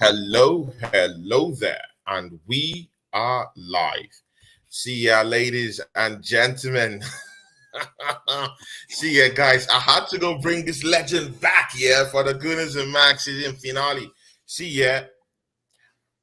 Hello there, and we are live. See ya, ladies and gentlemen. See ya, guys. I had to go bring this legend back, yeah, for the Gooners and Max season finale. See ya,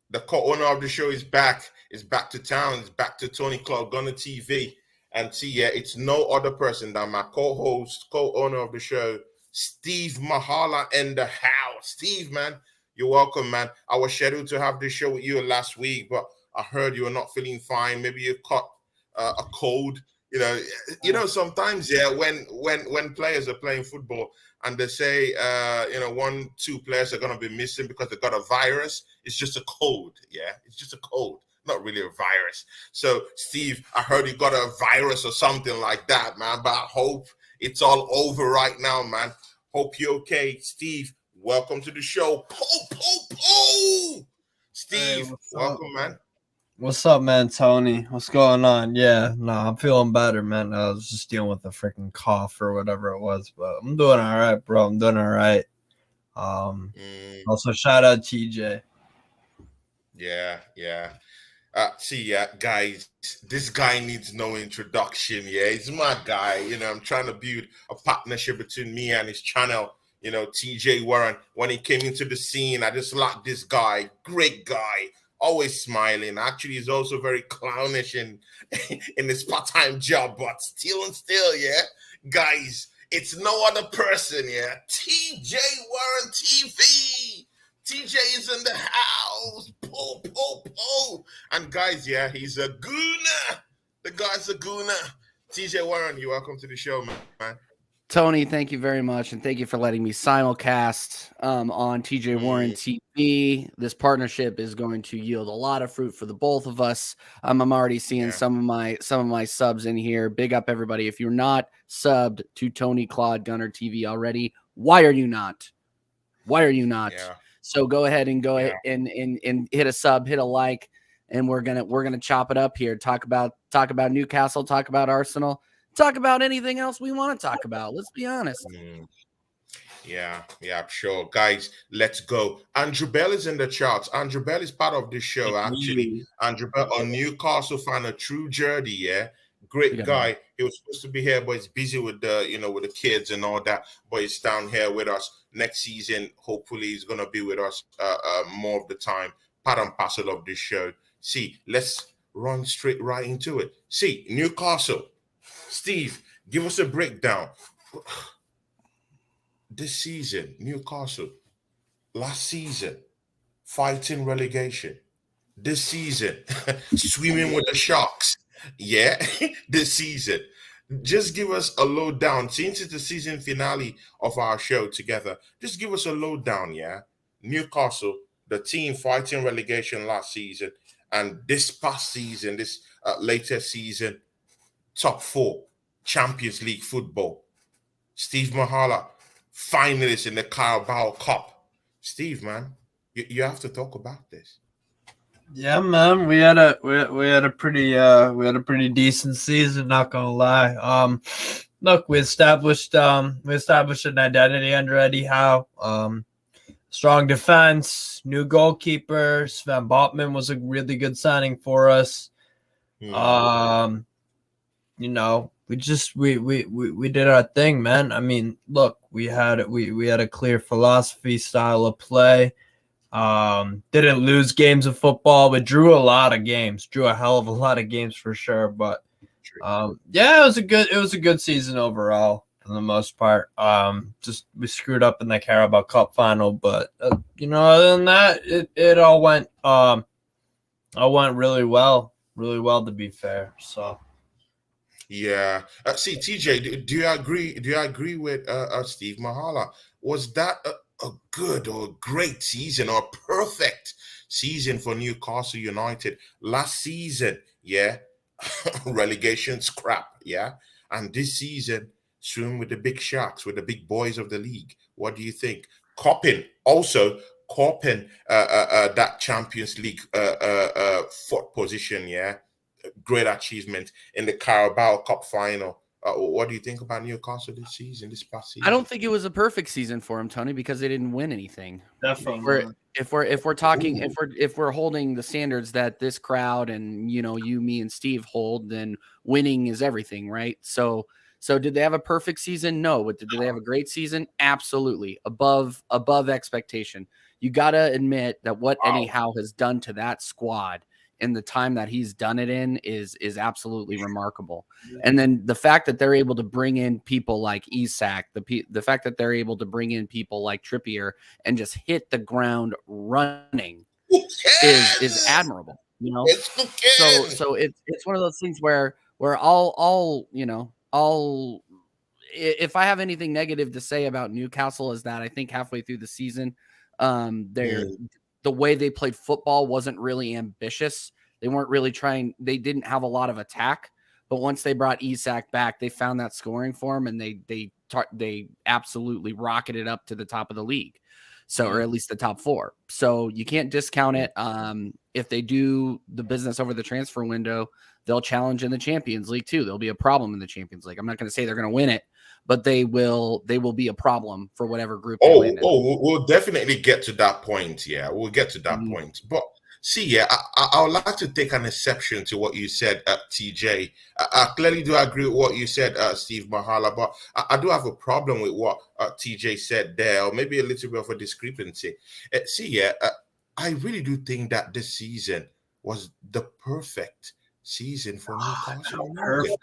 the co-owner of the show is back. Is back to town. Is back to Tony Clark Gunner TV. And see, yeah, it's no other person than my co-host, co-owner of the show, Steve Mahala in the house. Steve, man, you're welcome, man. I was scheduled to have this show with you last week, but I heard you were not feeling fine. Maybe you caught a cold. Sometimes, yeah, when players are playing football and they say, one, two players are gonna be missing because they got a virus. It's just a cold, yeah. It's just a cold, not really a virus. So, Steve, I heard you got a virus or something like that, man. But I hope it's all over right now, man. Hope you're okay, Steve. Welcome to the show. Po. Steve, Hey, welcome, man. what's up, man, Tony? What's going on? Yeah, no, I'm feeling better, man. I was just dealing with a freaking cough or whatever it was, but I'm doing all right, bro. I'm doing all right. Also, shout out TJ. Yeah. Guys, this guy needs no introduction. Yeah, he's my guy. I'm trying to build a partnership between me and his channel. TJ Warren. When he came into the scene, I just like this guy. Great guy. Always smiling. Actually, he's also very clownish in in his part-time job, but still, yeah. Guys, it's no other person, yeah. TJ Warren TV. TJ is in the house. Po. And guys, yeah, he's a gooner. The guy's a gooner. TJ Warren, you're welcome to the show, man. Tony, thank you very much, and thank you for letting me simulcast on TJ Warren TV. This partnership is going to yield a lot of fruit for the both of us. I'm already seeing some of my subs in here. Big up, everybody! If you're not subbed to Tony Claude Gunner TV already, why are you not? Yeah. So go ahead and and hit a sub, hit a like, and we're gonna chop it up here. Talk about Newcastle, talk about Arsenal. Talk about anything else we want to talk about. Let's be honest. Yeah, sure. Guys, let's go. Andrew Bell is in the charts. Andrew Bell is part of this show, actually. Andrew Bell, a Newcastle fan, a true Jersey, yeah. Great guy. He was supposed to be here, but he's busy with the kids and all that. But he's down here with us next season. Hopefully, he's gonna be with us more of the time. Part and parcel of this show. See, let's run straight right into it. See, Newcastle. Steve, give us a breakdown. This season, Newcastle, last season, fighting relegation. This season, swimming with the sharks. Yeah, this season. Just give us a lowdown. Since it's the season finale of our show together, just give us a lowdown, yeah? Newcastle, the team fighting relegation last season, and this past season, this latest season, top four, Champions League football. Steve Mahala, finalist in the Carabao Cup. Steve, man, you have to talk about this. Yeah, man, we had a pretty decent season. Not gonna lie. Look, we established an identity under Eddie Howe. Strong defense, new goalkeeper. Sven Botman was a really good signing for us. We did our thing, man. I mean, look, we had a clear philosophy, style of play. Didn't lose games of football, but drew a lot of games. Drew a hell of a lot of games for sure. But it was a good season overall for the most part. Just we screwed up in the Carabao Cup final, but other than that, it all went really well to be fair. So. Yeah. See, TJ, do you agree? Do you agree with Steve Mahala? Was that a good or great season or perfect season for Newcastle United last season? Yeah, relegation scrap. Yeah, and this season swim with the big sharks, with the big boys of the league. What do you think? Copping that Champions League fourth position. Yeah, great achievement in the Carabao Cup final What do you think about Newcastle this season, this past season? I don't think it was a perfect season for him, Tony, because they didn't win anything. Definitely. If we're talking, if we're holding the standards that this crowd and you, me, and Steve hold, then winning is everything, right? So did they have a perfect season? No. But did they have a great season? Absolutely. Above expectation. You gotta admit that what Eddie Howe has done to that squad in the time that he's done it in is absolutely remarkable. And then the fact that they're able to bring in people like Isak, the fact that they're able to bring in people like Trippier and just hit the ground running is admirable, So it's one of those things where I'll if I have anything negative to say about Newcastle is that I think halfway through the season, the way they played football wasn't really ambitious. They weren't really trying. They didn't have a lot of attack. But once they brought Isak back, they found that scoring form, and they absolutely rocketed up to the top of the league. So, or at least the top 4. So you can't discount it. If they do the business over the transfer window, they'll challenge in the Champions League too. There'll be a problem in the Champions League. I'm not going to say they're going to win it, but they will be a problem for whatever group they land in. We'll definitely get to that point. Yeah, we'll get to that point. But see, yeah, I would like to take an exception to what you said, TJ. I clearly do agree with what you said, Steve Mahala, but I do have a problem with what TJ said there, or maybe a little bit of a discrepancy. I really do think that this season was the perfect season for Newcastle. Perfect.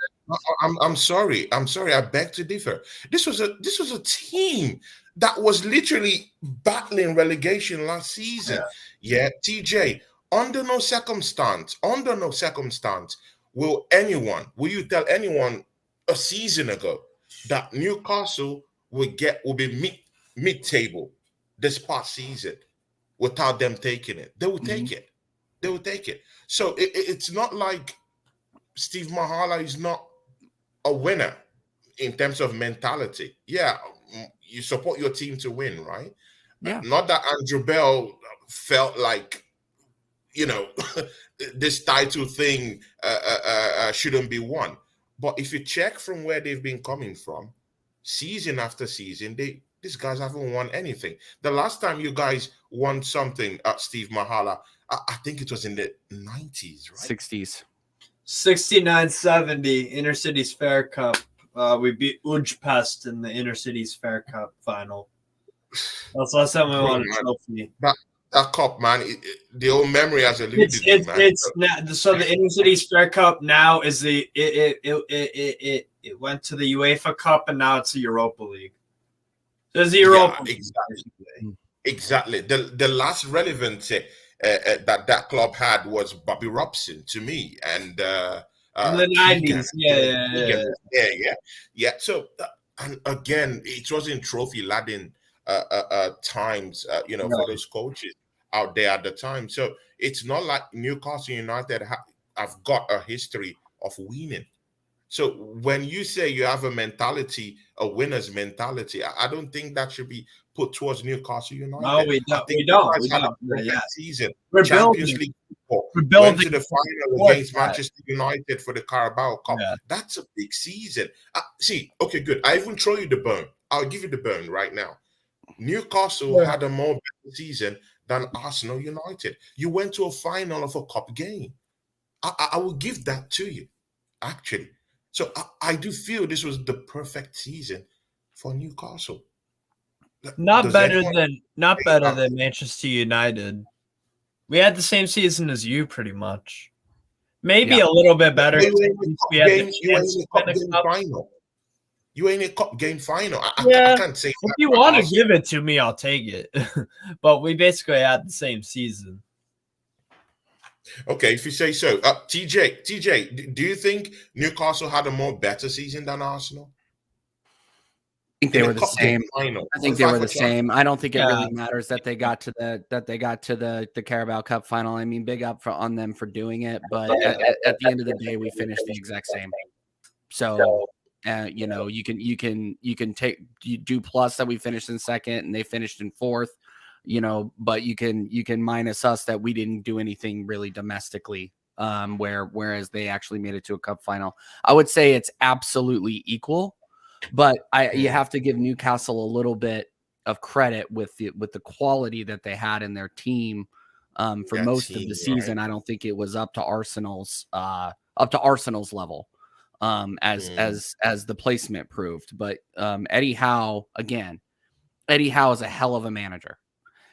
I'm sorry. I beg to differ. This was a team that was literally battling relegation last season. Yeah, TJ, under no circumstance will you tell anyone a season ago that Newcastle will be mid-table this past season without them taking it? They will take it. They will take it. So it's not like Steve Mahala is not a winner in terms of mentality. Yeah, you support your team to win, right? Yeah. Not that Andrew Bell felt like, this title thing shouldn't be won. But if you check from where they've been coming from, season after season, these guys haven't won anything. The last time you guys won something, Steve Mahala, I think it was in the 90s, right? 60s. 69-70 Intercities Fair Cup. We beat Ujpest in the Intercities Fair Cup final. That's the last time we won a trophy. That cup, man, the old memory has a little bit. So the Intercities Fair Cup now is it went to the UEFA Cup and now it's the Europa League. There's the Europa League. Exactly. The last relevance that club had was Bobby Robson to me, and in the 90s. Yeah. So and again, it wasn't trophy laden times, for those coaches out there at the time. So it's not like Newcastle United have got a history of winning. So when you say you have a winner's mentality, I don't think that should be put towards Newcastle United. No, we don't. Season. We're Champions building. League We're building. went to the final against Manchester United for the Carabao Cup. Yeah. That's a big season. See, okay, good. I even throw you the bone. I'll give you the bone right now. Newcastle had a more better season than Arsenal United. You went to a final of a cup game. I will give that to you, actually. So I do feel this was the perfect season for Newcastle. Not better than Manchester United. We had the same season as you, pretty much. Maybe a little bit better. You ain't a cup game final. I can't say. If you want to give it to me, I'll take it. But we basically had the same season. Okay, if you say so. TJ, do you think Newcastle had a more better season than Arsenal? I think they were the same. I think they were the same. I don't think it really matters that they got to the Carabao Cup final. I mean, big up on them for doing it, but at the end of the day, we finished the exact same. So, you can do plus that we finished in second and they finished in fourth. But you can minus us that we didn't do anything really domestically whereas they actually made it to a cup final. I would say it's absolutely equal, but you have to give Newcastle a little bit of credit with the quality that they had in their team for most of the season. Right? I don't think it was up to Arsenal's level as the placement proved. But Eddie Howe is a hell of a manager,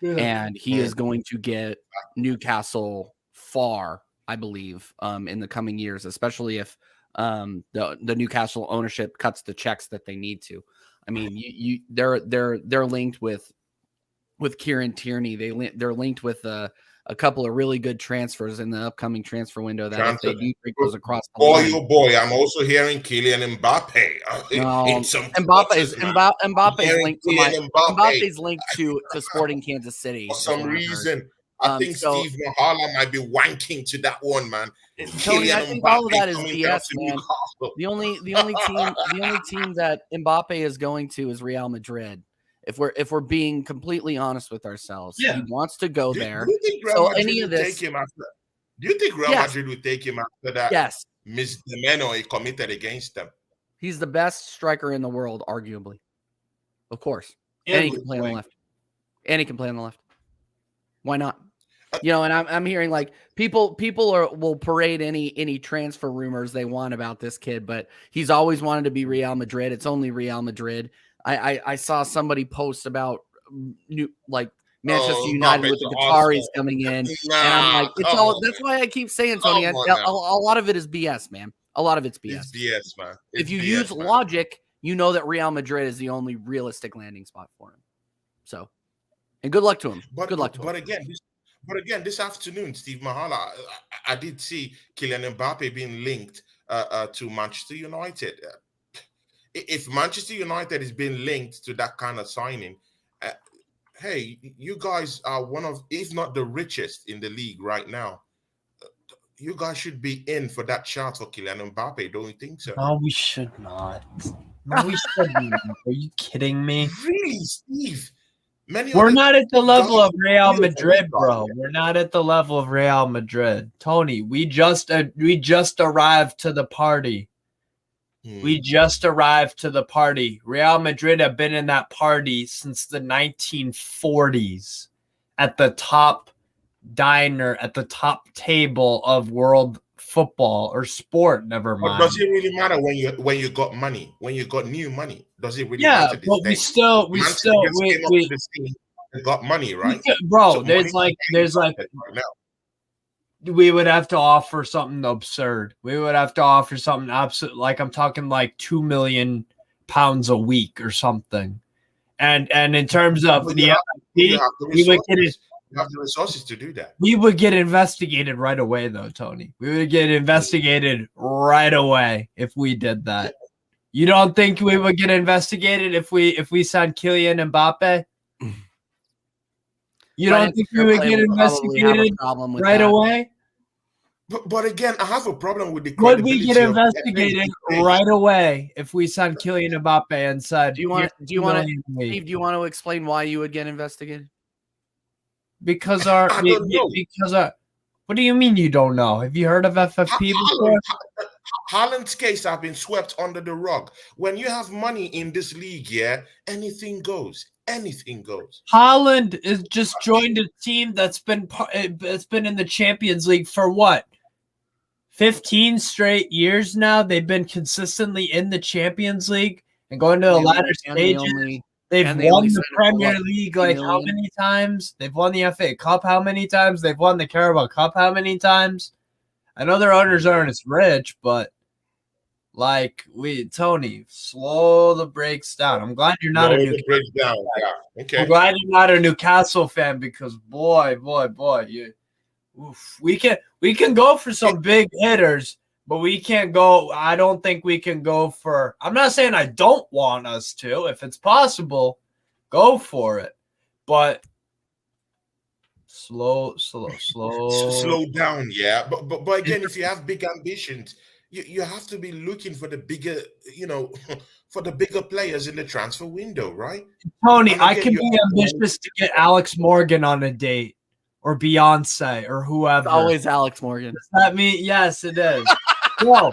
and he is going to get Newcastle far, I believe, in the coming years, especially if the Newcastle ownership cuts the checks that they need to. I mean, they're linked with Kieran Tierney. They're linked with a couple of really good transfers in the upcoming transfer window. That if they do break those across the line. Oh boy, I'm also hearing Kylian Mbappe. Mbappe's linked to Sporting Kansas City for some reason. I think Steve Mahala might be wanking to that one, man. Tony, I think all of that is BS, man. The only team that Mbappe is going to is Real Madrid. If we're being completely honest with ourselves, he wants to go there. Do you think Real Madrid would take him after? Do you think Real Madrid would take him after that? Yes. Misdemeanor he committed against them. He's the best striker in the world, arguably. Of course, and he can play on the left. Why not? You know, and I'm hearing like people will parade any transfer rumors they want about this kid, but he's always wanted to be Real Madrid. It's only Real Madrid. I saw somebody post about Manchester United with the Qataris coming in, and I'm like, that's why I keep saying, Tony, a lot of it is BS, man. A lot of it's BS. It's BS, man. If you use logic, you know that Real Madrid is the only realistic landing spot for him. So, and good luck to him. Good luck to him. But again, this afternoon, Steve Mahala, I did see Kylian Mbappe being linked to Manchester United. If Manchester United is being linked to that kind of signing, hey, you guys are one of, if not the richest in the league right now. You guys should be in for that shot for Kylian Mbappe, don't you think so? No, we should not. No, we should not. Are you kidding me? Really, Steve? We're not at the level of Real Madrid, bro. We're not at the level of Real Madrid. Tony, we just arrived to the party. We just arrived to the party. Real Madrid have been in that party since the 1940s at the top diner, at the top table of world football or sport, never mind. But does it really matter when you got money, when you got new money? Does it really matter? Yeah, but we still got money, right? Bro, so there's like we would have to offer something absurd. We would have to offer something absolute, like I'm talking like £2 million a week or something. And in terms of the FFP, we would get it. You have the resources to do that. We would get investigated right away, though, Tony. We would get investigated right away if we did that. You don't think we would get investigated if we signed Kylian Mbappe? You don't think we would get investigated right away? But again, I have a problem with the credibility. Would we get investigated right away if we signed Kylian Mbappe and said, do you want to explain why you would get investigated? Because what do you mean you don't know? Have you heard of FFP before? Haaland's case have been swept under the rug. When you have money in this league, anything goes. Anything goes. Haaland is just joined a team that's been in the Champions League for what? 15 straight years now. They've been consistently in the Champions League and going to the latter stages. They've won the Premier League how many times? They've won the FA Cup how many times? They've won the Carabao Cup how many times? I know their owners aren't as rich, but Tony, slow the brakes down. I'm glad you're not Okay. I'm glad you're not a Newcastle fan because boy, we can go for some big hitters. But we can't go. I don't think we can go for. I'm not saying I don't want us to. If it's possible, go for it. But slow down. Yeah. But again, if you have big ambitions, you have to be looking for the bigger, for the bigger players in the transfer window, right? Tony, I can be ambitious to get Alex Morgan on a date. or Beyonce or whoever. It's always Alex Morgan. Does that mean? Yes, it is. Bro,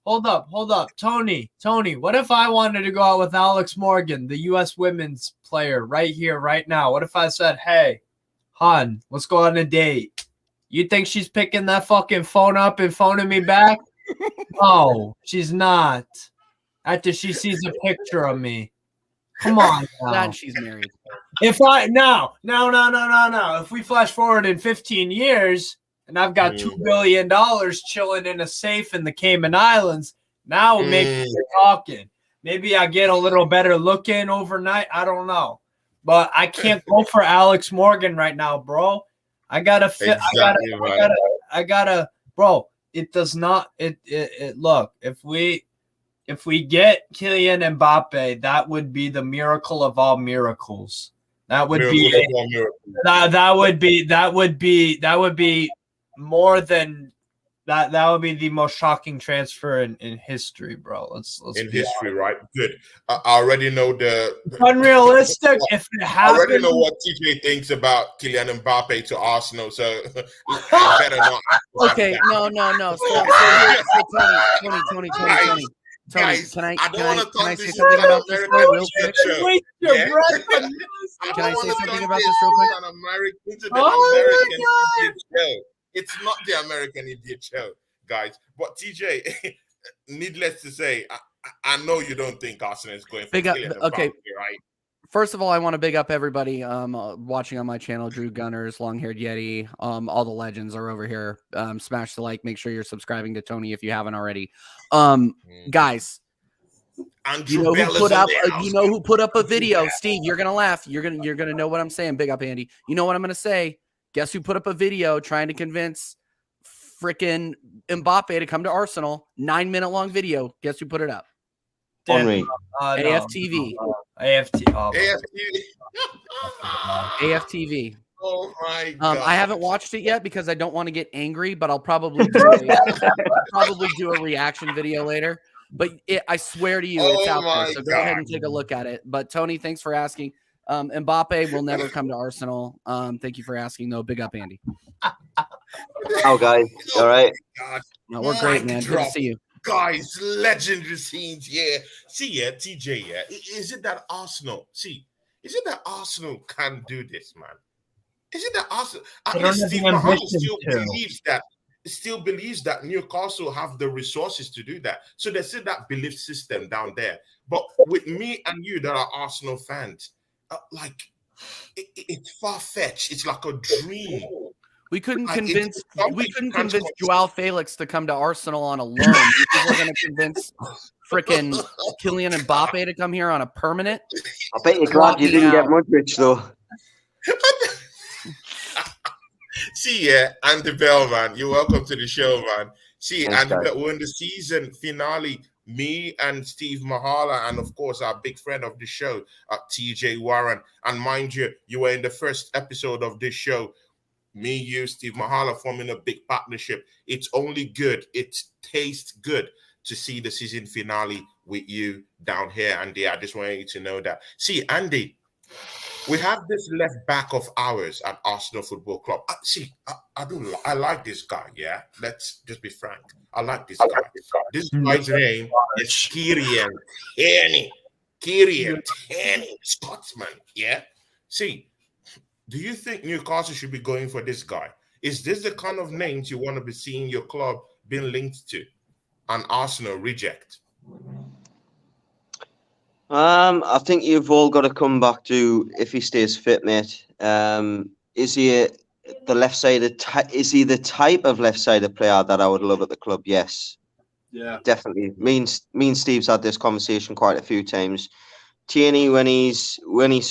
hold up. Tony, what if I wanted to go out with Alex Morgan, the U.S. women's player, right here, right now? What if I said, hey, hon, let's go on a date? You think she's picking that fucking phone up and phoning me back? No, she's not. After she sees a picture of me. Come on now. That she's married. If I no. If we flash forward in 15 years and I've got $2 billion chilling in a safe in the Cayman Islands, now maybe we're talking. Maybe I get a little better looking overnight. I don't know. But I can't go for Alex Morgan right now, bro. I gotta fit. Exactly I gotta, bro. It does not. It look. If we get Kylian Mbappe, that would be the miracle of all miracles. That would be more than that. That would be the most shocking transfer in history, bro. Let's in history, right? Good. I already know it's unrealistic. If it happens, I already know what TJ thinks about Kylian Mbappe to Arsenal, so I better not. Okay, no. So, Tony. Guys, Can I say this something about this American real quick? Waste your breath on this. Can I say something about this real quick? American Idiot show. It's not the American Idiot show, guys. But TJ, needless to say, I know you don't think Arsenal is going for Kylian Mbappe, right? First of all, I want to big up everybody watching on my channel, Drew Gunners, Long Haired Yeti. All the legends are over here. Smash the like. Make sure you're subscribing to Tony if you haven't already. Guys, you know who put up a video? Steve, you're gonna laugh. You're gonna know what I'm saying. Big up, Andy. You know what I'm gonna say? Guess who put up a video trying to convince freaking Mbappe to come to Arsenal? 9-minute long video. Guess who put it up? Henry. AFTV. AFTV. Oh my God. I haven't watched it yet because I don't want to get angry, but I'll probably do a reaction video later. But I swear to you, it's out there. So go ahead and take a look at it. But Tony, thanks for asking. Mbappe will never come to Arsenal. Thank you for asking, though. Big up, Andy. How guys? All right. No, we're great, man. Good to see you. Guys, legendary scenes, yeah. See, yeah, TJ, yeah. Is it that Arsenal? See, is it that Arsenal can do this, man? Is it that Arsenal? At least Steve Mahoney still believes that Newcastle have the resources to do that. So there's still that belief system down there. But with me and you that are Arsenal fans, it's far-fetched. It's like a dream. We couldn't convince Joao Felix to come to Arsenal on a loan. You think we're going to convince freaking Kylian Mbappe to come here on a permanent? I bet you're glad you didn't get Modric, though. See, yeah, Andy Bell, man. You're welcome to the show, man. See, Andy Bell, we're in the season finale. Me and Steve Mahala, and of course, our big friend of the show, TJ Warren. And mind you, you were in the first episode of this show. Me, you, Steve Mahala forming a big partnership. It's only good. It tastes good to see the season finale with you down here, Andy. I just want you to know that. See, Andy, we have this left back of ours at Arsenal Football Club. I like this guy, yeah? Let's just be frank. I like this guy. This guy's name is Kieran Tierney, Scotsman, yeah? See, do you think Newcastle should be going for this guy? Is this the kind of names you want to be seeing your club being linked to? An Arsenal reject? I think you've all got to come back to if he stays fit, mate. Is he the left-sided? Is he the type of left-sided player that I would love at the club? Yes, yeah, definitely. Me and Steve's had this conversation quite a few times. Tierney, when he's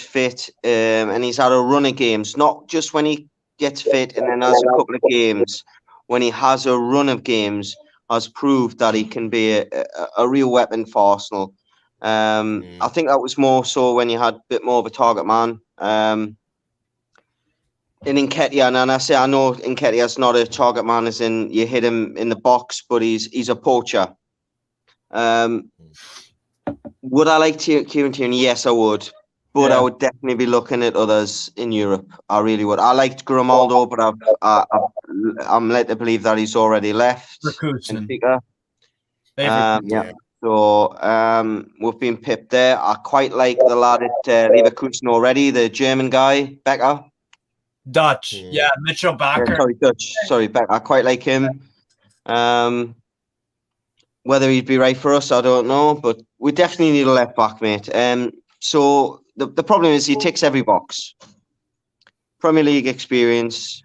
fit, and he's had a run of games, not just when he gets fit and then has a couple of games. When he has a run of games, has proved that he can be a real weapon for Arsenal. I think that was more so when you had a bit more of a target man. In Nketiah, and I know Nketiah's not a target man, as in you hit him in the box, but he's a poacher. Would I like Kieran Tierney? Yes, I would. But Yeah. I would definitely be looking at others in Europe. I really would. I liked Grimaldo, but I'm led to believe that he's already left. Leverkusen. Benfica. Leverkusen. Yeah. So we've been pipped there. I quite like the lad at Leverkusen already, the German guy, Becker. Dutch. Mm. Yeah, Mitchell Yeah, Bakker. sorry, Dutch. Sorry, Becker. I quite like him. Whether he'd be right for us, I don't know, but we definitely need a left back, mate. So the problem is he ticks every box. Premier League experience,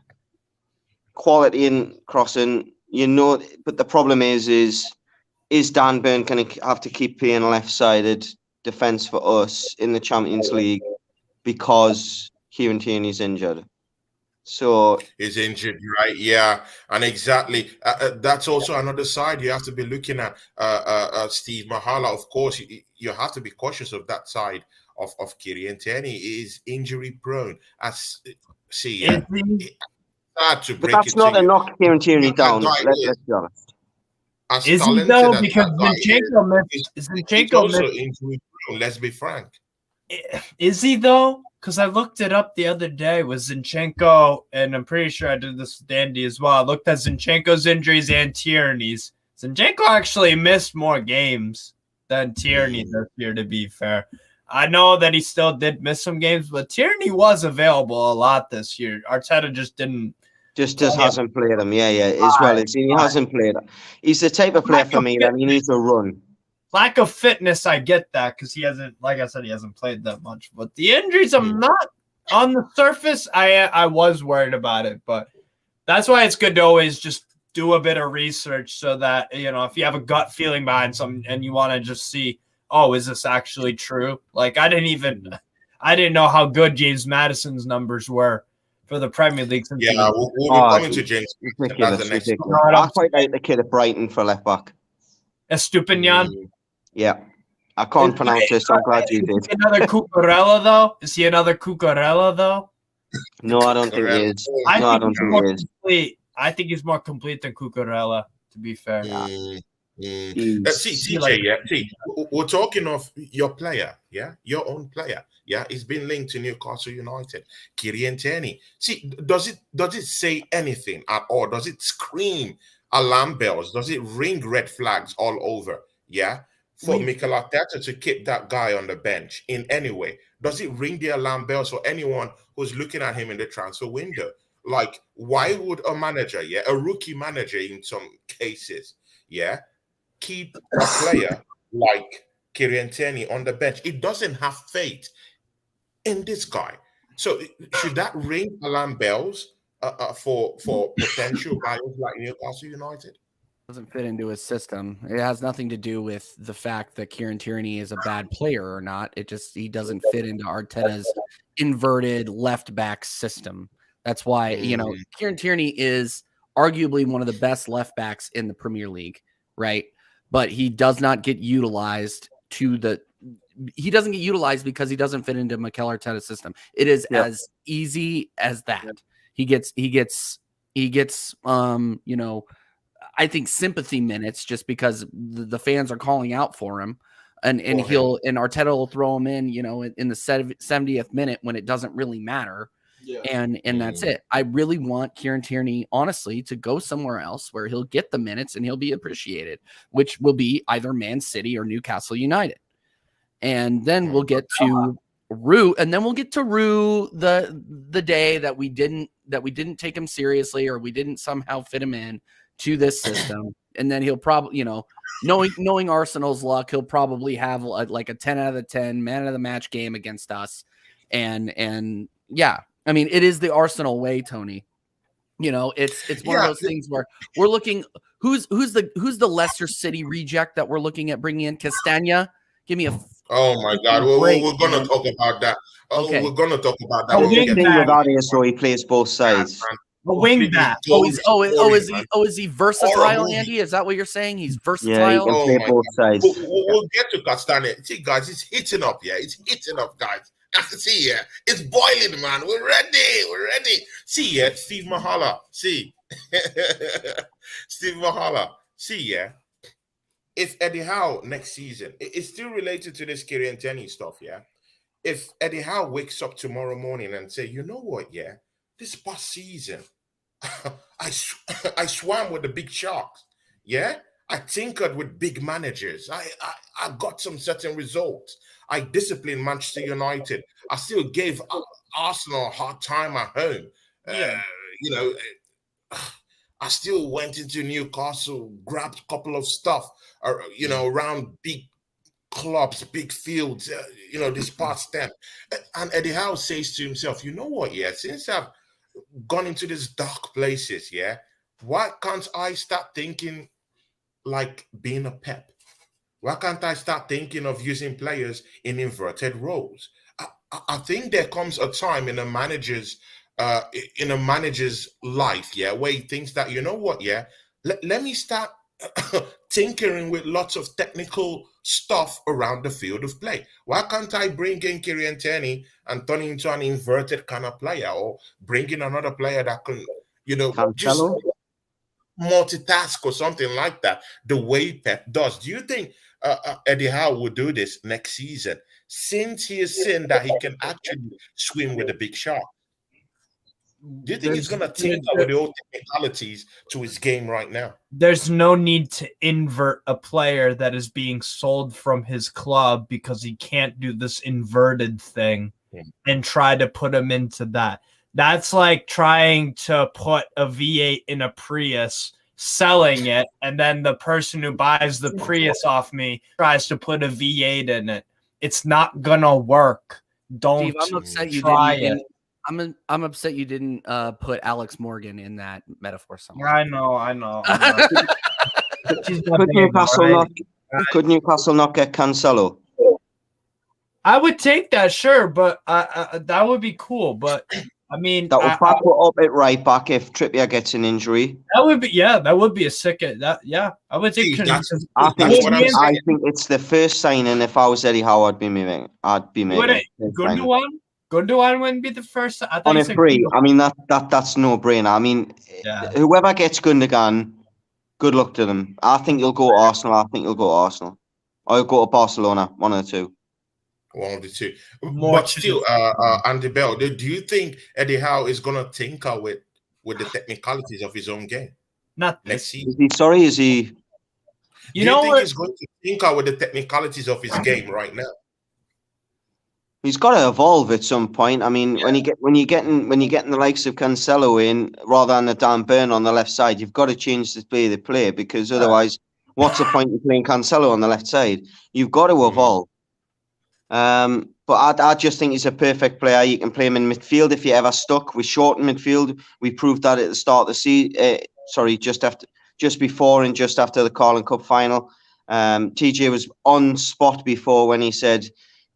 quality in crossing, but the problem is Dan Burn going to have to keep playing left-sided defence for us in the Champions League because Kieran Tierney's injured? So Is injured, right? Yeah, and exactly. That's also another side you have to be looking at. Steve Mahala, of course, you have to be cautious of that side of Kieran Tierney. He is injury prone. It's hard to but break that's it not to a you. knock Kieran Tierney That down. guy Let's be honest. as Is he talented though? as Because that guy Zinchenko is, he's Zinchenko also missed. injury prone. Let's be frank. Is he though? Because I looked it up the other day with Zinchenko, and I'm pretty sure I did this with Andy as well. I looked at Zinchenko's injuries and Tierney's. Zinchenko actually missed more games than Tierney this year, to be fair. I know that he still did miss some games, but Tierney was available a lot this year. Arteta just didn't. Just hasn't played him. Yeah. As well as he hasn't played. He's the type of player for me that he needs to run. Lack of fitness, I get that because he hasn't, like I said, he hasn't played that much. But the injuries, I'm not on the surface. I was worried about it, but that's why it's good to always just do a bit of research so that if you have a gut feeling behind something and you want to just see, oh, is this actually true? Like I didn't know how good James Madison's numbers were for the Premier League. Yeah, we'll be coming to James. That's the next ridiculous. I quite like the kid at Brighton for left back. Estupinian. Yeah. I can't pronounce this. I'm glad you did. Is he another Cucurella, though? Is he another Cucurella, though? No, I don't think he is. I don't think he is. I think he's more complete than Cucurella, to be fair. See, CJ, see, we're talking of your player, your own player, he's been linked to Newcastle United, Kieran Tierney. See, does it say anything at all? Does it scream alarm bells? Does it ring red flags all over? Yeah, for Mikel Arteta to keep that guy on the bench in any way, does it ring the alarm bells for anyone who's looking at him in the transfer window? Like, why would a manager, a rookie manager in some cases, keep a player like Kieran Tierney on the bench? It doesn't have faith in this guy. So should that ring alarm bells for potential buyers like Newcastle United? Doesn't fit into his system. It has nothing to do with the fact that Kieran Tierney is a bad player or not. He doesn't fit into Arteta's inverted left back system. That's why, Kieran Tierney is arguably one of the best left backs in the Premier League, right? But he does not get utilized he doesn't get utilized because he doesn't fit into Mikel Arteta's system. It is as easy as that. He gets I think sympathy minutes just because the fans are calling out for him, and Arteta will throw him in, in the 70th minute when it doesn't really matter. Yeah. And that's it. I really want Kieran Tierney, honestly, to go somewhere else where he'll get the minutes and he'll be appreciated, which will be either Man City or Newcastle United. And then we'll get to Rue, the day that we didn't take him seriously or we didn't somehow fit him in to this system. And then he'll probably, knowing Arsenal's luck, he'll probably have like a 10 out of 10 man of the match game against us. And yeah, I mean, it is the Arsenal way, Tony. It's one of those things where we're looking who's the Leicester City reject that we're looking at bringing in. Castagna. Give me a oh my God, we're gonna talk about that. Okay. We're gonna talk about that. The thing with that is, so he plays both sides. A wing back. Is he versatile, Andy? Is that what you're saying? He's versatile. Yeah, he can play both sides. We'll get to Castagna. See, guys, it's heating up. Yeah, it's heating up, guys. See, it's boiling, man. We're ready. See, Steve Mahala. See, Steve Mahala. See, if Eddie Howe next season, it's still related to this Kieran Tierney stuff. Yeah, if Eddie Howe wakes up tomorrow morning and say, you know what, yeah, this past season, I swam with the big sharks, yeah, I tinkered with big managers, I got some certain results, I disciplined Manchester United, I still gave Arsenal a hard time at home, you know, I still went into Newcastle, grabbed a couple of stuff, you know, around big clubs, big fields, you know, this past them. And Eddie Howe says to himself, you know what, yeah, since I've gone into these dark places, yeah, why can't I start thinking like being a Pep? Why can't I start thinking of using players in inverted roles? I think there comes a time in a manager's life, yeah, where he thinks that, you know what, yeah, let me start tinkering with lots of technical stuff around the field of play. Why can't I bring in Kieran Tierney and turn him into an inverted kind of player, or bring in another player that can, you know, just Cancelo? multitask or something like that, the way Pep does. Do you think Eddie Howe will do this next season, since he has seen that he can actually swim with a big shark? Do you think he's going to tinker with the old technicalities to his game right now? There's no need to invert a player that is being sold from his club because he can't do this inverted thing and try to put him into that. That's like trying to put a V8 in a Prius, selling it, and then the person who buys the Prius off me tries to put a V8 in it. It's not gonna work. Don't Steve, I'm upset you try didn't. it. I'm upset you didn't put Alex Morgan in that metaphor somewhere. I know. Could Newcastle not get Cancelo? I would take that, sure, but that would be cool. But I mean, That would back up at right back if Trippier gets an injury. that would be a sick. I would take. I think it's the first signing. If I was Eddie Howe, I'd be making. Gundogan wouldn't be the first. I On a free. I mean that's no brainer. I mean, whoever gets Gundogan, good luck to them. I think you'll go Arsenal. Or you'll go to Barcelona. One of the two. But still, Andy Bell, do you think Eddie Howe is going to tinker with the technicalities of his own game? Not next season. Is he? Do you think he's going to tinker with the technicalities of his game right now? He's got to evolve at some point. I mean, when you're getting the likes of Cancelo in rather than a Dan Burn on the left side, you've got to change the way they play, because otherwise, what's the point of playing Cancelo on the left side? You've got to evolve. But I just think he's a perfect player. You can play him in midfield if you're ever stuck. We shorten midfield. We proved that at the start of the season. Just before and just after the Carling Cup final. TJ was on spot before when he said,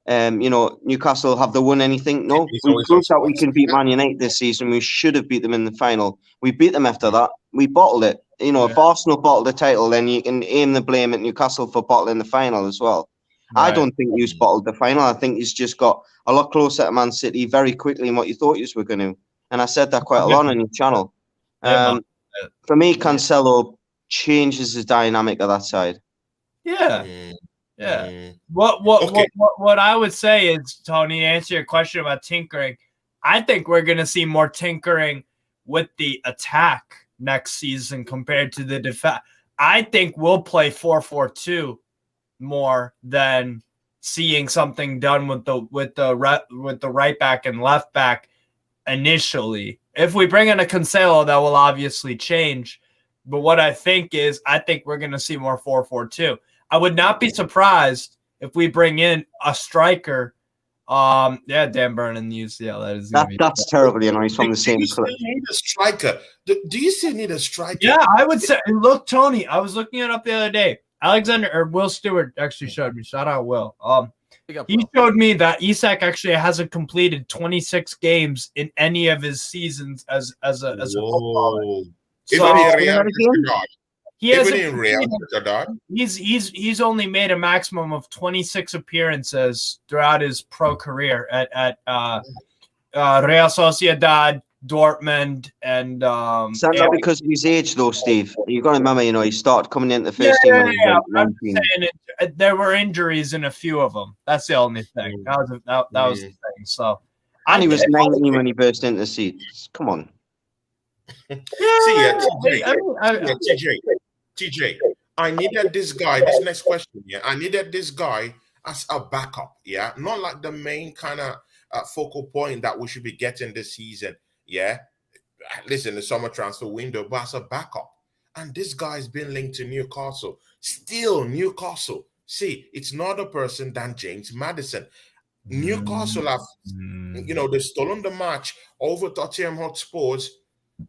Newcastle, have they won anything? No, we proved that we can beat Man United this season. We should have beat them in the final. We beat them after that. We bottled it. If Arsenal bottled the title, then you can aim the blame at Newcastle for bottling the final as well. Right. I don't think he's bottled the final. I think he's just got a lot closer to Man City very quickly than what you thought you were going to. And I said that quite a lot on your channel. For me, Cancelo changes the dynamic of that side. Yeah. What I would say is, Tony, to answer your question about tinkering, I think we're going to see more tinkering with the attack next season compared to the defense. I think we'll play 4-4-2 more than seeing something done with the right back and left back initially. If we bring in a Cancelo, that will obviously change. But what I think we're going to see more 4-4-2. I would not be surprised if we bring in a striker. Dan Burn in the UCL. That's terribly annoying from the same club. Do you still need a striker? Do you still need a striker? Yeah, I would say. Look, Tony, I was looking it up the other day. Will Stewart actually showed me. Shout out, Will. He showed me that Isak actually hasn't completed 26 games in any of his seasons as a footballer. He's only made a maximum of 26 appearances throughout his pro career at Real Sociedad, Dortmund and Is that not because of his age, though, Steve? You've got to remember, he started coming into the first team when he was like I'm 19. saying there were injuries in a few of them. That's the only thing. That was the thing. So, And he was 19 when he burst into the seats. Come on. TJ, I needed this guy. This next question, I needed this guy as a backup, not like the main kind of focal point that we should be getting this season, Listen, the summer transfer window, but as a backup. And this guy's been linked to Newcastle. Still Newcastle. See, it's not a person than James Maddison. Newcastle have, they've stolen the match over Tottenham Hotspurs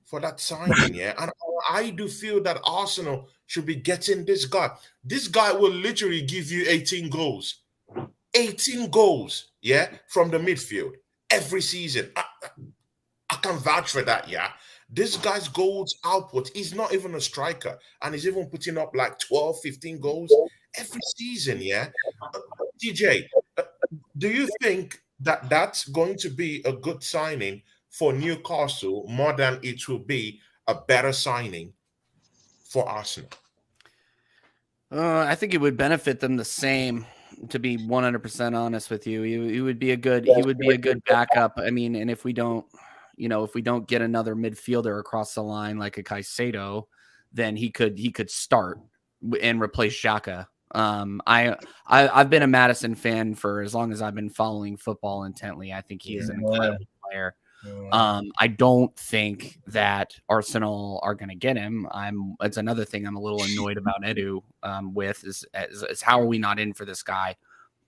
for that signing, And I do feel that Arsenal should be getting this guy. This guy will literally give you 18 goals. 18 goals, from the midfield every season. I can vouch for that, This guy's goals output, he's not even a striker, and he's even putting up like 12, 15 goals every season, TJ, do you think that that's going to be a good signing for Newcastle more than it will be a better signing for Arsenal? I think it would benefit them the same. To be 100% honest with you, he would be a good backup. I mean, and if we don't get another midfielder across the line like a Caicedo, then he could start and replace Xhaka. I've been a Maddison fan for as long as I've been following football intently. I think he is an incredible player. I don't think that Arsenal are going to get him. It's another thing I'm a little annoyed about Edu with is how are we not in for this guy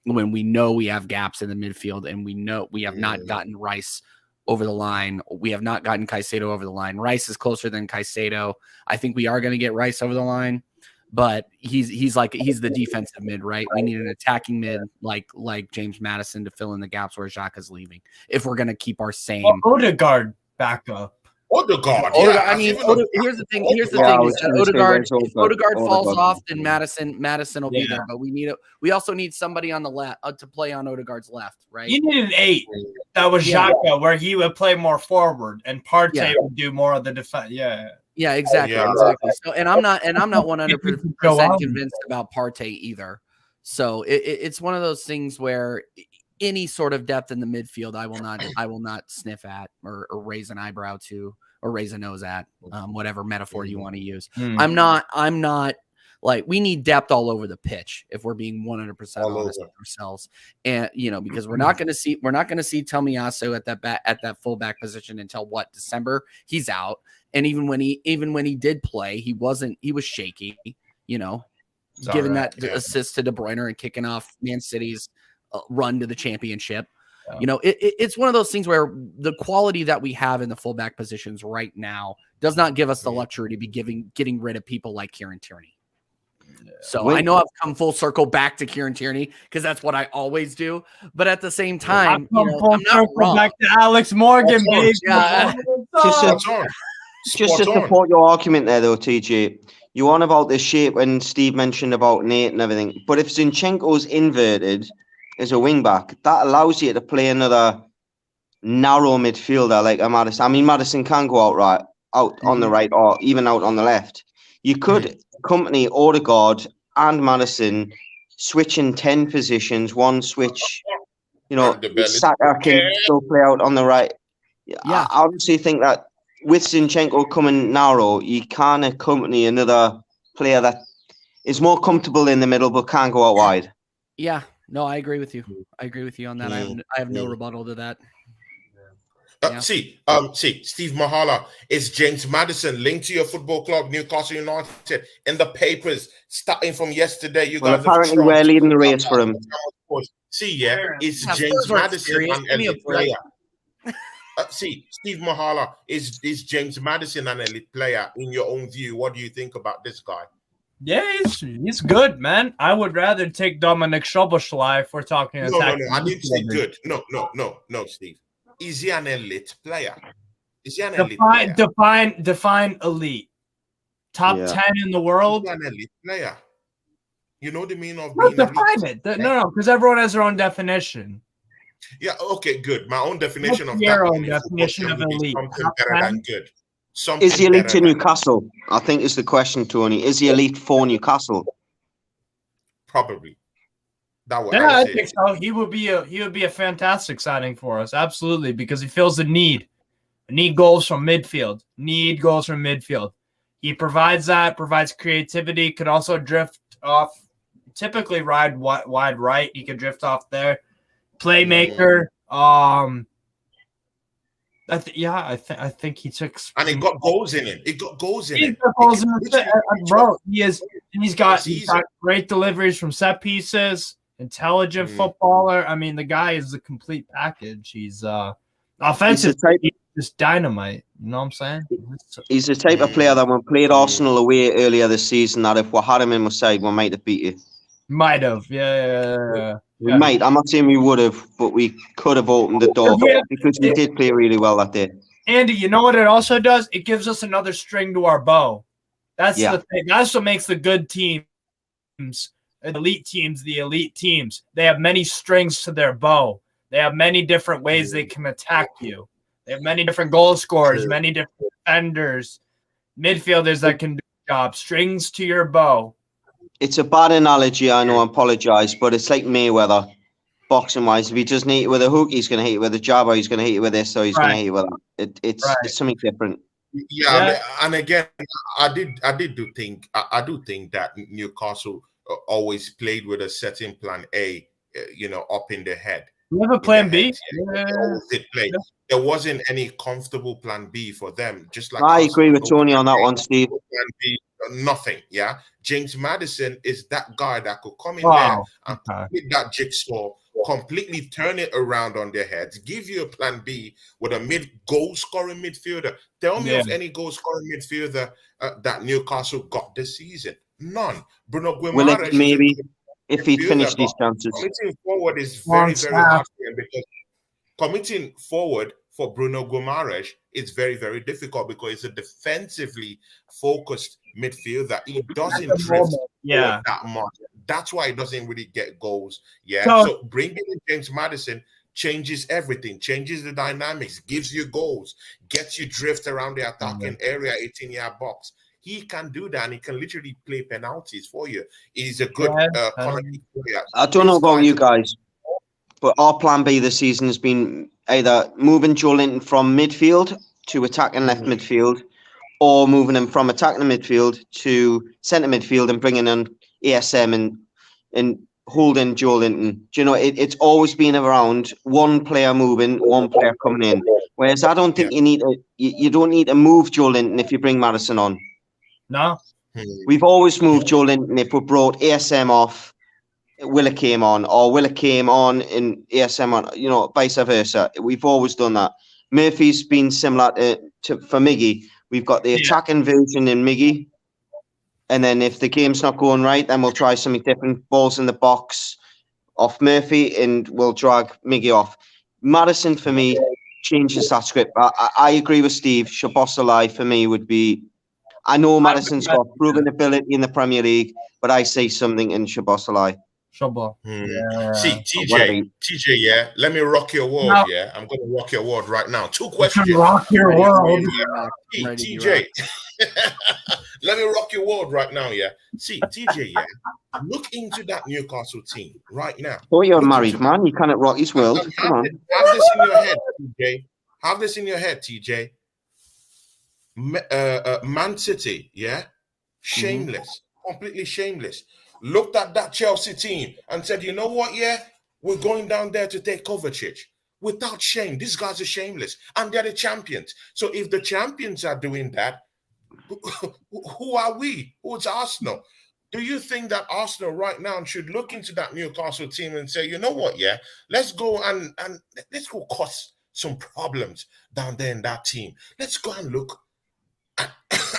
when we know we have gaps in the midfield and we know we have not gotten Rice over the line. We have not gotten Caicedo over the line. Rice is closer than Caicedo. I think we are going to get Rice over the line, but he's the defensive mid, right? We need an attacking mid like James Maddison to fill in the gaps where Xhaka's leaving. If we're going to keep our same Odegaard backup. Odegaard. I mean, here's the thing. Is that Odegaard falls off, then Madison will be there. But we also need somebody on the left to play on Odegaard's left, right? You need an 8 that was Xhaka, where he would play more forward and Partey would do more of the defense. Yeah, exactly. So, and I'm not 100% convinced about Partey either. So it's one of those things where any sort of depth in the midfield, I will not sniff at or raise an eyebrow to or raise a nose at, whatever metaphor you want to use. I'm not like, we need depth all over the pitch if we're being 100% honest with ourselves. And, because we're not going to see Tomiyasu at that fullback position until December. He's out. And even when he did play, he was shaky, giving that assist to De Bruyne and kicking off Man City's run to the championship. It's one of those things where the quality that we have in the fullback positions right now does not give us the luxury to be getting rid of people like Kieran Tierney. So I know I've come full circle back to Kieran Tierney because that's what I always do. But at the same time, I'm not wrong. Back to Alex Morgan, baby. Just to support your argument there, though, TJ, you on about the shape when Steve mentioned about Nate and everything. But if Zinchenko's inverted as a wing back, that allows you to play another narrow midfielder like a Maddison. I mean, Maddison can go out on the right or even out on the left. You could accompany Odegaard and Maddison switching 10 positions, one switch. Saka can still play out on the right. I honestly think that with Zinchenko coming narrow, you can accompany another player that is more comfortable in the middle but can go out wide. Yeah, no, I agree with you. I agree with you on that. I have no rebuttal to that. See, Steve Mahala, is James Maddison linked to your football club, Newcastle United, in the papers starting from yesterday? You guys apparently we're leading the race for him. See, is James Maddison an elite player? Steve Mahala, is James Maddison an elite player in your own view? What do you think about this guy? Yeah, he's good, man. I would rather take Dominic Szoboszlai if we're talking attack. No, I didn't say good. No, Steve. Is he an elite player? Define elite. Top 10 in the world? Is he an elite player? You know the meaning of being elite? Define it. No, because everyone has their own definition. Yeah, okay, good. My own definition What's of your that own one in football definition term of would be elite? something Top better 10? than good. Something Is he elite better to than Newcastle? I think is the question, Tony. Is he elite for Newcastle? probably. That what Yeah, I I say. think so. He would be a fantastic signing for us, absolutely, because he fills the need. Need goals from midfield. Need goals from midfield. He provides that. Provides creativity. Could also drift off. Typically, ride wide right. He could drift off there. Playmaker. I think he took. And it got goals in it. It got goals in He's it. got goals in the bro. He's got season. great deliveries from set pieces. Intelligent footballer. I mean, the guy is the complete package. He's offensive. He's just dynamite. You know what I'm saying? He's the type of player that when played Arsenal away earlier this season, that if we had him in my side, we might have beat it. Might have, yeah. We might. I'm not saying we would have, but we could have opened the door because we did play really well that day. Andy, you know what it also does? It gives us another string to our bow. That's the thing. That's what makes the good teams, the elite teams. They have many strings to their bow. They have many different ways they can attack you. They have many different goal scorers, many different defenders, midfielders that can do the job. Strings to your bow. It's a bad analogy, I know, I apologise, but it's like Mayweather, boxing-wise. If he doesn't hit it with a hook, he's going to hit it with a jab, or he's going to hit it with this, or he's going to hit it with that. It's something different. Yeah, and again, I do think that Newcastle always played with a certain plan A, up in their head. We have a plan B. They played. There wasn't any comfortable plan B for them. Just like I agree with Tony on that one, Steve. Plan B, nothing. Yeah, James Maddison is that guy that could come in there and complete that jigsaw, completely turn it around on their heads, give you a plan B with a goal scoring midfielder. Tell me of any goal scoring midfielder that Newcastle got this season. None. Bruno Guimaraes, maybe if he'd finished these chances. Committing forward is very, very hard for him, because committing forward for Bruno Guimaraes is very, very difficult because he's a defensively focused midfielder. He doesn't drift that much. That's why he doesn't really get goals. Yeah. So bringing in James Maddison changes everything, changes the dynamics, gives you goals, gets you drift around the attacking area, 18-yard box. He can do that, and he can literally play penalties for you. He's a good player. I don't know about you guys, but our plan B this season has been either moving Joe Linton from midfield to attacking left midfield, or moving him from attacking midfield to centre midfield and bringing in ASM and holding Joe Linton. Do you know, it's always been around one player moving, one player coming in. Whereas I don't think you don't need to move Joe Linton if you bring Maddison on. No. We've always moved Joe Linton if we brought ASM off, Willa came on, or Willa came on and ASM on, vice versa. We've always done that. Murphy's been similar for Miggy. We've got the attacking version in Miggy. And then if the game's not going right, then we'll try something different. Balls in the box off Murphy, and we'll drag Miggy off. Maddison, for me, changes that script. I agree with Steve. Szoboszlai, for me, would be... I know Maddison's got proven ability in the Premier League, but I say something in Szoboszlai. See, TJ, let me rock your world, I'm going to rock your world right now. 2 questions. Rock your world. TJ, let me rock your world right now, See, TJ, look into that Newcastle team right now. Oh, you're a married man. You cannot rock his world. Come on. Have this in your head, TJ. Have this in your head, TJ. Man City, shameless, completely shameless. Looked at that Chelsea team and said, you know what, we're going down there to take Kovacic. Without shame, these guys are shameless, and they're the champions. So if the champions are doing that, who are we? Who's Arsenal? Do you think that Arsenal right now should look into that Newcastle team and say, you know what, let's go and let's go cause some problems down there in that team. Let's go and look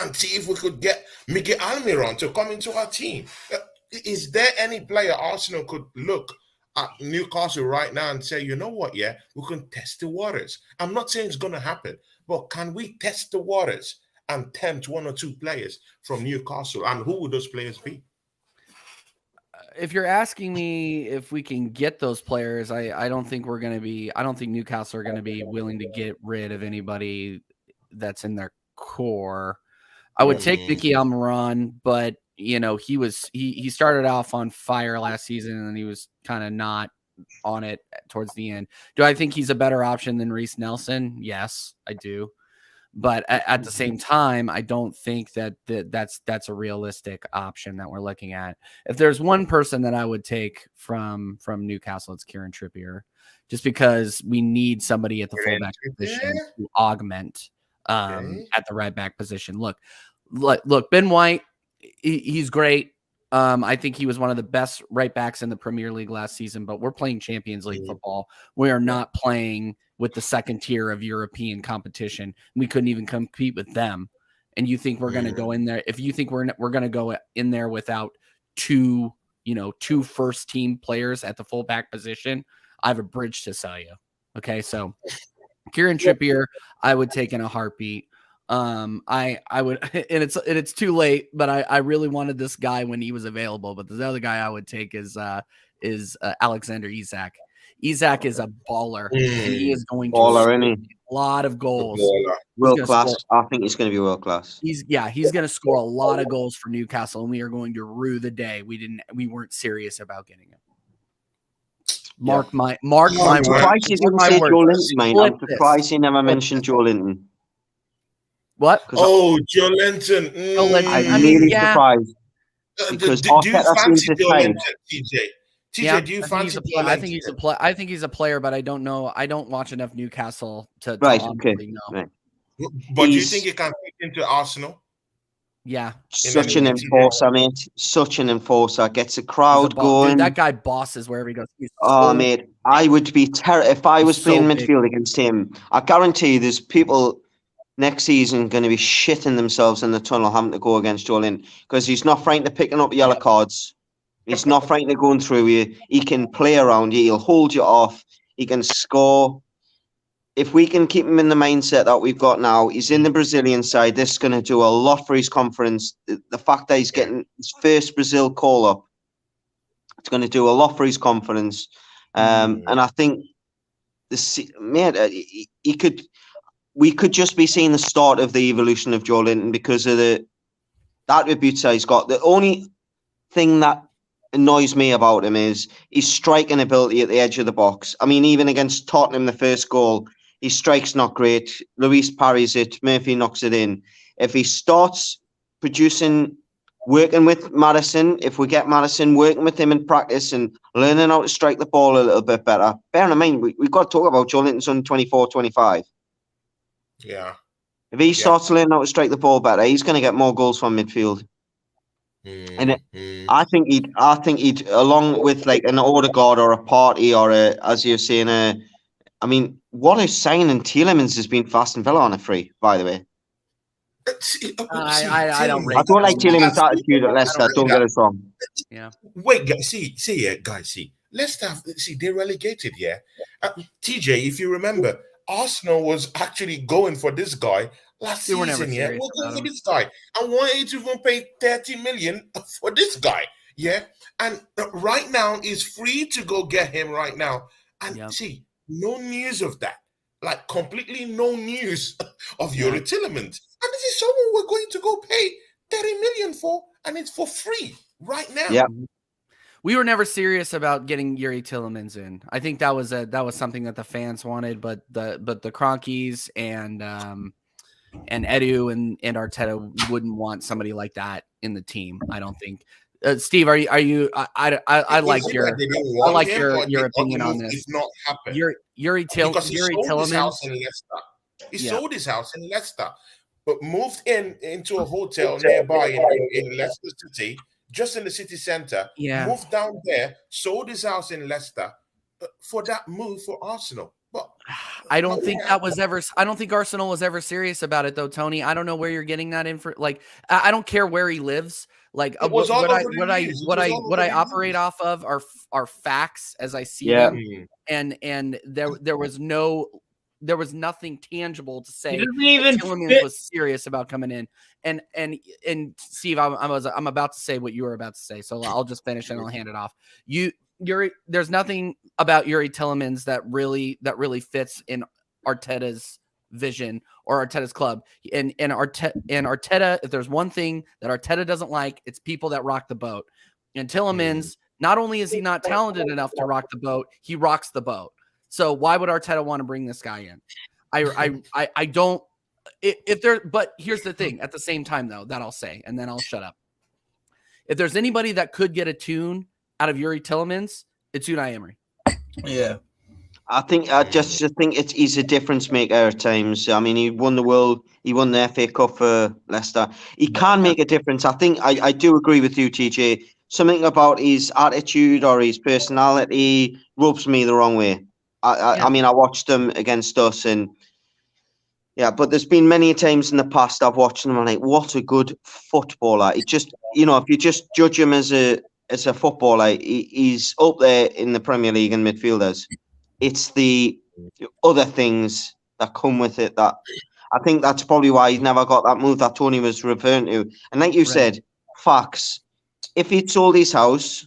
and see if we could get Miguel Almiron to come into our team. Is there any player Arsenal could look at Newcastle right now and say, you know what, we can test the waters? I'm not saying it's going to happen, but can we test the waters and tempt 1 or 2 players from Newcastle? And who would those players be? if you're asking me if we can get those players, I don't think we're going to be. I don't think Newcastle are going to be willing to get rid of anybody that's in their core. I would take Mickey Almiron, but he started off on fire last season and then he was kind of not on it towards the end. Do I think he's a better option than Reece Nelson? Yes, I do. But at the same time, I don't think that's a realistic option that we're looking at. If there's one person that I would take from Newcastle, it's Kieran Trippier, just because we need somebody at the fullback position to augment at the right back position. Look, Ben White, he's great. I think he was one of the best right backs in the Premier League last season, but we're playing Champions League football. We are not playing with the second tier of European competition. We couldn't even compete with them. And you think we're going to go in there? If you think we're going to go in there without two first team players at the fullback position, I have a bridge to sell you. Okay, so Kieran Trippier, I would take in a heartbeat. I would, and it's too late, but I really wanted this guy when he was available. But the other guy I would take is Alexander Isak. Isak is a baller, and he is going to score a lot of goals. World class. I think he's going to be world class. He's going to score a lot of goals for Newcastle, and we are going to rue the day we weren't serious about getting him. Mark my words. I'm surprised he never mentioned Joe Linton. What? Joe Linton. I'm really surprised. Because do you fancy Joe Linton, TJ? TJ, do you fancy Joe Linton? I think he's a player, but I don't know. I don't watch enough Newcastle to honestly know. Right. But do you think he can fit into Arsenal? Yeah. Such an enforcer, mate. Such an enforcer. Gets a crowd going. Dude, that guy bosses wherever he goes. Mate, I would be terrified if I was playing midfield against him. I guarantee there's people next season going to be shitting themselves in the tunnel having to go against Joe Linton because he's not frightened of picking up yellow cards. He's not frightened of going through you. He can play around you. He'll hold you off. He can score. If we can keep him in the mindset that we've got now, he's in the Brazilian side. This is going to do a lot for his conference. The fact that he's getting his first Brazil call-up, it's going to do a lot for his confidence. And I think, we could just be seeing the start of the evolution of Joe Linton because of the attributes that he's got. The only thing that annoys me about him is his striking ability at the edge of the box. I mean, even against Tottenham, the first goal, his strike's not great. Luis parries it. Murphy knocks it in. If he starts producing, working with Maddison, if we get Maddison working with him in practice and learning how to strike the ball a little bit better, bear in mind, we've got to talk about Joe Linton's on 24, 25. Yeah. If he starts learning how to strike the ball better, he's going to get more goals from midfield. I think he'd, along with like an Odegaard or a Partey or as you're saying, I mean, what a signing Tielemans has been for Aston Villa on a free, by the way. I don't like Tielemans' attitude at Leicester. Don't get us wrong. Yeah. Wait, guys, see, Leicester, they're relegated. Yeah, TJ, if you remember, Arsenal was actually going for this guy last season. We're going for this guy. I wanted to even pay 30 million for this guy. Yeah, and right now is free to go get him right now. And see, no news of that. Like completely no news of Yuri Tielemans. And this is someone we're going to go pay 30 million for, and it's for free right now. Yeah. We were never serious about getting Yuri Tielemans in. I think that was something that the fans wanted, but the Kroenkes and Edu and Arteta wouldn't want somebody like that in the team. I don't think. Steve, are you? I like your opinion on this. It's not happened. Yuri Tielemans. He sold his house in Leicester, but moved into a hotel nearby in Leicester City. Just in the city center, moved down there, sold his house in Leicester for that move for Arsenal. But I don't think Arsenal was ever serious about it, though, Tony. I don't know where you're getting that in for. Like, I don't care where he lives. Like, what I operate off of are facts as I see them, and there was no there was nothing tangible to say. He doesn't even Tielemans fit. was serious about coming in. And Steve, I'm about to say what you were about to say, so I'll just finish and I'll hand it off. There's nothing about Yuri Tielemans that really fits in Arteta's vision or Arteta's club. And Arteta, if there's one thing that Arteta doesn't like, it's people that rock the boat. And Tielemans, not only is he not talented enough to rock the boat, he rocks the boat. So why would Arteta want to bring this guy in? I don't. If there, but here's the thing. At the same time, though, that I'll say, and then I'll shut up. If there's anybody that could get a tune out of Yuri Tielemans, it's Unai Emery. Yeah, I just think he's a difference maker at times. I mean, he won the world, he won the FA Cup for Leicester. He can make a difference. I think I do agree with you, TJ. Something about his attitude or his personality rubs me the wrong way. I mean, I watched him against us, and yeah, but there's been many times in the past I've watched him and I'm like, what a good footballer. It just, if you just judge him as a footballer, he's up there in the Premier League in midfielders. It's the other things that come with it that I think that's probably why he's never got that move that Tony was referring to. And like you said, facts. If he'd sold his house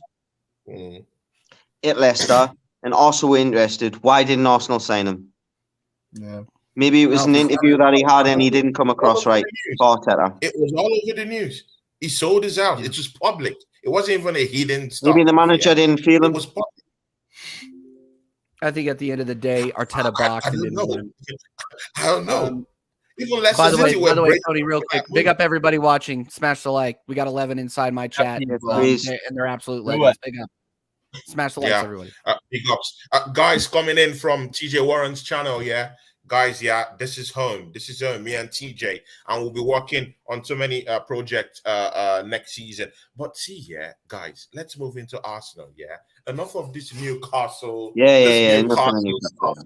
at Leicester and also were interested, why didn't Arsenal sign him? yeah. Maybe it was an interview that he had and he didn't come across right. Arteta. It was all over the news. He sold his house. It was public. It wasn't even a hidden stuff. Maybe the manager didn't feel him. It was public. I think at the end of the day, Arteta boxed and didn't win. I don't know. Even By Leicester the City way, were Tony, real quick, big up everybody watching. Smash the like. We got 11 inside my chat, and they're absolute legends. Big up. Smash the likes, everybody. Big ups. Guys coming in from TJ Warren's channel, yeah. Guys, yeah, this is home. This is home. Me and TJ, and we'll be working on so many projects next season. But see, yeah, guys, let's move into Arsenal. Yeah, enough of this Newcastle. Newcastle stuff.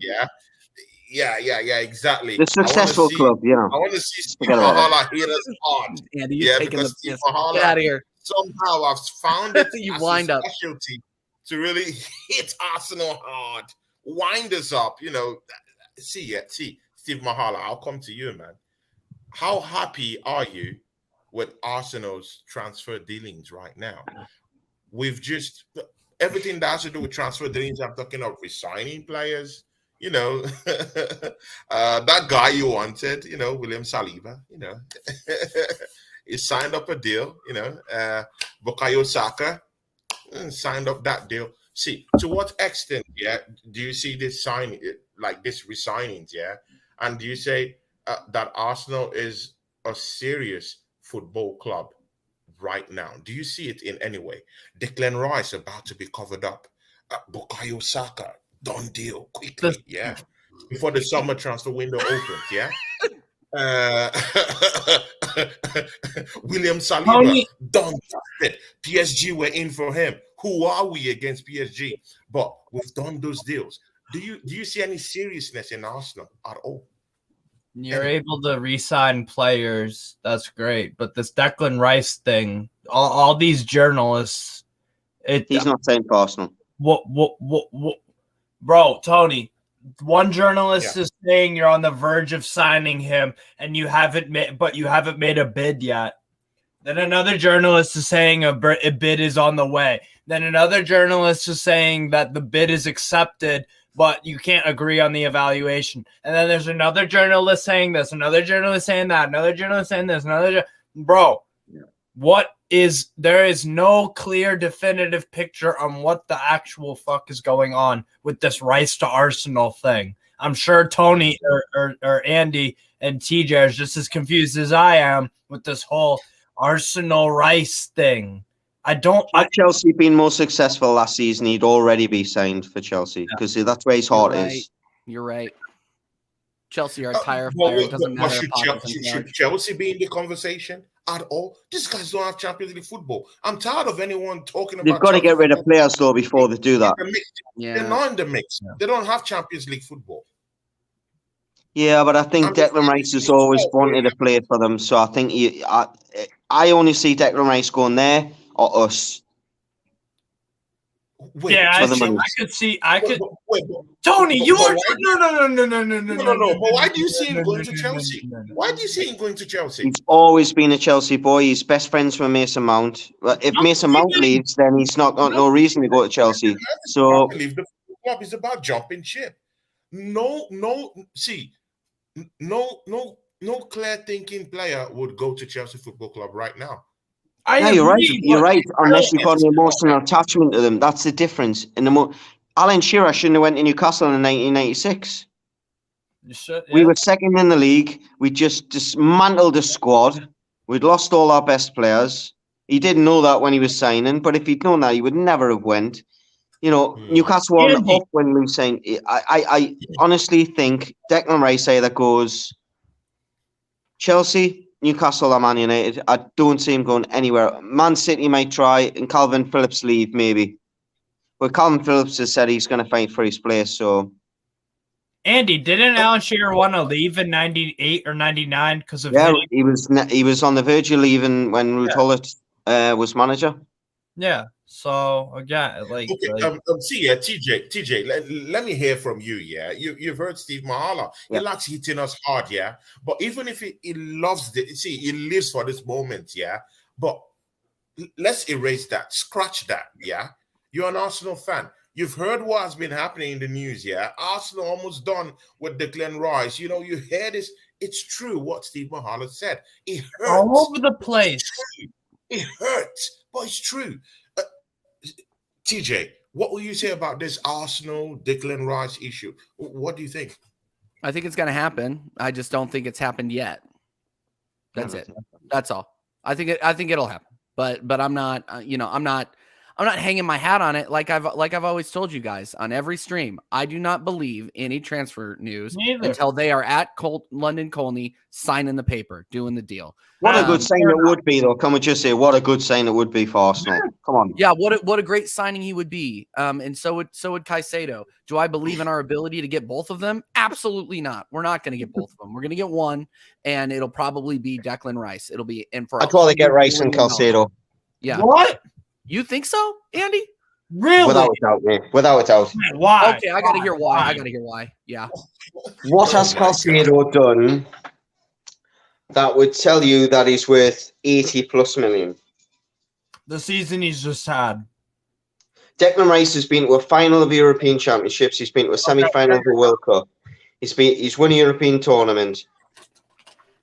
Yeah, exactly. The successful club, I want to see Steve Mahala hit us hard. Andy, you're taking the piss. Get out of here. Somehow I've found it You as wind a up. specialty to really hit Arsenal hard, wind us up. See, Steve Mahala, I'll come to you, man. How happy are you with Arsenal's transfer dealings right now? We've just everything that has to do with transfer dealings. I'm talking of resigning players. That guy you wanted, William Saliba, he signed up a deal, Bukayo Saka signed up that deal. See, to what extent, do you see this signing, like this resignings, and do you say that Arsenal is a serious football club right now? Do you see it in any way? Declan Rice about to be covered up. Bukayo Saka, done deal quickly, before the summer transfer window opens, William Saliba, done. PSG were in for him. Who are we against PSG? But we've done those deals. Do you see any seriousness in Arsenal at all? You're able to re-sign players. That's great. But this Declan Rice thing, all these journalists, he's not saying for Arsenal. What, bro, Tony? One journalist is saying you're on the verge of signing him, and you haven't made a bid yet. Then another journalist is saying a bid is on the way. Then another journalist is saying that the bid is accepted, but you can't agree on the evaluation. And then there's another journalist saying this, another journalist saying that, another journalist saying this, there is no clear definitive picture on what the actual fuck is going on with this Rice to Arsenal thing. I'm sure Tony or Andy and TJ are just as confused as I am with this whole Arsenal Rice thing. Had Chelsea been more successful last season, he'd already be signed for Chelsea because that's where his heart is. You're right. Chelsea are a tire fire. It doesn't matter. Should Chelsea be in the convation at all? These guys don't have Champions League football. I'm tired of anyone talking about. They've got to get rid of players though before they do that. They're not in the mix. They don't have Champions League football. Yeah, but I think Declan Rice has always wanted to play for them. So I think I only see Declan Rice going there or us. Wait, Yeah, for the TJ, money. I could. wait, Tony, but you why- are no. But why do you see him going to Chelsea? Why do you see him going to Chelsea? He's always been a Chelsea boy. He's best friends with Mason Mount. Well, if Mason Mount leaves, then he's not got no reason to go to Chelsea. So I believe the club is about jumping ship. No, clear thinking player would go to Chelsea Football Club right now. yeah, you're right. You're right. Unless you've got an emotional attachment to them, that's the difference. Alan Shearer shouldn't have went to Newcastle in 1996. You should, We were second in the league. We just dismantled the squad. We'd lost all our best players. He didn't know that when he was signing, but if he'd known that, he would never have went. Newcastle were on the up when we signed. I honestly think Declan Rice either goes Chelsea, Newcastle, or Man United. I don't see him going anywhere. Man City might try, and Calvin Phillips leave maybe. But Calvin Phillips has said he's going to fight for his place, so... Andy, didn't Alan Shearer want to leave in 98 or 99 because of he was on the verge of leaving when Ruud Gullit was manager. Yeah. So again, TJ, let me hear from you. Yeah, you've heard Steve Mahala. He likes hitting us hard. Yeah, but even if he loves he lives for this moment. Yeah, but let's erase that, scratch that. Yeah, you're an Arsenal fan. You've heard what has been happening in the news, yeah? Arsenal almost done with Declan Rice. You hear this. It's true what Steve Mahala said. It hurts. All over the place. It hurts, but it's true. TJ, what will you say about this Arsenal Declan Rice issue? What do you think? I think it's going to happen. I just don't think it's happened yet. That's it. That's all. I think it'll happen. But I'm not. I'm not hanging my hat on it like I've always told you guys on every stream. I do not believe any transfer news until they are at London Colney signing the paper, doing the deal. What a good sign it would be, though. Can we just say what a good sign it would be for Arsenal? Come on. Yeah, what a great signing he would be. And so would Caicedo. Do I believe in our ability to get both of them? Absolutely not. We're not going to get both of them. We're going to get one, and it'll probably be Declan Rice. It'll be I'd rather get Rice and Caicedo. Yeah. What? You think so, Andy? Really? Without a doubt, mate. Without a doubt. Why? Okay, I got to hear why. Yeah. What has Caicedo done that would tell you that he's worth 80+ million? The season he's just had. Declan Rice has been to a final of European Championships. He's been to a semi-final of the World Cup. He's won a European tournament.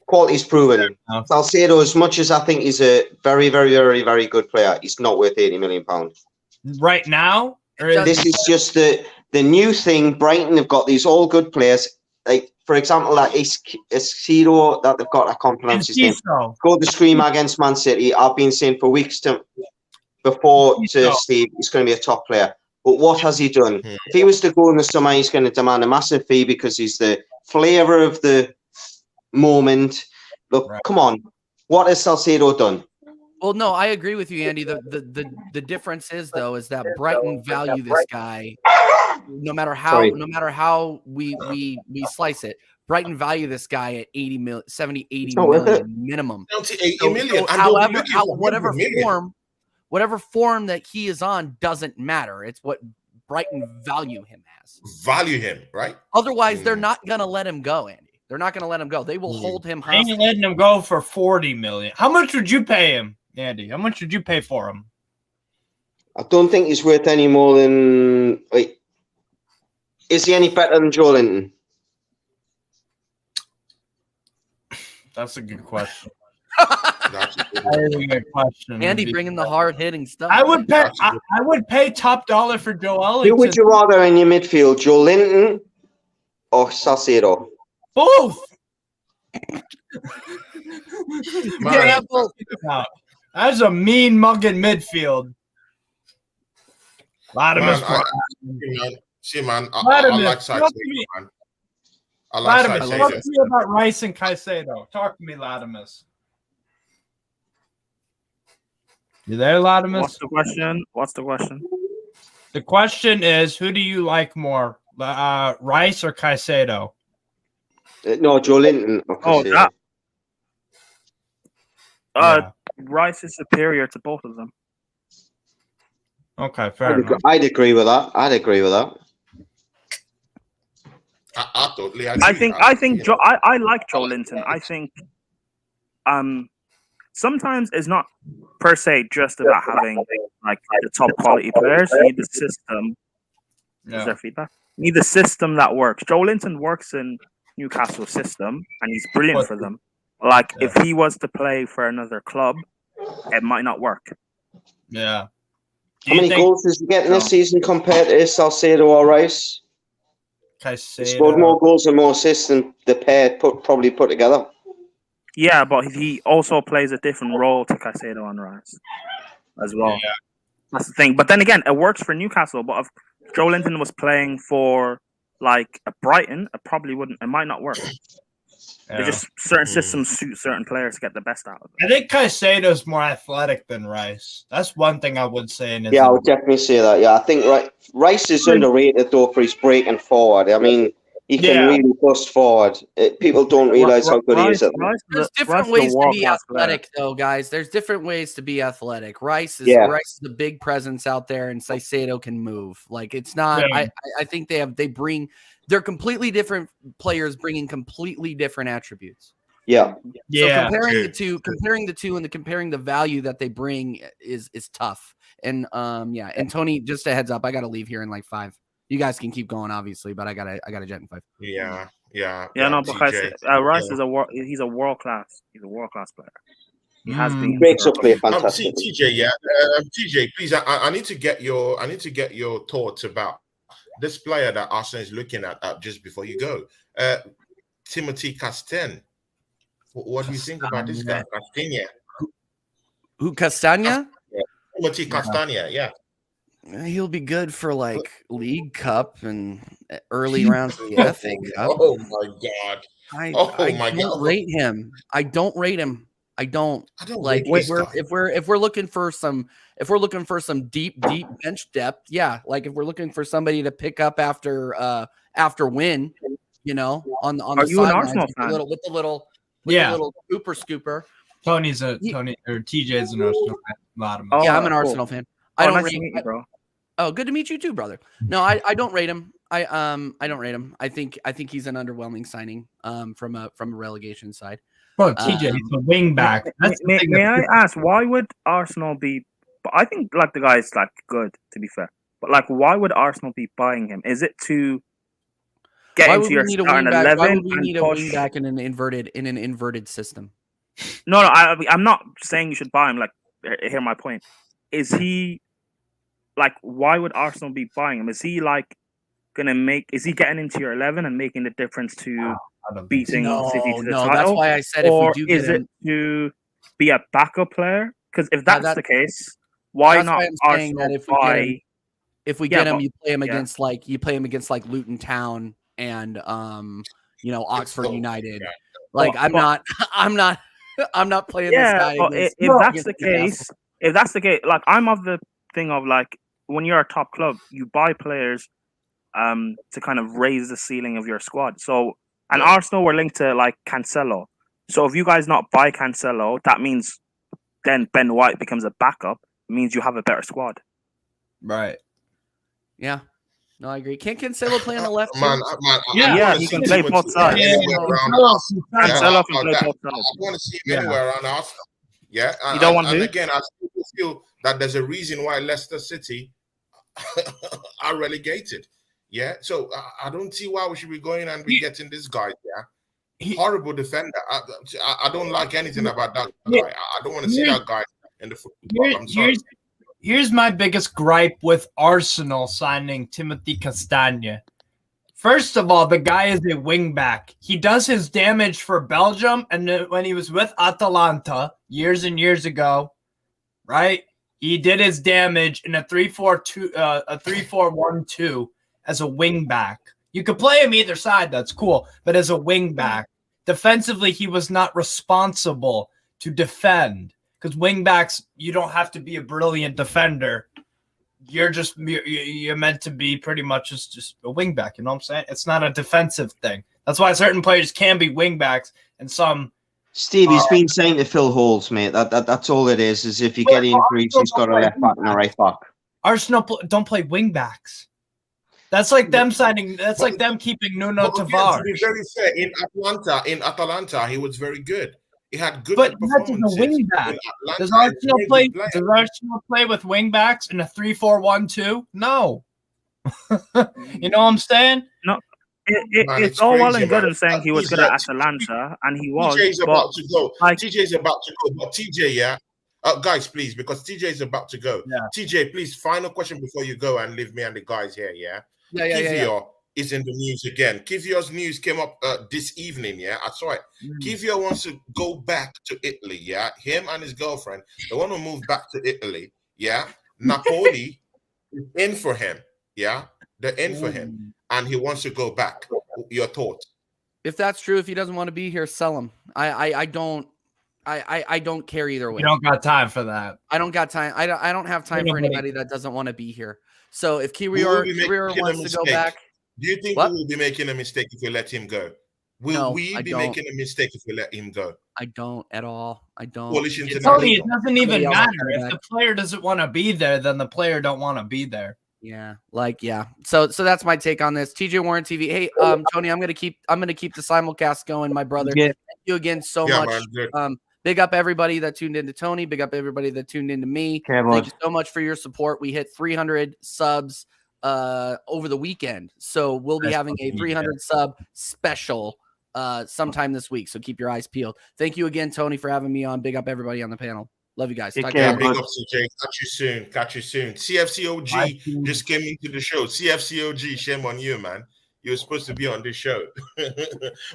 Quality's proven. Caicedo, as much as I think he's a very, very, very, very good player, he's not worth £80 million. Right now? This is just the new thing. Brighton have got these all good players. Like, for example, that Caicedo that they've got, I can't pronounce his name. Scored the screamer against Man City. I've been saying for weeks to Steve, he's going to be a top player. But what has he done? If he was to go in the summer, he's going to demand a massive fee because he's the flavour of the moment. Look, come on. What has Caicedo done? Well, no, I agree with you, Andy. The difference is that Brighton value this guy no matter how we slice it. Brighton value this guy at 80 million, 70, 80 million minimum. 80 million. However, whatever form that he is on doesn't matter. It's what Brighton value him as. Value him, right? Otherwise, they're not going to let him go, Andy. They're not going to let him go. They will hold him hostage. They ain't letting him go for 40 million. How much would you pay him, Andy? How much would you pay for him? I don't think he's worth any more than. Wait, is he any better than Joe Linton? That's a good question. That's a good question. Andy bringing the hard hitting stuff. I would pay top dollar for Joe Ellington. Who would you rather in your midfield, Joe Linton or Caicedo? Both. Yeah, both. That's a mean mugging midfield. Latimus. I like Caicedo, man. I like Caicedo. Talk to me about Rice and Caicedo. Talk to me, Latimus. You there, Latimus? What's the question? The question is, who do you like more, Rice or Caicedo? No, Joe Linton. Rice is superior to both of them. Okay, fair enough. I'd agree with that. I totally agree. I like Joe Linton. I think sometimes it's not per se just about having like the top quality players. You need the system. Is there feedback? You need the system that works. Joe Linton works in Newcastle's system, and he's brilliant for them. Like if he was to play for another club, it might not work. Yeah. How many goals is he getting this season compared to Salcedo or Rice? He scored more goals and more assists than the pair probably put together. Yeah, but he also plays a different role to Caicedo and Rice as well. Yeah. That's the thing. But then again, it works for Newcastle. But if Joe Linton was playing for like a Brighton, it might not work. Yeah. Just certain systems suit certain players to get the best out of them. I think Caicedo's more athletic than Rice. That's one thing I would say. I would definitely say that. Yeah, I think Rice is underrated though for his breaking forward. I mean, he can really bust forward. People don't realize how good he is at that. There's different ways to be athletic, though, guys. There's different ways to be athletic. Rice is a big presence out there, and Caicedo can move. Like it's not. Yeah. I think they're completely different players, bringing completely different attributes. Yeah. So comparing the two, and comparing the value that they bring is tough. And and Tony, just a heads up, I got to leave here in like 5. You guys can keep going, obviously, but I got a jet in 5. Yeah. No, because Rice is he's a world class. He's a world class player. He has been. He breaks up play fantastic. TJ, TJ, please, I need to get your thoughts about this player that Arsenal is looking at just before you go. Timothy Castagne. What do you think about this guy, Castagne? Who Castagna? Timothy Castagne, yeah. He'll be good for like League Cup and early rounds of the FA Cup. Oh my god! I don't rate him. I don't rate him. I don't like if we're looking for some deep bench depth. Yeah, like if we're looking for somebody to pick up after win, on Are the you an Arsenal fan? With the little scooper. TJ's an Arsenal fan. I'm an Arsenal fan. I don't rate you, bro. Oh, good to meet you too, brother. No, I don't rate him. I don't rate him. I think he's an underwhelming signing from a relegation side. Bro, TJ, he's a wing back. May I ask, why would Arsenal be? I think like the guy's like good, to be fair. But like, why would Arsenal be buying him? Is it to get into your starting 11? Why would we need a wing back in an inverted system? No, I'm not saying you should buy him. Like, hear my point. Is he like? Why would Arsenal be buying him? Is he like gonna make? Is he getting into your 11 and making the difference to beating City to the title? That's why I said or if we do is it to be a backup player? Because if that's the case, why not Arsenal buy? If we get him, you play him against like Luton Town and Oxford United. Yeah. Like I'm not playing this guy. If that's the case, like I'm of the thing of like when you're a top club, you buy players to kind of raise the ceiling of your squad. So and Arsenal were linked to like Cancelo. So if you guys not buy Cancelo, that means then Ben White becomes a backup. It means you have a better squad. Right. Yeah. No, I agree. Can't Cancelo play on the left? He can play both sides. Cancelo can play both sides. I want to see him anywhere around Arsenal. Yeah. You don't want to? And again, I still feel that there's a reason why Leicester City are relegated. Yeah. So I don't see why we should be going and be getting this guy. Yeah. Horrible defender. I don't like anything about that guy. I don't want to see that guy in the football. I'm sorry. Here's my biggest gripe with Arsenal signing Timothy Castagne. First of all, the guy is a wingback. He does his damage for Belgium, and when he was with Atalanta years and years ago, right? He did his damage in a 3-4-2, a 3-4-1-2 as a wingback. You could play him either side, that's cool, but as a wingback, defensively, he was not responsible to defend. Because wingbacks, you don't have to be a brilliant defender. You're meant to be pretty much just a wingback. You know what I'm saying? It's not a defensive thing. That's why certain players can be wingbacks and some. Steve, he's been saying to fill holes, mate. That's all it is. Is if you get injuries, he's got a left back and a right back. Arsenal don't play wing backs. That's like them signing. That's like them keeping Nuno Tavares. To be very fair, in Atalanta, he was very good. He had good But that's a performances. wing back. In Atlanta, Does he's a Arsenal very play? good player. Does Arsenal play with wing backs in a 3-4-1-2? No. You know what I'm saying? No. Man, It's all well crazy, and good man. in saying he was good at Atalanta, and he was. TJ's but about to go. like- TJ's about to go. But TJ, yeah. Guys, please, because TJ is about to go. Yeah. TJ, please, final question before you go and leave me and the guys here, yeah? Kivior is in the news again. Kivior's news came up this evening, yeah? I saw it. Kivior wants to go back to Italy, yeah? Him and his girlfriend, they want to move back to Italy, yeah? Napoli is in for him, yeah? They're in for him, and he wants to go back. Your thoughts? If that's true, if he doesn't want to be here, sell him. I don't care either way. You don't got time for that. I don't got time. I don't have time for anybody that doesn't want to be here. So if Kiwior wants to go back, do you think we will be making a mistake if we let him go? Will we be making a mistake if we let him go? I don't at all. I don't. Tony, it doesn't even matter. If the player doesn't want to be there, then the player don't want to be there. Yeah, So that's my take on this. TJ Warren TV. Hey, Tony, I'm gonna keep the simulcast going, my brother. Yeah. Thank you again so much. Man, big up everybody that tuned into Tony. Big up everybody that tuned into me. Thank you so much for your support. We hit 300 subs over the weekend, so we'll be having a 300 sub special sometime this week. So keep your eyes peeled. Thank you again, Tony, for having me on. Big up everybody on the panel. Love you guys. Big up, CJ. Catch you soon. CFCOG just came into the show. CFCOG, shame on you, man. You were supposed to be on this show. But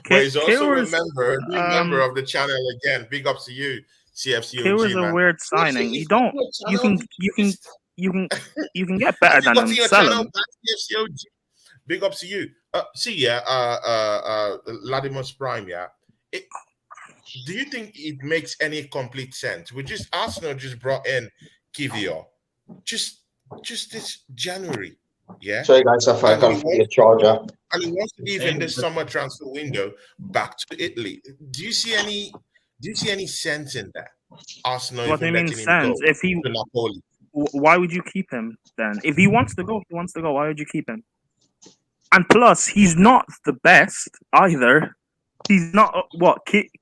he's also a member of the channel again. Big ups to you, CFCOG. It was a weird signing. You can get better than him. Sell him. CFCOG. Big ups to you. Latimus Prime, yeah. Do you think it makes any complete sense? Arsenal just brought in Kivior just this January, yeah. Sorry guys, I forgot the charger. And he wants to leave in this summer transfer window back to Italy. Do you see any sense in that? Arsenal. What do you mean sense? If he, why would you keep him then? If he wants to go, he wants to go. Why would you keep him? And plus, he's not the best either. He's not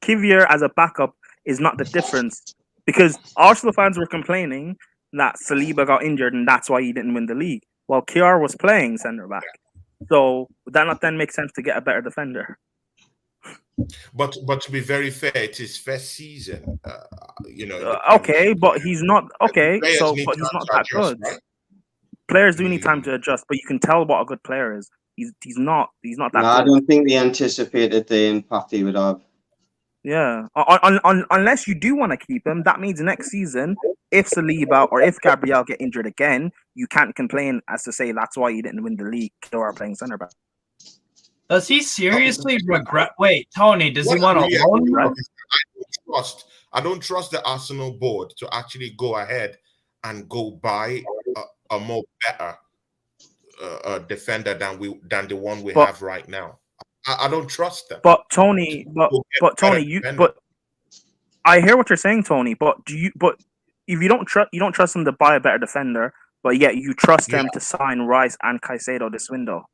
Kivior as a backup is not the difference, because Arsenal fans were complaining that Saliba got injured and that's why he didn't win the league. Well, Kiar was playing centre back, so would that not then make sense to get a better defender? But to be very fair, it's his first season. Okay, but he's not okay. So, but he's not that good. Right? Players do need time to adjust, but you can tell what a good player is. He's not that good. I don't think they anticipated the impact he would have. Yeah. Unless you do want to keep him, that means next season, if Saliba or if Gabriel get injured again, you can't complain as to say that's why you didn't win the league or playing centre back. Does he seriously regret? Wait, Tony, does he want to loan? I don't trust the Arsenal board to actually go ahead and go buy a more better defender than the one we have right now. I don't trust them. But Tony, I hear what you're saying, Tony. But if you don't trust them to buy a better defender, but yet you trust them to sign Rice and Caicedo this window.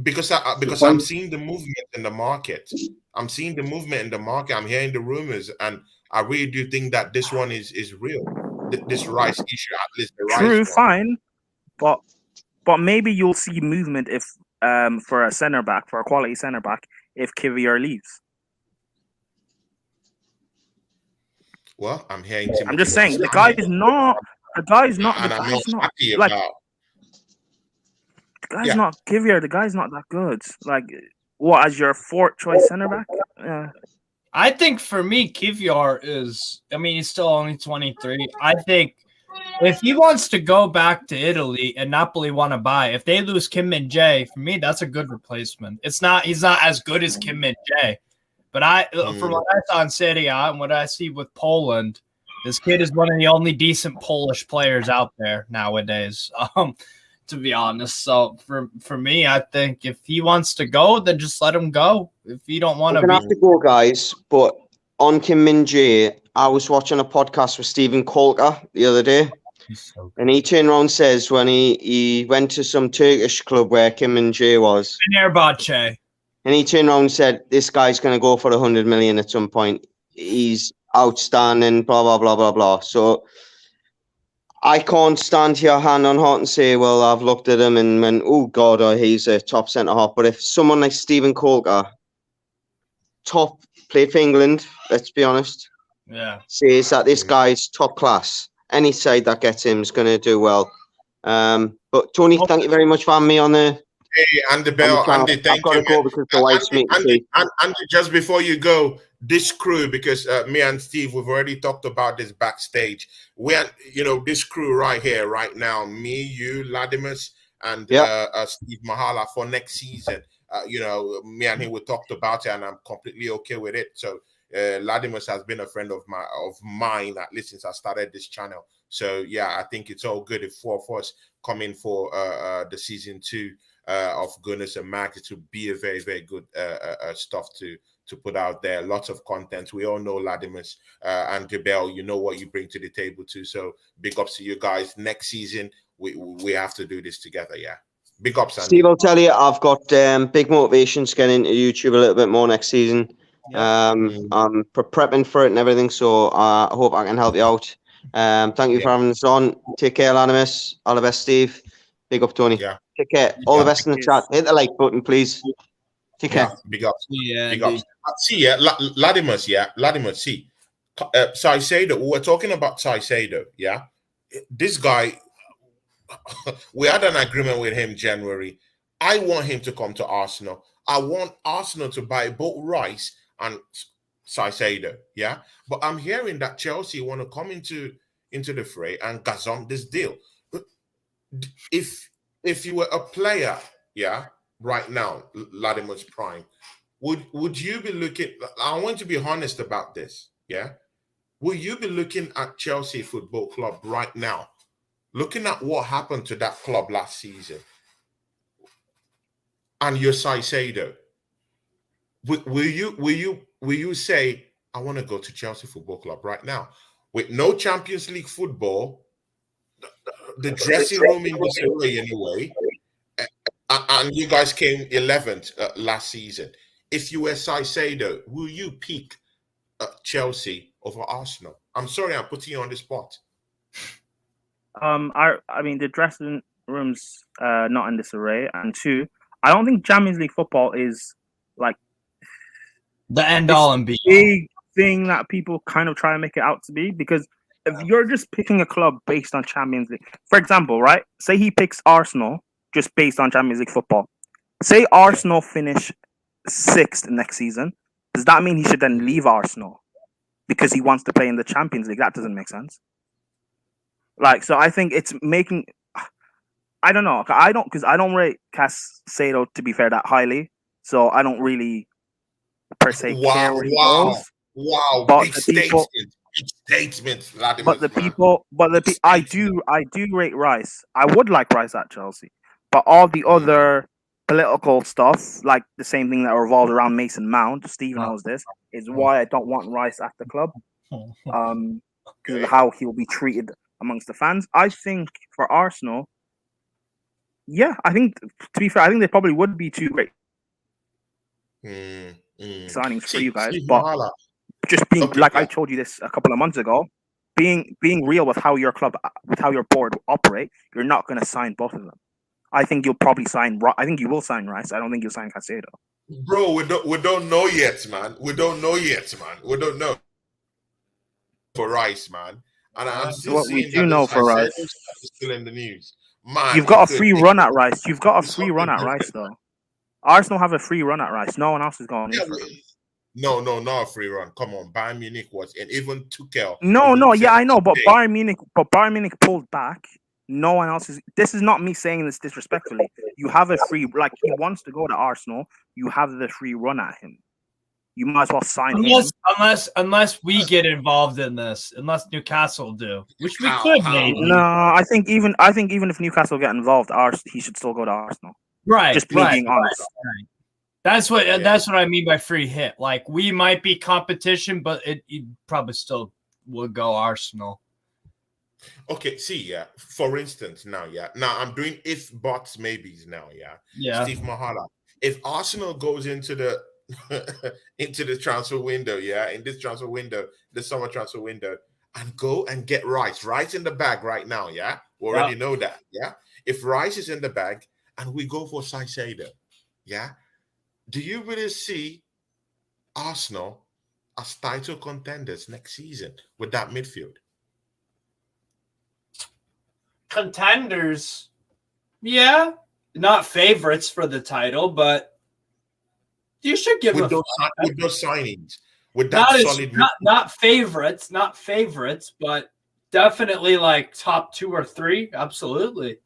Because I'm seeing the movement in the market. I'm hearing the rumors, and I really do think that this one is real. This Rice issue, at least the Rice. True, fine, but maybe you'll see movement if for a centre back, for a quality centre back, if Kivior leaves. Well, I'm hearing. I'm just saying the guy's not Kivior. The guy's not that good. Like, what, as your fourth choice centre back? Yeah. I think for me, Kivior is. I mean, he's still only 23. I think if he wants to go back to Italy and Napoli want to buy, if they lose Kim Min-jae, for me, that's a good replacement. He's not as good as Kim Min-jae, but from what I saw in Serie A and what I see with Poland, this kid is one of the only decent Polish players out there nowadays. To be honest, so for me, I think if he wants to go, then just let him go. If you don't want to, we're gonna have to go, guys. But on Kim Min-jae, I was watching a podcast with Stephen Colker the other day, He's so good. And he turned around and says when he went to some Turkish club where Kim and Jay was, Fenerbahce. and he turned around and said, this guy's going to go for 100 million at some point. He's outstanding, blah, blah, blah, blah, blah. So I can't stand here hand on heart and say, well, I've looked at him and went, oh, God, he's a top centre-half. But if someone like Stephen Coker, played for England, let's be honest, says that this guy's top class, any side that gets him is going to do well. But Tony, thank you very much for having me on the. Hey, Andy Bell, Andy, thank you. Go because the wife's meeting. Andy, just before you go, this crew, because me and Steve, we've already talked about this backstage. We are, this crew right here, right now, me, you, Ladimus, and Steve Mahala for next season. Me and him, we talked about it, and I'm completely okay with it. So Ladimus has been a friend of mine at least since I started this channel. So yeah, I think it's all good if 4 of us come in for the season 2 of Gooners and Max. It would be a very, very good stuff to put out there. Lots of content. We all know Ladimus and Jabel, you know what you bring to the table too. So big ups to you guys. Next season, we have to do this together. Yeah. Big ups, Andy. Steve, I'll tell you, I've got big motivations getting into YouTube a little bit more next season. I'm prepping for it and everything, so I hope I can help you out. Thank you for having us on. Take care, Lanimus. All the best, Steve. Big up, Tony. Yeah. Take care. All the best in the chat. Hit the like button, please. Take care. Big ups. Yeah, big ups. See, Ladimus, see. Saicedo, we're talking about Saicedo, yeah? This guy, we had an agreement with him January. I want him to come to Arsenal. I want Arsenal to buy both Rice and Saicedo, yeah? But I'm hearing that Chelsea want to come into the fray and gazump this deal. If you were a player, yeah, right now, Latimer's prime, would you be looking? I want to be honest about this, yeah. Will you be looking at Chelsea Football Club right now, looking at what happened to that club last season, and your Saicedo? Will you say, I want to go to Chelsea Football Club right now with no Champions League football? The dressing room in disarray anyway, and you guys came 11th last season. If you were Saicedo, will you pick Chelsea over Arsenal? I'm sorry, I'm putting you on the spot. I mean, the dressing room's not in disarray, and 2, I don't think Champions League football is like the end all and be all big thing that people kind of try to make it out to be, because if you're just picking a club based on Champions League, for example, right? Say he picks Arsenal just based on Champions League football. Say Arsenal finish 6th next season. Does that mean he should then leave Arsenal because he wants to play in the Champions League? That doesn't make sense. So I think it's making. I don't know. Because I don't rate Caicedo, to be fair, that highly. So I don't really per se care where he goes. Wow! But Big statement. I do rate Rice. I would like Rice at Chelsea, but all the other political stuff, like the same thing that revolved around Mason Mount, Steve knows this, is why I don't want Rice at the club. Because of how he'll be treated amongst the fans. I think for Arsenal, I think, to be fair, I think they probably would be 2 great signings for you guys, but. Just being I told you this a couple of months ago, being real with how your board operate, you're not going to sign both of them. I think you'll probably sign. I think you will sign Rice. I don't think you'll sign Caicedo. Bro, we don't know yet, man. We don't know for Rice, man. And I'm still what we do know for Rice is still in the news. Man, you've got a free run at Rice. You've got a free run at Rice, though. Arsenal have a free run at Rice. No one else is going in for them. No, not a free run. Come on, Bayern Munich was, and even Tuchel. I know, but Bayern Munich pulled back. No one else is. This is not me saying this disrespectfully. You have a free, he wants to go to Arsenal. You have the free run at him. You might as well sign him. Unless we get involved in this, unless Newcastle do, which we could maybe. No, I think even if Newcastle get involved, he should still go to Arsenal. Right. Just being honest. Right. That's what I mean by free hit. Like, we might be competition, but it probably still would go Arsenal. Okay, see, yeah. For instance, now, yeah. Now I'm doing if buts maybes now, yeah. Yeah. Steve Mahala. If Arsenal goes into the into the transfer window, yeah, in this transfer window, the summer transfer window, and go and get Rice. Rice in the bag right now, yeah. We already know that, yeah. If Rice is in the bag and we go for Saicedo, yeah. Do you really see Arsenal as title contenders next season with that midfield? Contenders, yeah, not favorites for the title, but you should give with those signings, with that not solid not favorites, but definitely like top 2 or 3. Absolutely.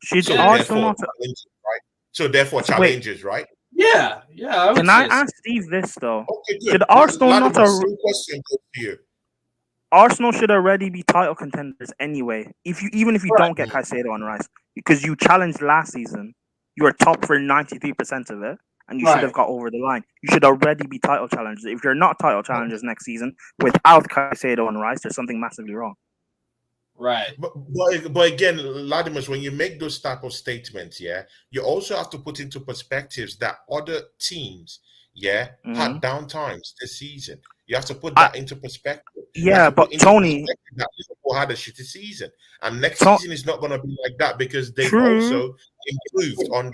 Should so Arsenal therefore, not? challenges, right? So therefore, Wait. challenges, right? Yeah. I would Can I say so. ask Steve this though? Okay, good. Should Arsenal Latimer, not? same question goes to you. Arsenal should already be title contenders anyway. Even if you don't get Caicedo on Rice, because you challenged last season, you were top for 93% of it, and you should have got over the line. You should already be title challengers. If you're not title challengers next season without Caicedo and Rice, there's something massively wrong. Right. But again, Latimer, when you make those type of statements, yeah, you also have to put into perspectives that other teams, yeah, had down times this season. You have to put that into perspective. Yeah, but Tony, that Liverpool had a shitty season, and next season is not going to be like that because they've also improved on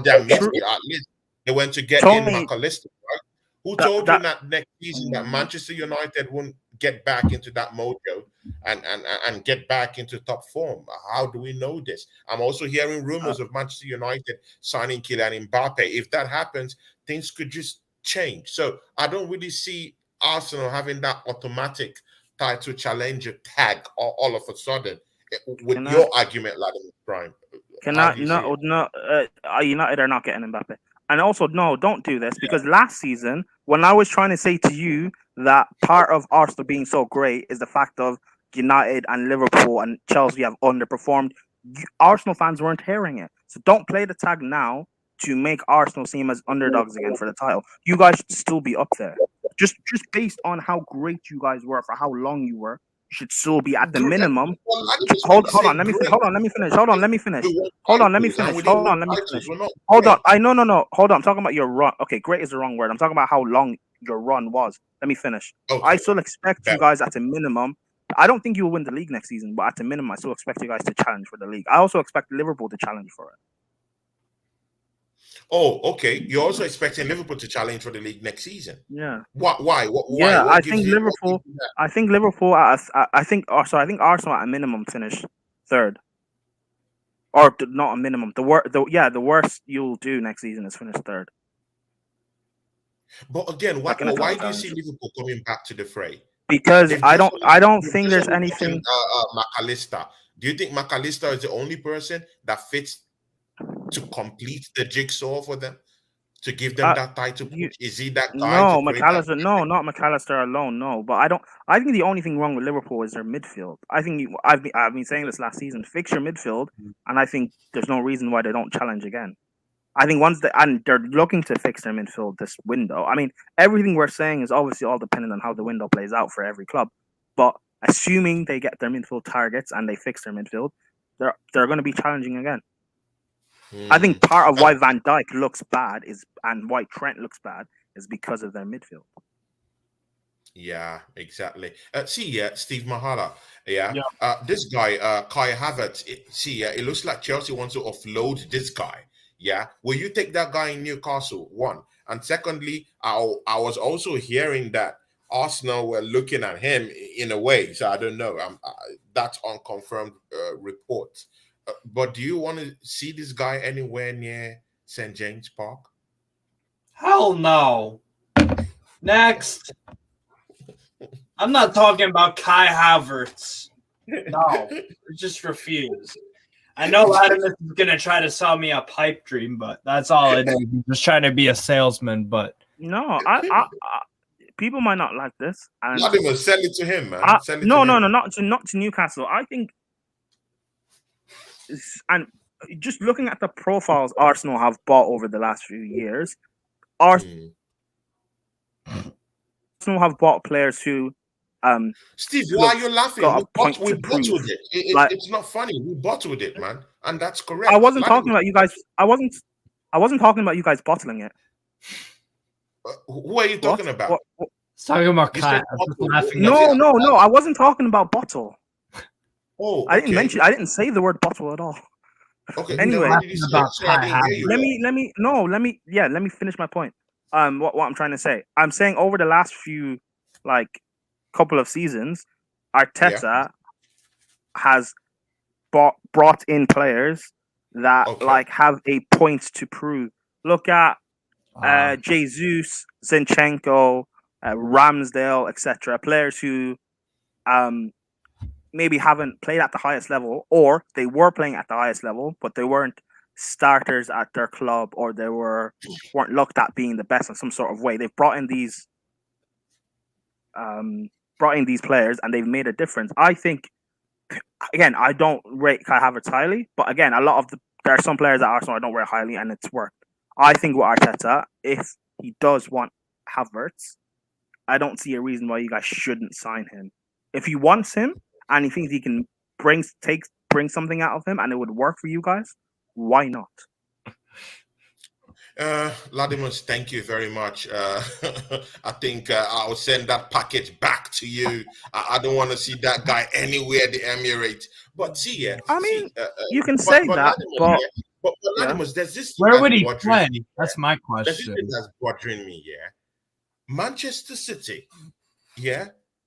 their midfield. At least they went to get in McAllister, right? Who told you that next season that Manchester United won't get back into that mojo and get back into top form? How do we know this? I'm also hearing rumors of Manchester United signing Kylian Mbappe. If that happens, things could just change. So I don't really see Arsenal having that automatic title challenger tag all of a sudden with your argument, Latimer Prime. United are not getting Mbappe. And also, no, don't do this because last season, when I was trying to say to you that part of Arsenal being so great is the fact of United and Liverpool and Chelsea have underperformed, Arsenal fans weren't hearing it. So don't play the tag now to make Arsenal seem as underdogs again for the title. You guys should still be up there. Just based on how great you guys were for how long you were, you should still be at the minimum. Hold on, let me finish. Hold on, let me finish. Hold on, let me finish. Hold on, let me finish. Hold on, let me finish. Hold on. No. Hold on. I'm talking about your run. Okay, great is the wrong word. I'm talking about how long your run was. Let me finish. Okay. I still expect you guys at a minimum. I don't think you will win the league next season, but at the minimum, I still expect you guys to challenge for the league. I also expect Liverpool to challenge for it. Oh, okay. You're also expecting Liverpool to challenge for the league next season. Yeah. Why? Yeah, I think Liverpool. I think Arsenal at a minimum finish third, or not a minimum. The worst you'll do next season is finish third. But again, why do you see Liverpool coming back to the fray? Because I don't think there's anything. McAllister. Do you think McAllister is the only person that fits to complete the jigsaw for them, to give them that title? Is he that guy? No, McAllister. No, not McAllister alone. No, but I think the only thing wrong with Liverpool is their midfield. I think I've been saying this last season. Fix your midfield, and I think there's no reason why they don't challenge again. I think they're looking to fix their midfield this window. I mean, everything we're saying is obviously all dependent on how the window plays out for every club. But assuming they get their midfield targets and they fix their midfield, they're going to be challenging again. I think part of why Van Dijk looks bad and why Trent looks bad is because of their midfield. Yeah, exactly. Steve Mahala. This guy, Kai Havertz. It looks like Chelsea wants to offload this guy. Yeah, will you take that guy in Newcastle? One, and secondly, I was also hearing that Arsenal were looking at him in a way. So I don't know. That's unconfirmed report. But do you want to see this guy anywhere near St. James Park? Hell no. Next. I'm not talking about Kai Havertz. No, I just refuse. I know Latimer is going to try to sell me a pipe dream, but that's all it is. He's just trying to be a salesman, but... No, I people might not like this. Latimer, sell it to him, man. No, not to Newcastle. I think... And just looking at the profiles Arsenal have bought over the last few years, Arsenal have bought players who Steve, why are you laughing? got a point We to prove. bottled it. Like- It's not funny. We bottled it, man, and that's correct. I wasn't Vladimir, talking about you guys. I wasn't talking about you guys bottling it. who are you talking about? What? It's talking about You Kai. said I'm just bottle. laughing. No. I wasn't talking about bottle. Oh, I didn't okay. mention. I didn't say the word bottle at all. Okay. Anyway, then why did you say it? about So I didn't hear you. let me finish my point. What I'm trying to say. I'm saying over the last few couple of seasons, Arteta has brought in players that have a point to prove. Look at Jesus, Zinchenko, Ramsdale, etc. Players who maybe haven't played at the highest level, or they were playing at the highest level, but they weren't starters at their club, or they weren't looked at being the best in some sort of way. They've brought in these players, and they've made a difference. I think, again, I don't rate Kai Havertz highly, but again, there are some players at Arsenal I don't rate highly, and it's worked. I think with Arteta, if he does want Havertz, I don't see a reason why you guys shouldn't sign him. If he wants him and he thinks he can bring something out of him and it would work for you guys, why not? Ladimus, thank you very much. I think I'll send that package back to you. I don't want to see that guy anywhere the Emirates. But see, you can say that, but Ladimus, there's this. Where would he play? That's my question. There's this thing that's bothering me. Manchester City.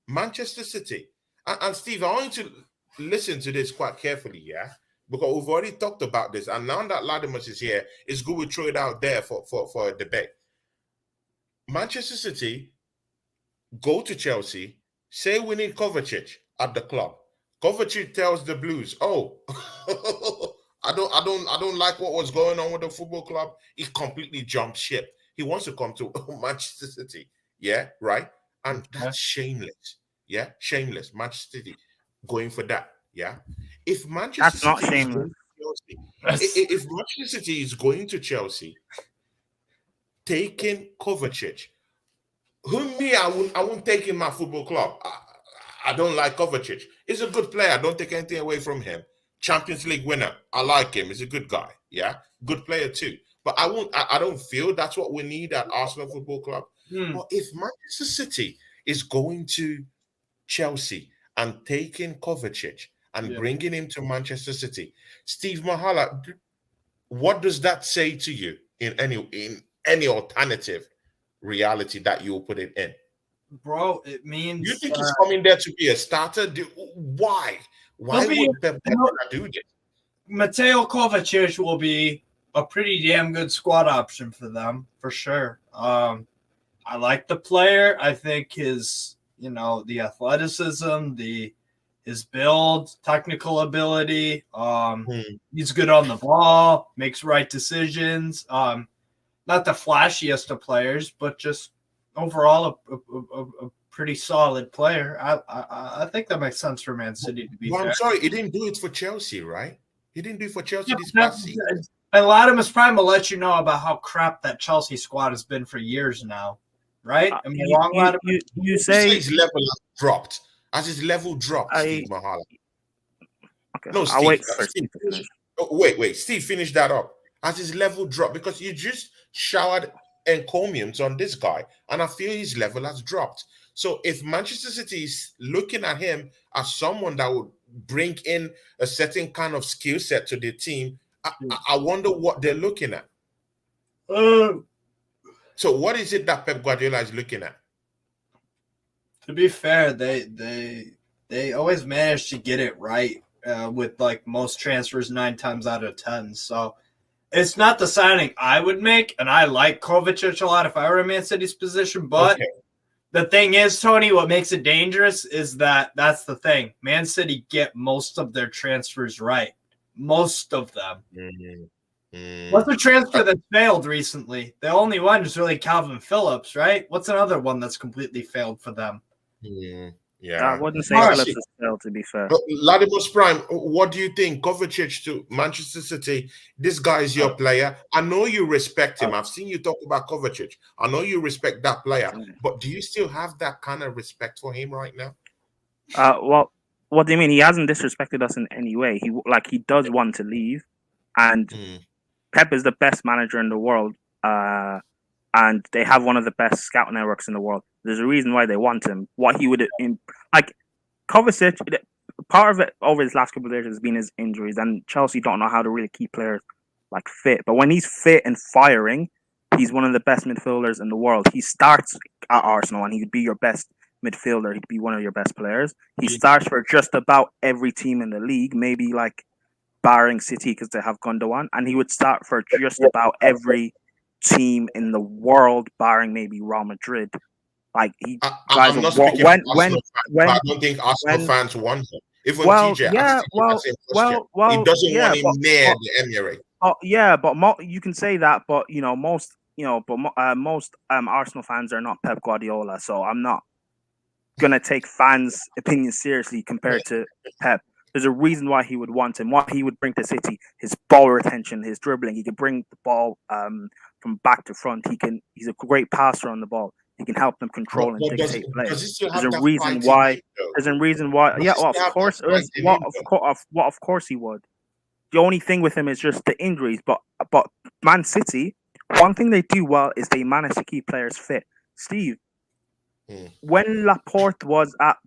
Manchester City. And Steve, I want you to listen to this quite carefully, because we've already talked about this, and now that Ladimus is here, it's good we throw it out there for a debate. Manchester City go to Chelsea, say we need Kovacic at the club. Kovacic tells the Blues, "Oh, I don't like what was going on with the football club." He completely jumped ship. He wants to come to Manchester City, right? And that's shameless, shameless. Manchester City going for that. If Manchester That's not City shameless. if Manchester City is going to Chelsea, taking Kovacic, I won't take in my football club. I don't like Kovacic. He's a good player. I don't take anything away from him. Champions League winner. I like him. He's a good guy. Good player too. But I don't feel that's what we need at Arsenal Football Club. But if Manchester City is going to Chelsea and taking Kovacic and bringing him to Manchester City, Steve Mahala, what does that say to you in any alternative reality that you'll put it in? Bro, it means you think he's coming there to be a starter? Why? Why would Pep do this? Mateo Kovacic will be a pretty damn good squad option for them, for sure. I like the player. I think his, the athleticism, his build, technical ability. He's good on the ball, makes right decisions. Not the flashiest of players, but just overall a pretty solid player. I think that makes sense for Man City to be fair. I'm sorry, he didn't do it for Chelsea, right? He didn't do it for Chelsea this past season. And Latimus Prime will let you know about how crap that Chelsea squad has been for years now, right? Am I wrong, Latimus? You say his level has dropped. Has his level dropped, Steve Mahala? Okay. No, Steve. I'll wait Steve wait. Steve, finish that up. Has his level dropped? Because you just showered encomiums on this guy, and I feel his level has dropped. So if Manchester City is looking at him as someone that would bring in a certain kind of skill set to their team, I wonder what they're looking at. So what is it that Pep Guardiola is looking at? To be fair, they always manage to get it right with most transfers 9 times out of 10. So it's not the signing I would make, and I like Kovacic a lot if I were in Man City's position. But the thing is, Tony, what makes it dangerous is that's the thing. Man City get most of their transfers right. Most of them. What's the transfer that failed recently? The only one is really Calvin Phillips, right? What's another one that's completely failed for them? I wouldn't say Phillips has failed, to be fair. Ladimus Prime, what do you think? Kovacic to Manchester City. This guy is your player. I know you respect him. I've seen you talk about Kovacic. I know you respect that player. But do you still have that kind of respect for him right now? Well, what do you mean? He hasn't disrespected us in any way. He does want to leave, and Pep is the best manager in the world. And they have one of the best scout networks in the world. There's a reason why they want him. What he would like Kovacic. Part of it over his last couple of years has been his injuries, and Chelsea don't know how to really keep players like fit. But when he's fit and firing, he's one of the best midfielders in the world. He starts at Arsenal, and he'd be your best midfielder. He'd be one of your best players. He starts for just about every team in the league, maybe like barring City because they have Gundogan, and he would start for just about every team in the world, barring maybe Real Madrid. Like I'm not speaking for Arsenal fans, but I don't think Arsenal fans want him. If TJ asks him the same question, he doesn't want him near the Emirates. You can say that, but most Arsenal fans are not Pep Guardiola, so I'm not gonna take fans' opinions seriously compared to Pep. There's a reason why he would want him. What he would bring to City: his ball retention, his dribbling. He can bring the ball from back to front. He's a great passer on the ball. He can help them control and dictate play. There's a reason why. Yeah, well, of course. Of course he would. The only thing with him is just the injuries. But Man City, one thing they do well is they manage to keep players fit. Steve, when Laporte was at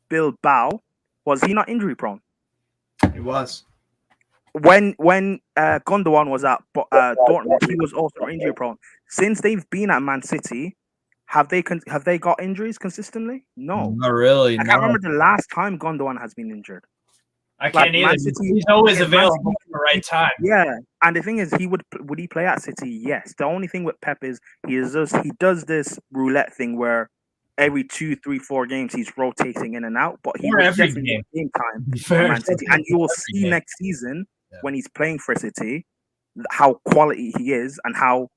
Bilbao, was he not injury prone? He was. When Gundogan was at Dortmund, he was also injury prone. Since they've been at Man City, have they got injuries consistently? No, not really. I can't remember the last time Gundogan has been injured. I can't either. He's always available at the right time. Yeah, and the thing is, would he play at City? Yes. The only thing with Pep is he does this roulette thing where every 2, 3, 4 games he's rotating in and out, but he will definitely game time for Man City, and you will see next season when he's playing for City how quality he is and how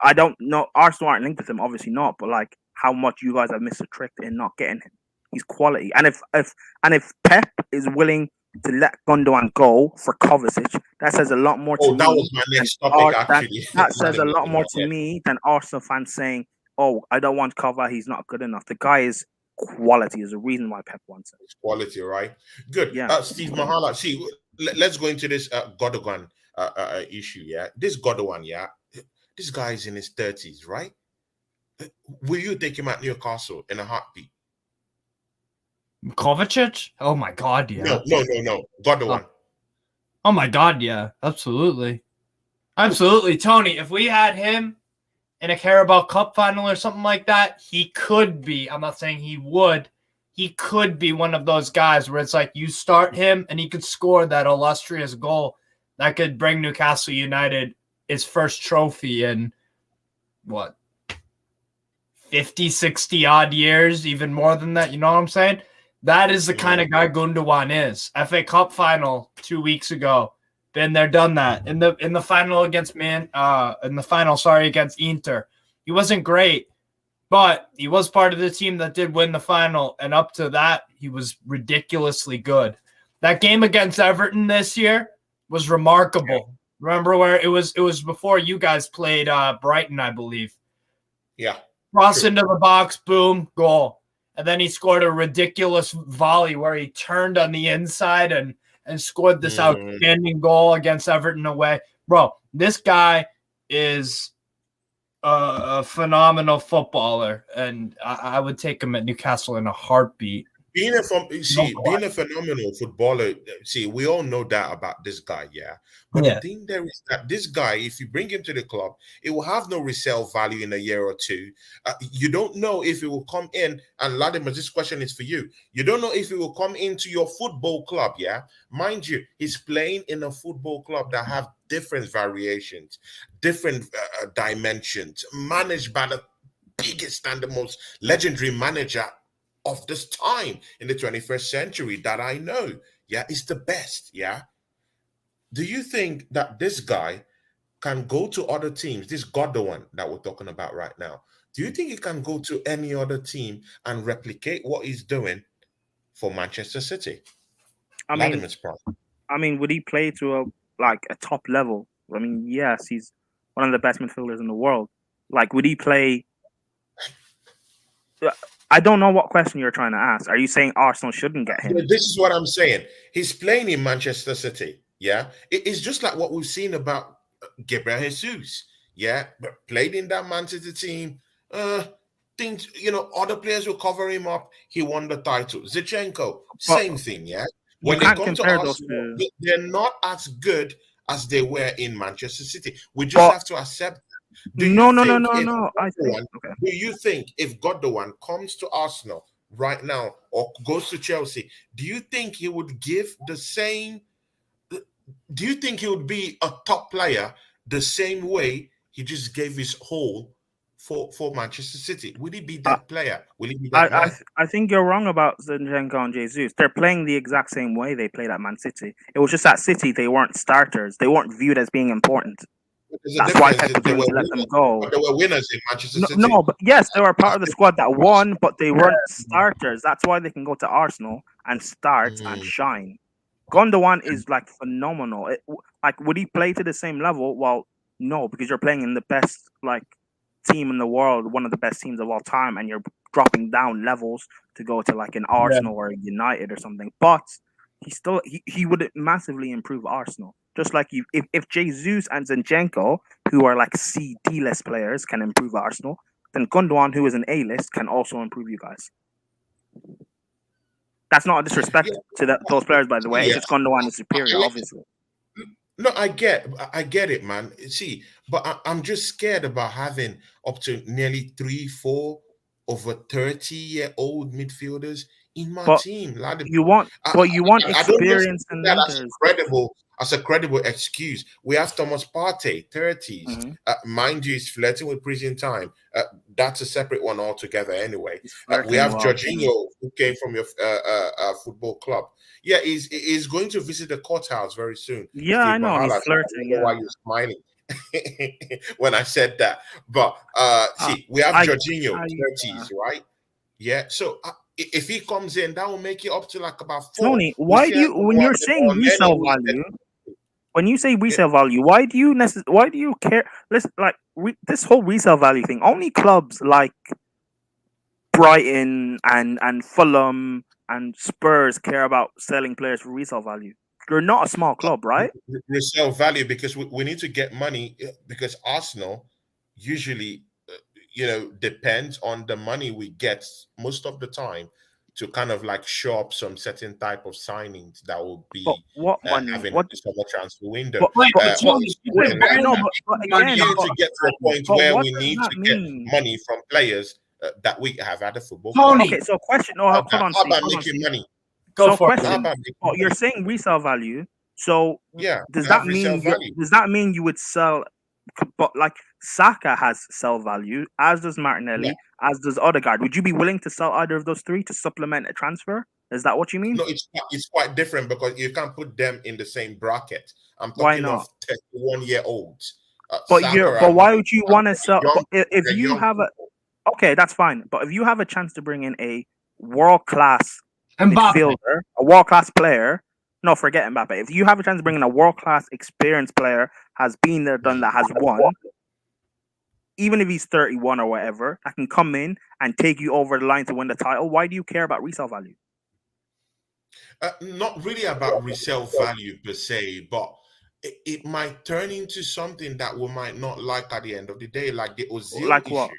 I don't know. Arsenal aren't linked with him, obviously not, but like how much you guys have missed a trick in not getting him. He's quality, and if Pep is willing to let Gundogan go for Kovacic, that says a lot more to me. That was my next topic, actually. That says a lot more to me than Arsenal fans saying, "Oh, I don't want Kova. He's not good enough." The guy is quality. There's a reason why Pep wants him. It's quality, right? Good. Yeah. Steve Mahala. See, let's go into this Gundogan issue. Yeah, this Gundogan. Yeah, this guy is in his 30s, right? Will you take him at Newcastle in a heartbeat? Kovacic? Oh my God, yeah. No. Gundogan. Oh my God, yeah. Absolutely. Tony, if we had him in a Carabao Cup final or something like that, he could be. I'm not saying he would. He could be one of those guys where it's like you start him and he could score that illustrious goal that could bring Newcastle United its first trophy in what? 50, 60 odd years, even more than that. You know what I'm saying? That is the kind of guy Gundogan is. FA Cup final 2 weeks ago. Been there, done that. In the final against against Inter. He wasn't great, but he was part of the team that did win the final. And up to that, he was ridiculously good. That game against Everton this year was remarkable. Remember where it was before you guys played Brighton, I believe. Yeah. Cross into the box, boom, goal. And then he scored a ridiculous volley where he turned on the inside and scored this outstanding goal against Everton away. Bro, this guy is a phenomenal footballer, and I would take him at Newcastle in a heartbeat. Being a phenomenal footballer, we all know that about this guy, yeah. But the thing there is that this guy, if you bring him to the club, it will have no resale value in a year or two. You don't know if it will come in, and Latimer, this question is for you. You don't know if it will come into your football club, yeah. Mind you, he's playing in a football club that have different variations, different dimensions, managed by the biggest and the most legendary manager of this time in the 21st century that I know. Yeah, it's the best. Yeah. Do you think that this guy can go to other teams, this Gundogan that we're talking about right now? Do you think he can go to any other team and replicate what he's doing for Manchester City? I mean, would he play to a top level? I mean, yes, he's one of the best midfielders in the world. Like, would he play I don't know what question you're trying to ask. Are you saying Arsenal shouldn't get him? This is what I'm saying. He's playing in Manchester City. Yeah, it's just like what we've seen about Gabriel Jesus. Yeah, but played in that Man City team. Things, other players will cover him up. He won the title. Zinchenko, same thing. Yeah, You when they can't come to compare those Arsenal, two. they're not as good as they were in Manchester City. We just have to accept. No. Do you think if Gundogan comes to Arsenal right now or goes to Chelsea, do you think he would give the same? Do you think he would be a top player the same way he just gave his whole for Manchester City? Will he be that player? Will he be that man? I think you're wrong about Zinchenko and Jesus. They're playing the exact same way they played at Man City. It was just at City they weren't starters. They weren't viewed as being important. That's why Pep was willing to let them go. But they were winners in Manchester City. No, but yes, they were part of the squad that won, but they weren't starters. That's why they can go to Arsenal and start and shine. Gundogan is like phenomenal. Would he play to the same level? Well, no, because you're playing in the best team in the world, one of the best teams of all time, and you're dropping down levels to go to like an Arsenal or a United or something. But he would massively improve Arsenal. Just like if Jesus and Zinchenko, who are like C, D-list players, can improve Arsenal, then Gundogan, who is an A-list, can also improve you guys. That's not a disrespect to those players, by the way. It's just Gundogan is superior, obviously. No, I get it, man. See, but I'm just scared about having up to nearly 3-4 over 30-year-old midfielders in my team. You want experience and leaders. As a credible excuse. We have Thomas Partey, 30s. Mind you, he's flirting with prison time. That's a separate one altogether anyway. We have Jorginho, who came from your football club. Yeah, he's going to visit the courthouse very soon. Yeah, I know. He's flirting. Yeah. Why you're smiling when I said that. But see, we have Jorginho, 30s, right? Yeah. So if he comes in, that will make it up to like about 4. Tony, why do you, when you're saying resale value, when you say resale value, why do you care? Listen, this whole resale value thing, only clubs like Brighton and Fulham and Spurs care about selling players for resale value. You're not a small club, right? Resale value because we need to get money because Arsenal usually, depends on the money we get most of the time to kind of like show up some certain type of signings that will be having a summer transfer window. We need to get to a point where we need to get money from players that we have at the football. Tony. Okay, so question. No, hold on. How about making money? Go for it. You're saying resale value. So does that mean you would sell? But like Saka has sell value, as does Martinelli, as does Odegaard. Would you be willing to sell either of those three to supplement a transfer? Is that what you mean? No, it's quite different because you can't put them in the same bracket. I'm talking of 31-year-olds. But why would you want to sell? If you have okay, that's fine. But if you have a chance to bring in a world-class midfielder, a world-class player. No, forget Mbappe. If you have a chance to bring in a world-class experienced player, has been there, done that, has won, even if he's 31 or whatever, that can come in and take you over the line to win the title, why do you care about resale value? Not really about resale value per se, but it might turn into something that we might not like at the end of the day, like the Ozil issue. What?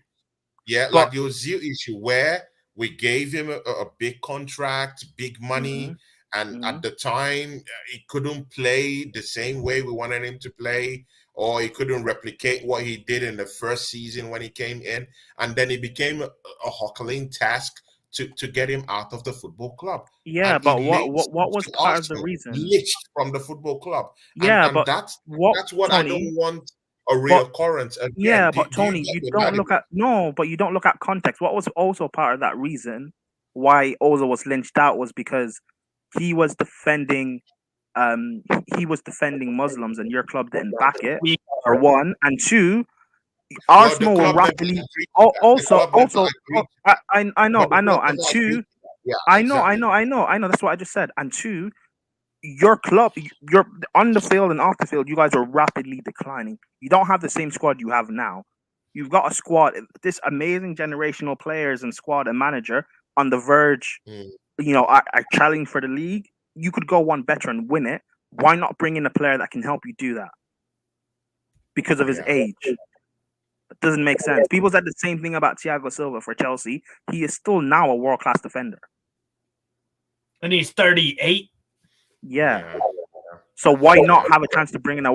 Yeah, like the Ozil issue where we gave him a big contract, big money, and at the time he couldn't play the same way we wanted him to play, or he couldn't replicate what he did in the first season when he came in, and then it became a Herculean task to get him out of the football club. Yeah, but what was part of the reason? Lynched from the football club. Yeah, and but that's what Tony, I don't want a reoccurrence again. Yeah, but Tony, you don't look at context. What was also part of that reason why Ozil was lynched out was because he was defending Muslims and your club didn't back it, for one, and two, Arsenal were rapidly I know, and two, I know, that's what I just said, and two, your club, you're on the field and off the field, you guys are rapidly declining. You don't have the same squad you have now. You've got a squad, this amazing generational players and squad and manager on the verge, are challenging for the league. You could go one better and win it. Why not bring in a player that can help you do that? Because of his age. It doesn't make sense. People said the same thing about Thiago Silva for Chelsea. He is still now a world-class defender. And he's 38. Yeah. So why not have a chance to bring in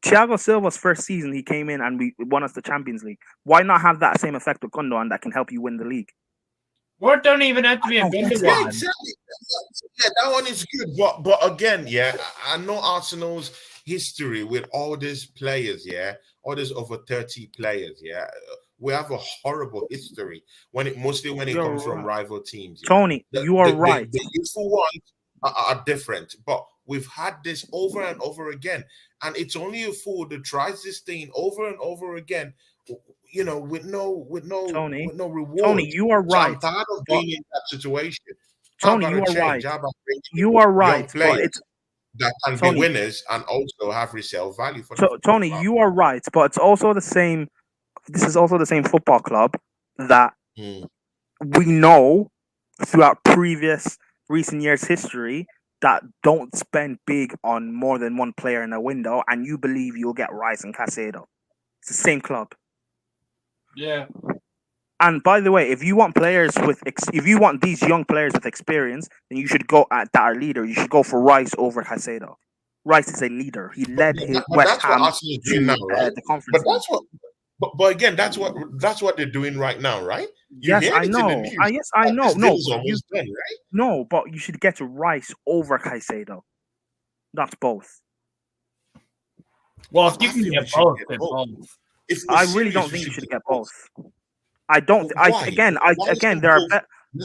Thiago Silva's first season, he came in and we won us the Champions League. Why not have that same effect with Gundogan that can help you win the league? Word don't even have to be a Gundogan. Yeah, exactly. Yeah, that one is good. But again, I know Arsenal's history with all these players, all these over 30 players, we have a horrible history when it comes from rival teams. Tony, you are right. The useful ones are different, but we've had this over and over again, and it's only a fool that tries this thing over and over again, with no reward. Tony, you are right. So I'm tired of being in that situation. Tony, you are right. You are right. Players that can be winners and also have resale value for Tony, you are right, but it's also the same. This is also the same football club that we know throughout recent years' history that don't spend big on more than one player in a window, and you believe you'll get Rice and Caicedo. It's the same club. Yeah. And by the way, if you want these young players with experience, then you should go at that are leader. You should go for Rice over Caicedo. Rice is a leader. He led West Ham to the conference. But again, that's what they're doing right now, right? Yes, I know. Yes, I know. No, almost done, right? No, but you should get to Rice over Caicedo. That's both. Well, if you can get both, then both. I really don't think you should get both. I don't. Again, there are.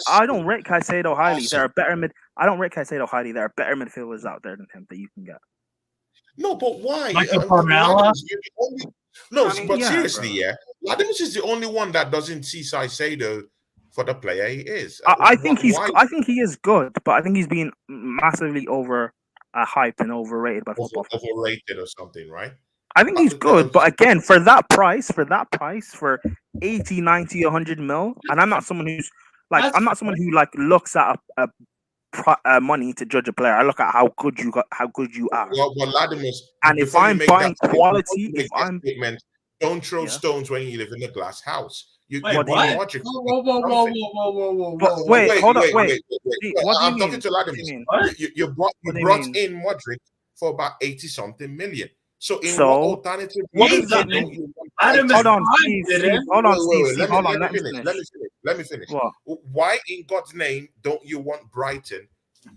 I don't rate Caicedo highly. There are better I don't rate Caicedo highly. There are better midfielders out there than him that you can get. No, but why? Michael Parmella? No, but seriously, Ladimus is the only one that doesn't see Caicedo for the player he is. I think he is good, but I think he's being massively hyped and overrated by football. Overrated or something, right? I think he's good, but again, for that price, for 80, 90, 100 mil, and I'm not someone who looks at money to judge a player. I look at how good you are. Well, Ladimus, and if I'm buying quality, don't throw stones when you live in a glass house. Wait, what? Whoa, wait, hold on, wait. I'm talking to Ladimus. You brought in Modric for about 80-something million. So what alternative? What is that? Hold on, Steve. Hold on. Let me finish. What? Why in God's name don't you want Brighton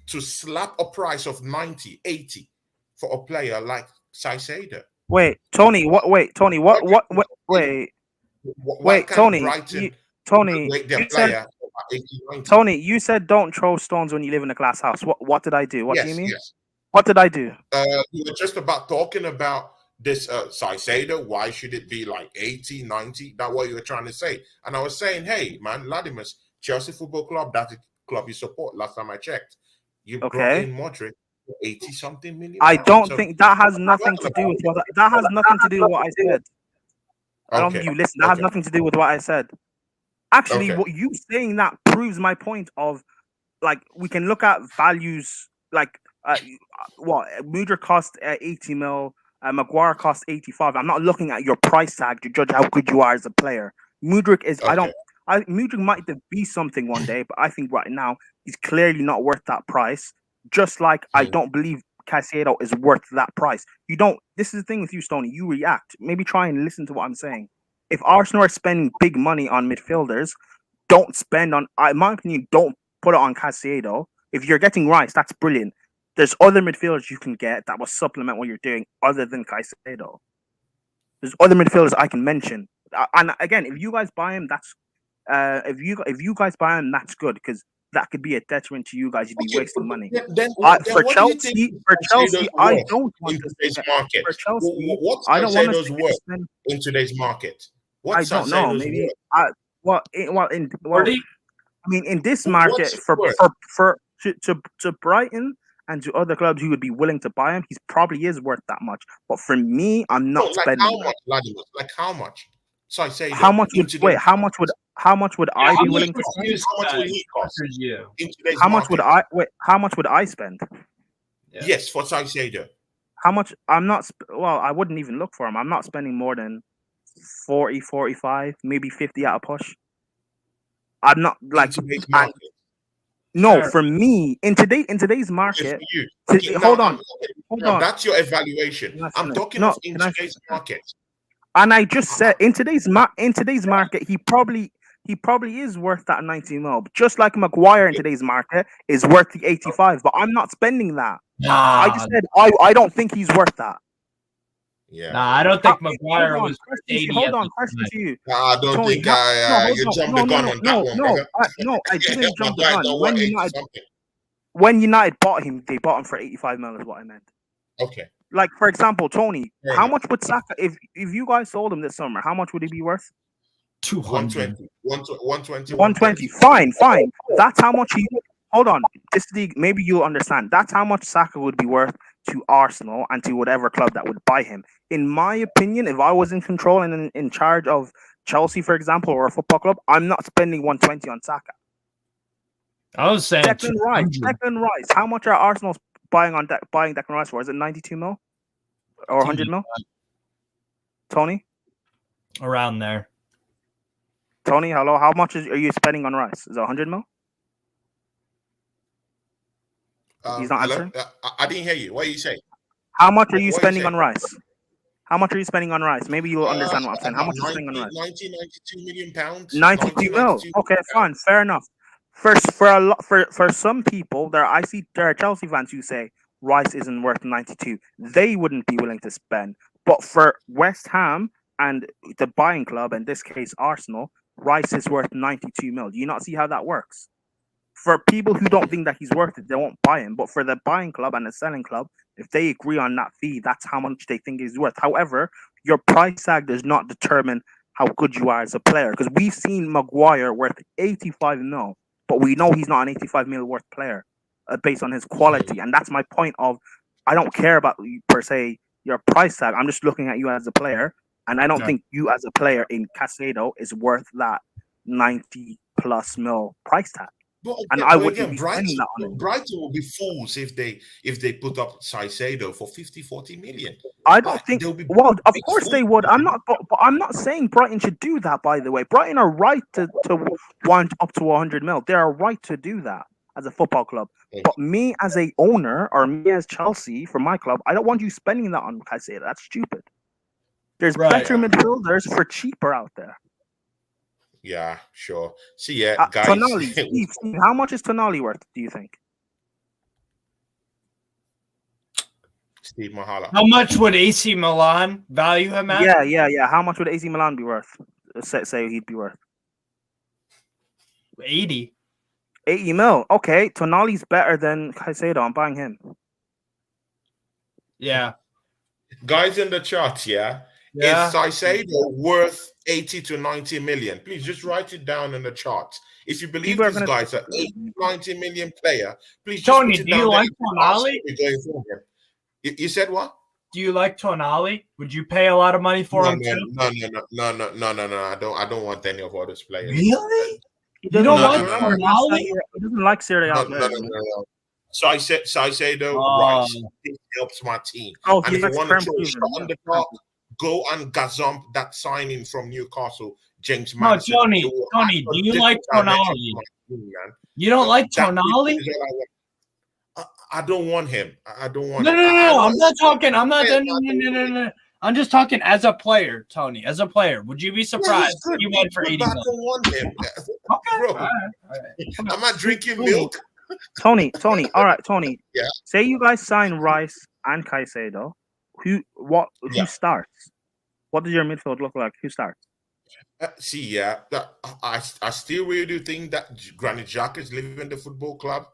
to slap a price of 90, 80 for a player like Caicedo? Wait, Tony. Wait, Tony. What? Wait, Tony. Tony, you said don't throw stones when you live in a glass house. What did I do? What do you mean? Yes. What did I do? We were just about talking about this Caicedo. Why should it be like 80, 90? That's what you were trying to say. And I was saying, hey, man, Ladimus, Chelsea Football Club, that's the club you support. Last time I checked. You brought in Modric for 80-something million. I don't think that has nothing to do with what I said. I don't think you listen. That has nothing to do with what I said. Actually, what you saying that proves my point of, like, we can look at values like Mudryk cost 80 mil, Maguire cost 85. I'm not looking at your price tag to judge how good you are as a player. Mudryk is Mudryk might be something one day, but I think right now he's clearly not worth that price. Just like I don't believe Caicedo is worth that price. You don't. This is the thing with you, Stoney. You react. Maybe try and listen to what I'm saying. If Arsenal are spending big money on midfielders, don't spend on. In my opinion, don't put it on Caicedo. If you're getting Rice, that's brilliant. There's other midfielders you can get that will supplement what you're doing other than Caicedo. There's other midfielders I can mention. And again, if you guys buy him, that's if you guys buy him, that's good, because that could be a detriment to you guys. You'd be wasting money. For Chelsea, I don't want to today's market. For Chelsea, I don't want to worth in today's market. I don't know. Maybe in this market to Brighton and to other clubs who would be willing to buy him, he probably is worth that much. But for me, I'm not spending. How much, Vladimir? Like how much? Caicedo. How much would in today's how much would I be willing to spend? How much would he cost in today's How much would market? how much would I spend? Yeah. Yes, for Caicedo. How much? I'm not. Well, I wouldn't even look for him. I'm not spending more than 40, 45, maybe 50 at a push. I'm not like in today's market. no, Sure. for me in today's Yes, market. for you. Hold Now, on, hold on. That's your evaluation. Can I I'm finish? talking No, of in can I today's finish? market. And I just said in today's market, he probably is worth that 90 mil. Just like Maguire in today's market is worth the 85, but I'm not spending that. I Nah, just said I don't think he's worth that. Yeah. I don't think Maguire was worth 80. Hold at on, the question time. to you. I don't Tony, think no, hold you on. jumped the gun on that one, brother. I didn't jump the Maguire gun. don't When want 80 United, something. when United bought him, they bought him for 85 mil is what I meant. Okay. Like, for example, Tony, Fair how enough. much would Saka, if you guys sold him this summer, how much would he be worth? 200. 120. 120. Fine. That's how much he. Hold on. This league, maybe you'll understand. That's how much Saka would be worth to Arsenal and to whatever club that would buy him. In my opinion, if I was in control and in charge of Chelsea, for example, or a football club, I'm not spending 120 on Saka. I was saying Declan Rice. 200. Declan Rice. How much are Arsenal buying Declan Rice for? Is it 92 mil or 100 mil? Tony, Around there. hello. How much are you spending on Rice? Is it 100 mil? He's not Hello? answering. I didn't hear you. What are you saying? How much are you What are you spending saying? on Rice? How much are you spending on Rice? Maybe you'll understand what I'm saying. How much are you spending on Rice? 92 million pounds. 92 mil. 92 Okay, million fine, fair enough. For some people, there are Chelsea fans who say Rice isn't worth 92. They wouldn't be willing to spend. But for West Ham and the buying club, in this case Arsenal, Rice is worth 92 mil. Do you not see how that works? For people who don't think that he's worth it, they won't buy him. But for the buying club and the selling club, if they agree on that fee, that's how much they think he's worth. However, your price tag does not determine how good you are as a player. Because we've seen Maguire worth 85 mil, but we know he's not an 85 mil worth player based on his quality. And that's my point of, I don't care about per se your price tag. I'm just looking at you as a player. And I don't think you as a player in Caicedo is worth that 90 plus mil price tag. And I wouldn't be spending that on him. Brighton will be fools if they put up Caicedo for 50-40 million. I don't think. Well, of course they would. I'm not. But I'm not saying Brighton should do that. By the way, Brighton are right to want up to 100 mil. They are right to do that as a football club. But me as a owner, or me as Chelsea for my club, I don't want you spending that on Caicedo. That's stupid. There's better midfielders for cheaper out there. Yeah, sure. See, yeah, guys. Tonali, Steve, how much is Tonali worth, do you think? Steve Mahala. How much would AC Milan value him at? Yeah. How much would AC Milan be worth? Say he'd be worth 80. 80 mil. Okay, Tonali's better than Caicedo. I'm buying him. Yeah. Guys in the chat, yeah. Is Caicedo worth 80 to 90 million? Please just write it down in the chart. If you believe these guys are 80 to 90 million player, please just Tony, put it do down you there. like Tonali? You said what? Do you like Tonali? Would you pay a lot of money for him too? No. I don't want any of all those players. Really? You don't like Tonali? He doesn't like Serie A. No. So I said Rice. This helps my team. Oh, and if you want to throw a Prem shot on the clock, go and gazump that signing from Newcastle, James No, Madison. Tony, do you like Tonali? You don't like Tonali? I don't want him. I don't want No, him. I'm not talking. No. I'm just talking as a player, Tony. As a player, would you be surprised if he went for 80 million? I don't want him. Okay, Bro, all right. I'm not drinking milk. Tony. All right, Tony. Yeah. Say you guys sign Rice and Caicedo. Who starts? What does your midfield look like? Who starts? I still really do think that Granit Xhaka is leaving the football club.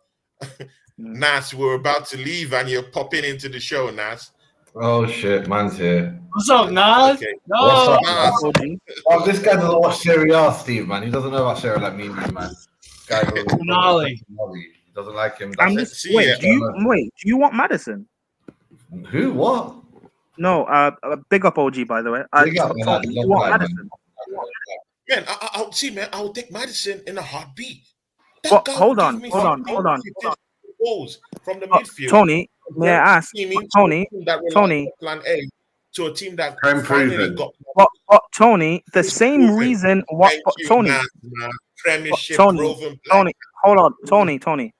Nas, we're about to leave and you're popping into the show, Nas. Oh shit, man's here. What's up, Nas? Okay. No. Nas. Oh, this guy doesn't watch Serie A, Steve, man. He doesn't know about Serie like me and you, man. Guy Tonali. He doesn't like him. Do you want Madison? Who? What? No, big up OG, by the way. Big up, Tony, you want Madison? Man, I would see, man. I would take Madison in a heartbeat. That But guy hold will on, give me hold on, 15, hold on. 15 goals from the midfield. Tony, may I ask? Team into Tony, a team that relies Tony, on plan A to a team that Prem finally proven. got but Tony, the It's same proven. reason. What? Thank But you, Tony, man. but Premiership Tony, proven. Tony, hold on, Tony.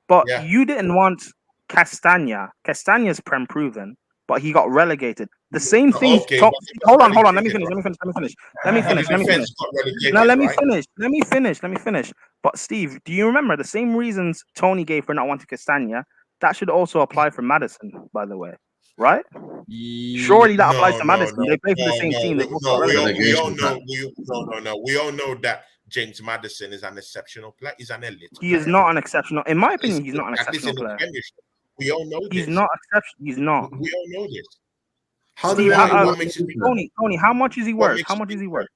But Yeah. you didn't want Castagna. Castagna's prem proven, but he got relegated. The same thing. Okay, Hold but he got on. Let me relegated, finish. But Let the me finish. defense got relegated, Now let me right? finish. But Steve, do you remember the same reasons Tony gave for not wanting Castagna? That should also apply for Madison, by the way, right? Surely that applies to Madison. They play for the same team. They both got we relegated. all know. We all know that James Madison is an exceptional player. He's an elite. He is not an exceptional. In my opinion, he's At not an least in exceptional the player. Premiership. We all know He's this. not exceptional. He's not. We all know this. How do Steve, we what makes it Tony, how much is he What worth? makes How it much is he worth?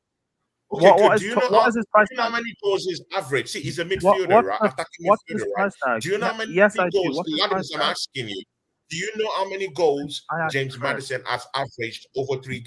Okay, What good. is Do you know what is his price do you know how tag? many goals is average? See, he's a What midfielder, right? what's Attacking what's his midfielder, right? price tag? Do you know how many Yes, I do. goals? What's his price Ladies, I'm tag? asking you. Do you know how many goals I asked James first. Madison has averaged over three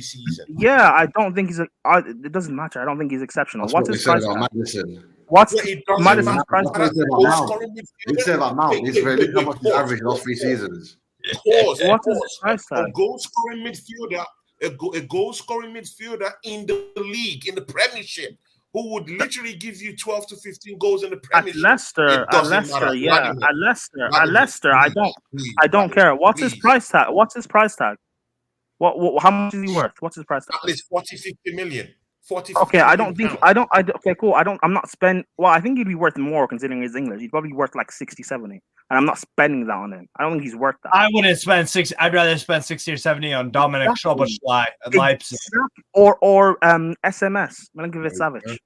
seasons? Yeah, I don't think he's it doesn't matter. I don't think he's exceptional. That's What's what his we said price about tag? Madison. What's Well, it doesn't Madison's matter. price That's what tag? we said about Goal Mount. scoring We midfielder. said about Mount. Israel, look how much he's Pause, averaged last 3 seasons. Pause. What is his price A tag? goal scoring midfielder, a goal scoring midfielder in the league, in the Premiership, who would literally give you 12 to 15 goals in the At Premiership. Leicester, It doesn't matter. yeah, Vladimir, at Leicester, I don't Vladimir, care. What's his please. price tag? What's his price tag? What how much is he worth? What's his price tag? At least 40, 50 million. 40, Okay, 50 I million don't think pounds. okay, cool. I'm not spending well, I think he'd be worth more considering his English. He's probably worth like 60, 70. And I'm not spending that on him. I don't think he's worth that. I wouldn't spend 60. I'd rather spend 60 or 70 on Dominic Szoboszlai at Leipzig. Or SMS, Milinkovic Savic.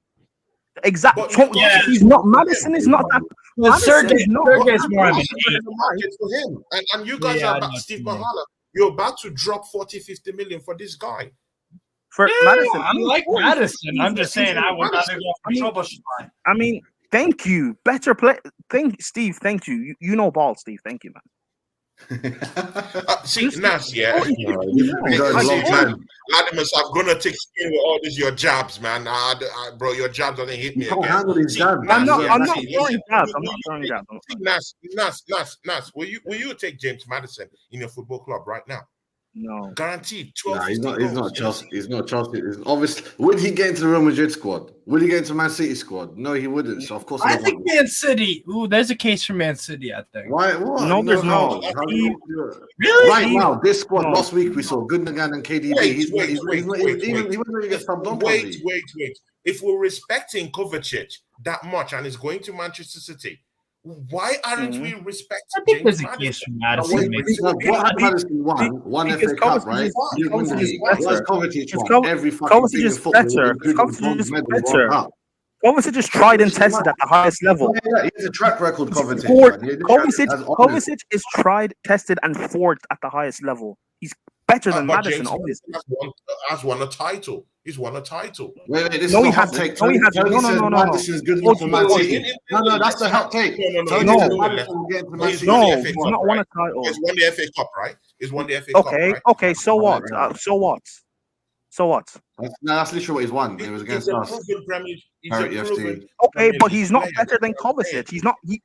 Exactly. But you got He's not Madison is not that. Well, Madison is not Sergey's more of an Madison is in the market for him. And you guys Yeah, are I about know Steve what you mean. Mahala. You're about to drop 40, 50 million for this guy. for Madison. I like Madison. I'm just saying I would rather Madison. go for Szoboszlai. I mean, thank you. Better play. Steve. Thank you. You know ball, Steve. Thank you, man. See, Nas, yeah. Vladimir, I'm gonna take skin with all these your jabs, man. Bro, your jabs doesn't hit me again. I'm not throwing jabs. Nas, will you take James Madison in your football club right now? No. Guaranteed 12. Nah, he's not Chelsea. He's not Chelsea. Obviously, would he get into the Real Madrid squad? Would he get into Man City squad? No, he wouldn't. So of course, I think Man City. Ooh, there's a case for Man City, I think. Why? What? No, there's not. Really? Right now, this squad No. last week we saw Gundogan and KDB. He wasn't even get subbed on. Wait. If we're respecting Kovacic that much and is going to Manchester City, why aren't we respecting I think James there's a case Madison? for Madison. What had Madison won? One FA Cup, right? You win the league. What has Kovacic won? Every fucking thing in football, including bronze medal, World Cup. Kovacic is tried and tested at the highest level. Yeah, he has a track record, Kovacic. Kovacic is tried, tested, and forged at the highest level. He's better than But Madison, James obviously. has won a title. He's won a title. Wait, this No, is he a hot hasn't. take. No, he Tony hasn't. says No. Madison's good enough for Man City. No, that's the hot take. Tony says Madison will get into Man City. No, FA he's Cup, not won a right? title. He's won the FA Cup, right? He's won the FA Cup, right? Okay, so what? So what? That's literally what he's won. It was against He's a us. proven Premier. He's a Parity proven. FC. Okay, but Premier he's not League player. better than Kovacic.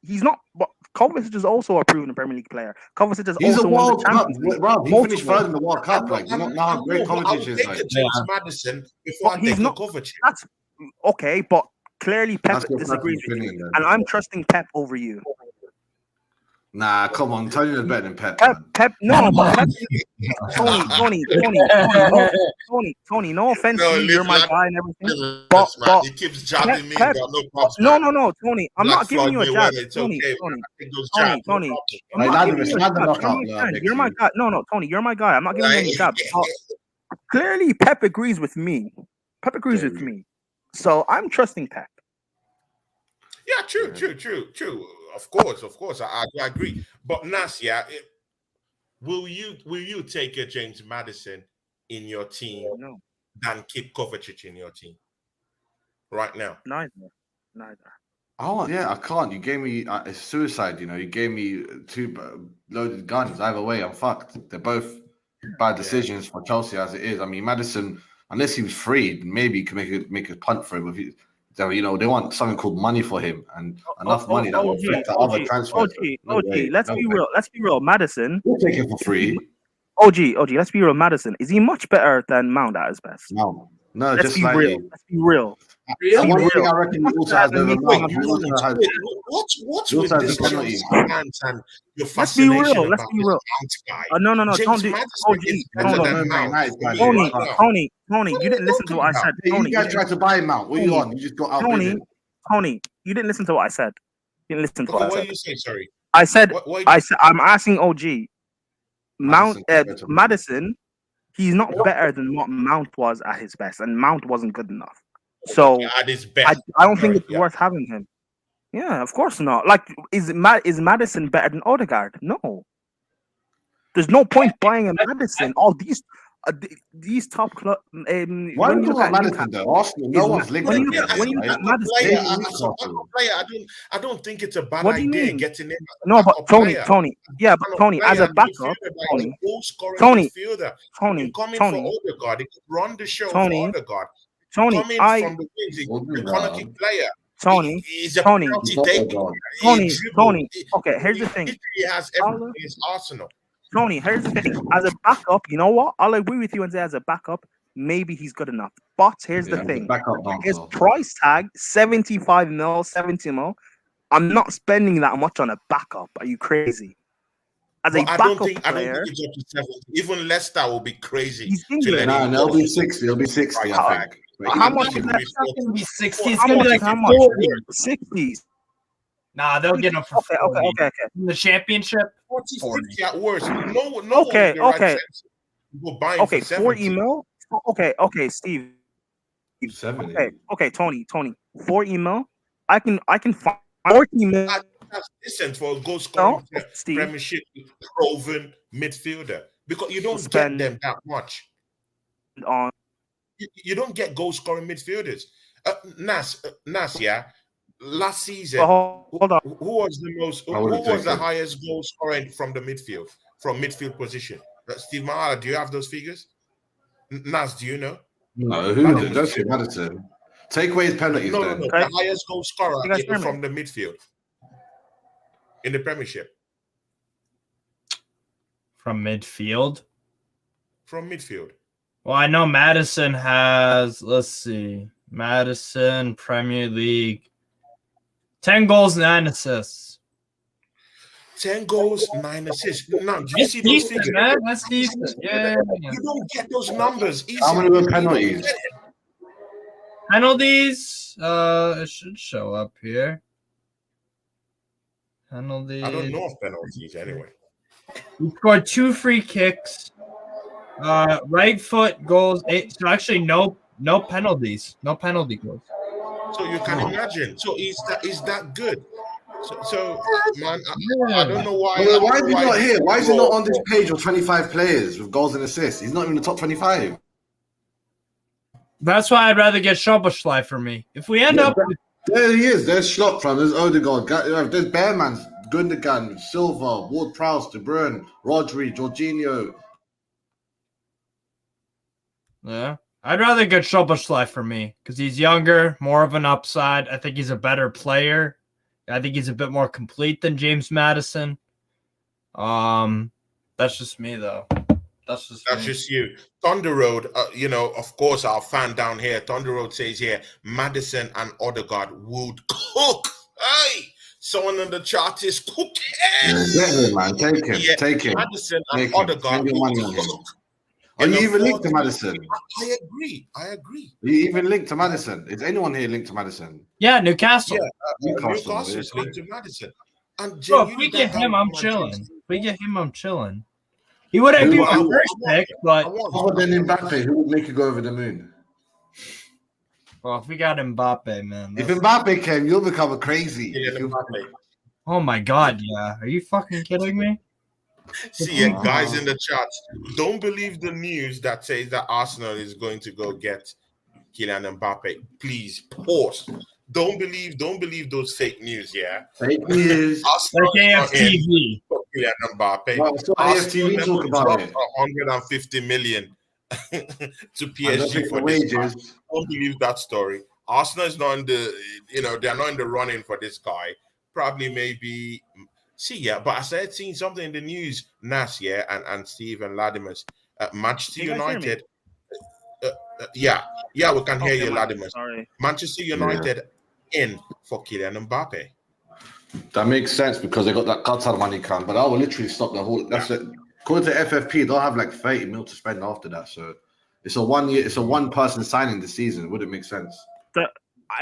He's not. But Kovacic is also a proven Premier League player. Kovacic has He's a also won the World Cup. Champions League. Rob, he finished Multiple. third in the World Cup. Like, you know how great Kovacic is. Take Like, a James Madison before I But he's take a not- Kovacic. That's okay, but clearly Pep That's your disagrees with opinion, you, then. and I'm trusting Pep over you. nah, come on. Tony is better than Pep. Pep, no, but Pep, Tony, no offense No, to you, you're my listen, guy and everything. Listen, But- man, he keeps jabbing me. Pep- Got no props, No, man. no, Tony, I'm Black not giving you a Floyd jab. Mayweather, it's Tony, okay, Tony, man. I take those Tony, jabs, no Tony. problem. I'm Hey, not Lad, giving you a stand the jab. knockout, You're man, You're my guy. No, Tony, you're my guy. I'm not giving you any jabs. Clearly, Pep agrees with me. Pep agrees with me. So I'm trusting Pep. Yeah, true. Of course, I agree. But Nas, will you take a James Madison in your team No, than keep Kovacic in your team right now? neither. Oh, yeah, I can't. You gave me it's suicide, you know. You gave me two loaded guns. Either way, I'm fucked. They're both bad decisions for Chelsea as it is. I mean, Madison unless he was free, maybe you can make a punt for him. If they want something called money for him and enough money that will affect the other transfers. Let's be real. Madison, we'll take him for free. OG, let's be real. Madison, is he much better than Mount at his best? No, let's just be slightly. real. Let's be real. One thing I reckon he also has over Mount. What's with this Chelsea fans and your fascination about this Mount guy? No, James don't do Tony, you didn't listen to what I said. Tony, you guys tried to buy Mount. What are you on? You just got out. Tony, you didn't listen to what I said. You didn't listen to what I said. What did you say? Sorry. I said I'm asking OG. Madison, he's not better than what Mount was at his best, and Mount wasn't good enough. So at his best, I don't think it's worth having him. Yeah, of course not. Like, is Madison better than Odegaard? No. There's no point buying a Madison. All these top clubs. Why do you look at Madison though? Arsenal, no one's linked when you look at Madison, I don't think it's a bad idea getting in. No, but Tony, as a backup, Tony, coming for Odegaard, he could run the show for Odegaard. Tony, from the wings, he's a iconic player. Tony. Okay, here's the thing. He has everything in Arsenal. Tony, here's the thing. As a backup, you know what? I'll agree with you and say as a backup, maybe he's good enough. But here's the thing. His price tag, 75 mil, 70 mil. I'm not spending that much on a backup. Are you crazy? As a backup player, I don't think it's up to 70. Even Leicester will be crazy. No, they'll be 60. It'll be 60, I think. How much is that? Going to be 60. It's going to be like how much? 60s. Nah, they'll get him for 40. Okay. In the championship, 40 at worst. No. Okay. We'll buy him for 40 mil. Okay, Steve. 70. Okay, Tony. 40 mil. I can find 40 mil. That's decent for a goal scoring Premiership proven midfielder because you don't get them that much. You don't get goal scoring midfielders. Nas, yeah. Last season, hold on. Who was the highest goal scoring from the midfield, from midfield position? Steve Mahala, do you have those figures? Nas, do you know? No, who does say Madison? Take away his penalties. No. The highest goal scorer from the midfield in the Premiership. From midfield. Well, I know Madison has. Let's see, Madison Premier League. 10 goals, 9 assists. 10 goals, 9 assists. Now, do you see those figures? Man, that's decent. Yeah. You don't get those numbers easily. How many were penalties? Penalties, it should show up here. Penalties. I don't know of penalties anyway. He scored 2 free kicks. Right foot goals. 8. So actually, no penalties. No penalty goals. So you can imagine. So is that good? So man, I don't know why. Why is he not here? Why is he not on this page of 25 players with goals and assists? He's not even in the top 25. That's why I'd rather get Szoboszlai for me. If we end up with... There he is. There's Schlopp from. There's Odegaard. There's Bearman, Gundogan, Silva, Ward-Prowse, De Bruyne, Rodri, Jorginho. Yeah. I'd rather get Szoboszlai for me because he's younger, more of an upside. I think he's a better player. I think he's a bit more complete than James Madison. That's just me, though. That's just you. Thunder Road, of course, our fan down here, Thunder Road says here, Madison and Odegaard would cook. Hey, someone in the chart is cooking. Get him, man. Take him. Yeah. Take him. Madison and Odegaard would cook. Are you even linked to Madison? I agree. Are you even linked to Madison? Is anyone here linked to Madison? Yeah, Newcastle. Yeah, Newcastle's linked to Madison. And bro, if we get him, I'm chilling. He wouldn't be my first pick, but other than Mbappe, who would make you go over the moon? Well, if we got Mbappe, man. If Mbappe came, you'll become crazy. Oh my god, yeah. Are you fucking kidding me? See, guys in the chat, don't believe the news that says that Arsenal is going to go get Kylian Mbappe. Please pause. Don't believe those fake news. Yeah, fake news. Like AFTV. Kylian Mbappe. Well, so AFTV talk about it. 150 million to PSG for this guy. I don't believe that story. Arsenal is not in the, they're not in the running for this guy. Probably maybe. See, yeah, but I started seeing something in the news, Nas, and Steve and Latimus. Manchester United. Yeah, we can hear you, Latimus. Sorry. Manchester United in for Kylian Mbappe. That makes sense because they got that Qatar money come, but that will literally stop the whole. That's it. According to FFP, they'll have like 30 mil to spend after that. So it's a 1 year. It's a one-person signing this season. Would it make sense?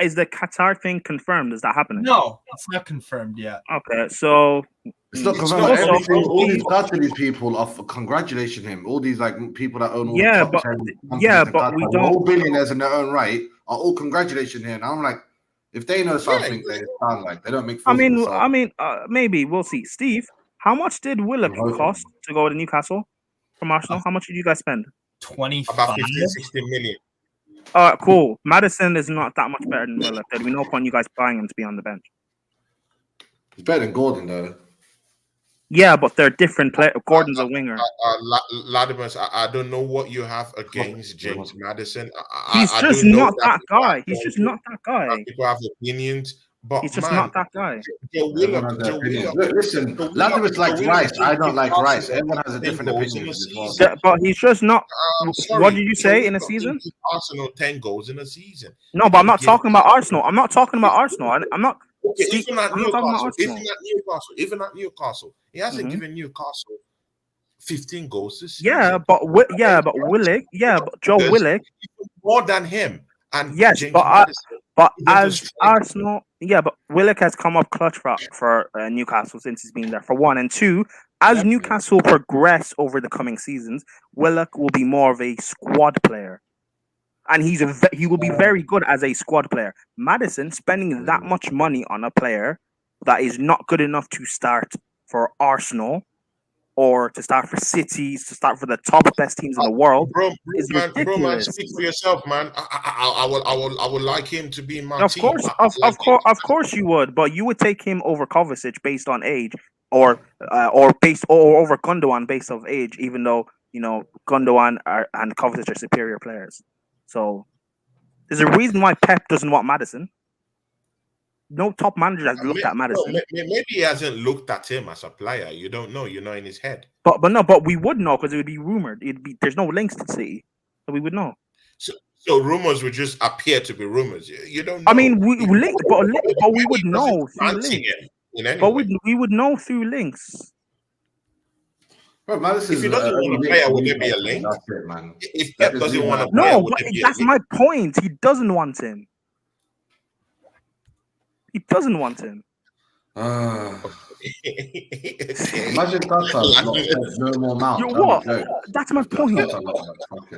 Is the Qatar thing confirmed? Is that happening? No, it's not confirmed yet. Okay, so it's not confirmed. All these Qatari people are congratulating him. All these like people that own all the top 10 but we don't. All billionaires in their own right are all congratulating him. And I'm like, if they know something, they sound like they don't make. Maybe we'll see. Steve, how much did Willock cost to go to Newcastle from Arsenal? How much did you guys spend? 25. About 15-16 million. Cool. Madison is not that much better than Willock. There'd be no point you guys buying him to be on the bench. He's better than Gordon, though. Yeah, but they're different players. Gordon's a winger. Latimus, I don't know what you have against James Madison. He's just not that guy. He's just not that guy. People have opinions, but he's just not that guy. Listen, Latimus likes Rice. I don't like Rice. Everyone has a different opinion. But he's just not. What did you say in a season? Arsenal 10 goals in a season. No, but I'm not talking about Arsenal. I'm not talking about Arsenal. I'm not. Okay, even at Newcastle, he hasn't given Newcastle 15 goals this season. But Willock, but Joe Willock more than him. And yes, James but as Arsenal, but Willock has come up clutch for Newcastle since he's been there, for one, and two. As Newcastle progress over the coming seasons, Willock will be more of a squad player. And he will be very good as a squad player. Madison spending that much money on a player that is not good enough to start for Arsenal or to start for Cities, to start for the top best teams in the world. Bro, man, speak for yourself, man. I would like him to be in my team. Of course you would, but you would take him over Kovacic based on age, or over Gundogan based on age, even though Gundogan and Kovacic are superior players. So there's a reason why Pep doesn't want Madison. No top manager has looked at Madison. Maybe he hasn't looked at him as a player. You don't know. You're not in his head. But we would know because it would be rumored. There's no links to City, so we would know. So rumors would just appear to be rumors. You don't know. I mean, we would know through links. But we would know through links. Bro, if he doesn't want to play, would there be a link? That's it, man. If Pep doesn't want to play, no, but that's my point. He doesn't want him. He doesn't want him. Imagine that. No more mount. That's my point.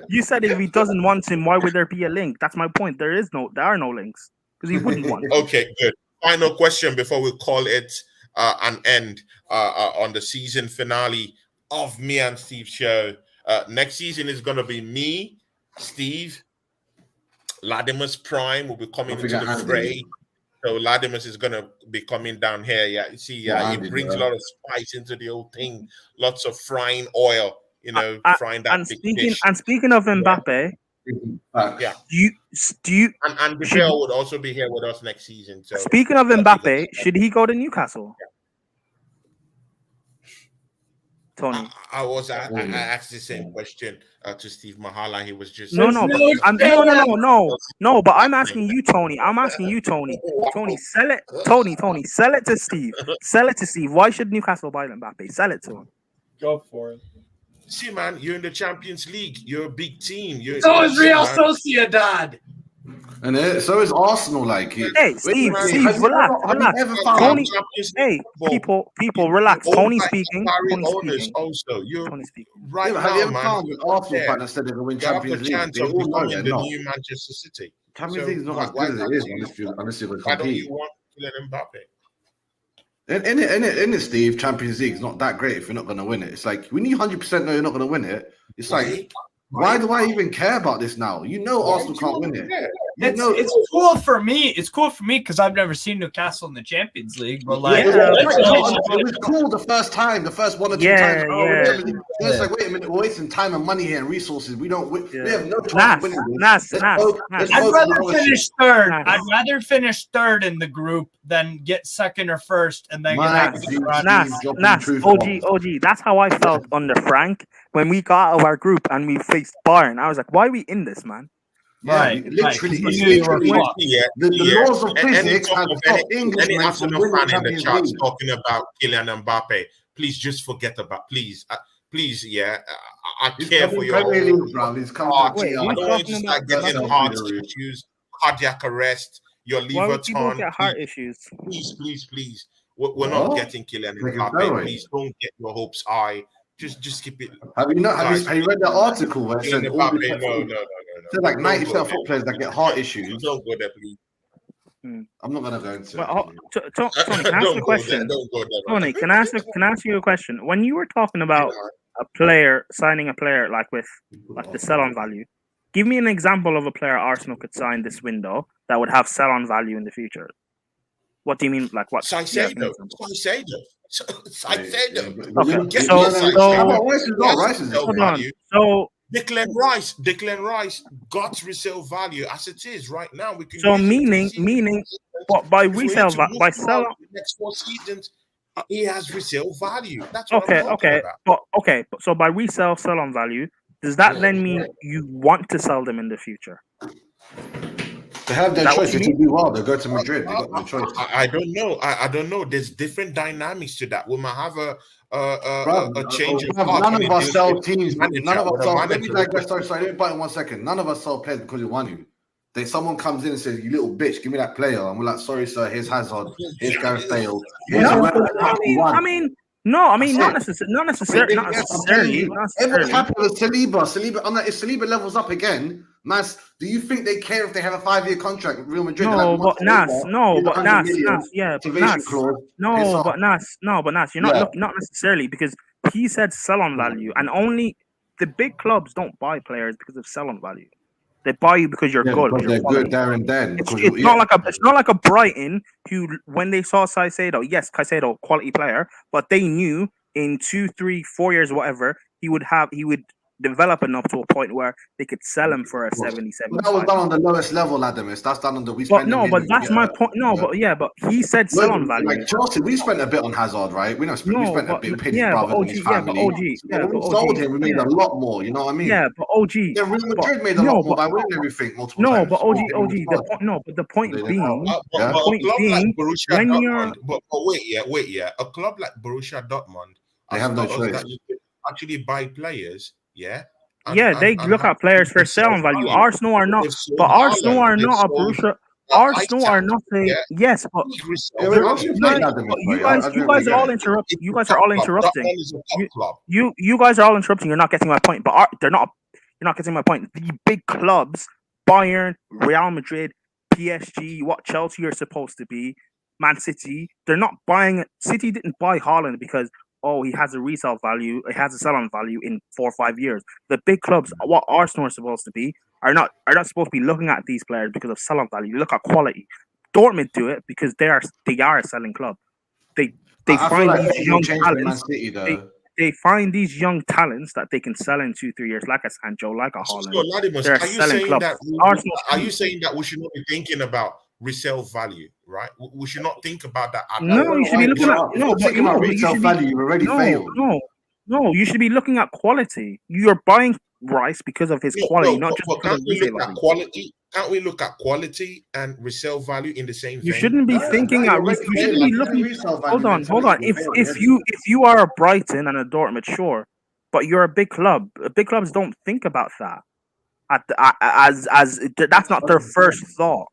You said if he doesn't want him, why would there be a link? That's my point. There are no links because he wouldn't want him. Okay, good. Final question before we call it an end on the season finale of Me and Steve show. Next season is going to be me, Steve, Latimus Prime will be coming into the fray. So Latimus is going to be coming down here. Yeah, you see, he brings a lot of spice into the whole thing. Lots of frying oil, frying that big dish. And speaking of Mbappe, do you and Michelle would also be here with us next season. So speaking of Mbappe, should he go to Newcastle? Yeah. Tony, I asked the same question to Steve Mahala. He was just no. But I'm asking you, Tony. Tony, sell it. Tony, sell it to Steve. Sell it to Steve. Why should Newcastle buy Mbappe? Sell it to him. Go for it. See, man, you're in the Champions League. You're a big team. So is Real Sociedad. And so is Arsenal. Hey, Steve, relax. Tony, people, relax. Tony speaking. Also, you're Tony speaking. Right now, have you ever man. found an Arsenal fan that said they can win Champions League? They all know they're not. New Manchester City. Champions League is not as good as it is unless you why don't you want Kylian Mbappe? In it, Steve, Champions League is not that great if you're not going to win it. It's like when you 100% know you're not going to win it. It's like, why do I even care about this now? Arsenal can't win it. It's cool for me. It's cool for me because I've never seen Newcastle in the Champions League. But like, it was cool the first 1 or 2 times. It's like, wait a minute, we're wasting time and money here and resources. We have no chance of winning this. I'd rather finish third. I'd rather finish third in the group than get second or first and then OG. That's how I felt under Frank when we got out of our group and we faced Bayern. I was like, why are we in this, man? Literally. The laws of physics have stopped Englishmen from winning fan in the Champions chat League. talking about Kylian Mbappe. Please just forget about. Please, I care for your Premier League, bro. He's coming I don't want you to start getting heart issues, cardiac arrest, your liver torn. Get heart issues? Please. We're not getting Kylian Mbappe. Please don't get your hopes high. Just keep it. Have you read the article where it said No. Said like 90% of football players that get heart issues. Don't go there, please. I'm not gonna go into it. Tony, can I ask you a question? Tony, can I ask you a question? When you were talking about signing a player like with like the sell-on value, give me an example of a player Arsenal could sign this window that would have sell-on value in the future. What do you mean? Like what? Caicedo. So Declan Rice got resale value as it is right now. We can meaning, but by resale by sell next 4 seasons, he has resale value. That's what I'm talking about. But so by resale sell on value, does that then mean you want to sell them in the future? They have their choice. If they do well, they go to Madrid. They got no choice. I don't know. I don't know. There's different dynamics to that. We might have a change of heart. None of us sell teams. None of us sell. Let me digress. Sorry. Let me bite in 1 second. None of us sell players because we want you. Then someone comes in and says, "You little bitch, give me that player," and we're like, "Sorry, sir. Here's Hazard. Here's Gareth Bale." Not necessarily. Everyone's happy with Saliba. If Saliba levels up again, Mas, do you think they care if they have a 5-year contract with Real Madrid? No, but Nas, you're not necessarily, because he said sell on value, and only the big clubs don't buy players because of sell on value. They buy you because you're good. Because they're good there and then. It's not like a Brighton who, when they saw Caicedo, yes, Caicedo, quality player, but they knew in 2, 3, 4 years, whatever, he would develop enough to a point where they could sell him for a 77. That was done on the lowest level, Adamus. That's done on the we spent. But that's my point. But he said sell on value. Like Chelsea, we spent a bit on Hazard, right? We spent a bit on his brother and his family. We sold him. We made a lot more. You know what I mean? Yeah, but OG. Yeah, Real Madrid made a lot more by winning everything multiple times. But OG. The point being, when you're. But wait. A club like Borussia Dortmund, they have no choice. That you can actually buy players. They look at players for sell value. Arsenal are not, but Arsenal are not a Borussia. Arsenal are not a yes, but you guys are all interrupting. You guys are all interrupting. You guys are all interrupting. You're not getting my point. But they're not. You're not getting my point. The big clubs, Bayern, Real Madrid, PSG, what Chelsea are supposed to be, Man City. They're not buying. City didn't buy Haaland because, oh, he has a resale value, he has a sell-on value in 4 or 5 years. The big clubs, what Arsenal are supposed to be, are not supposed to be looking at these players because of sell-on value. You look at quality. Dortmund do it because they are a selling club. They find these young talents. They find these young talents that they can sell in 2, 3 years, like a Sancho, like a Haaland. They're a selling club. Are you saying that we should not be thinking about resale value, right? We should not think about that. No, you should be looking at resale value. You've already failed. No, you should be looking at quality. You're buying Rice because of his quality, not just because of resale value. Quality. Can't we look at quality and resale value in the same vein? You shouldn't be thinking at risk. You shouldn't be looking. Hold on. If you are a Brighton and a Dortmund, sure, but you're a big club. Big clubs don't think about that. As that's not their first thought.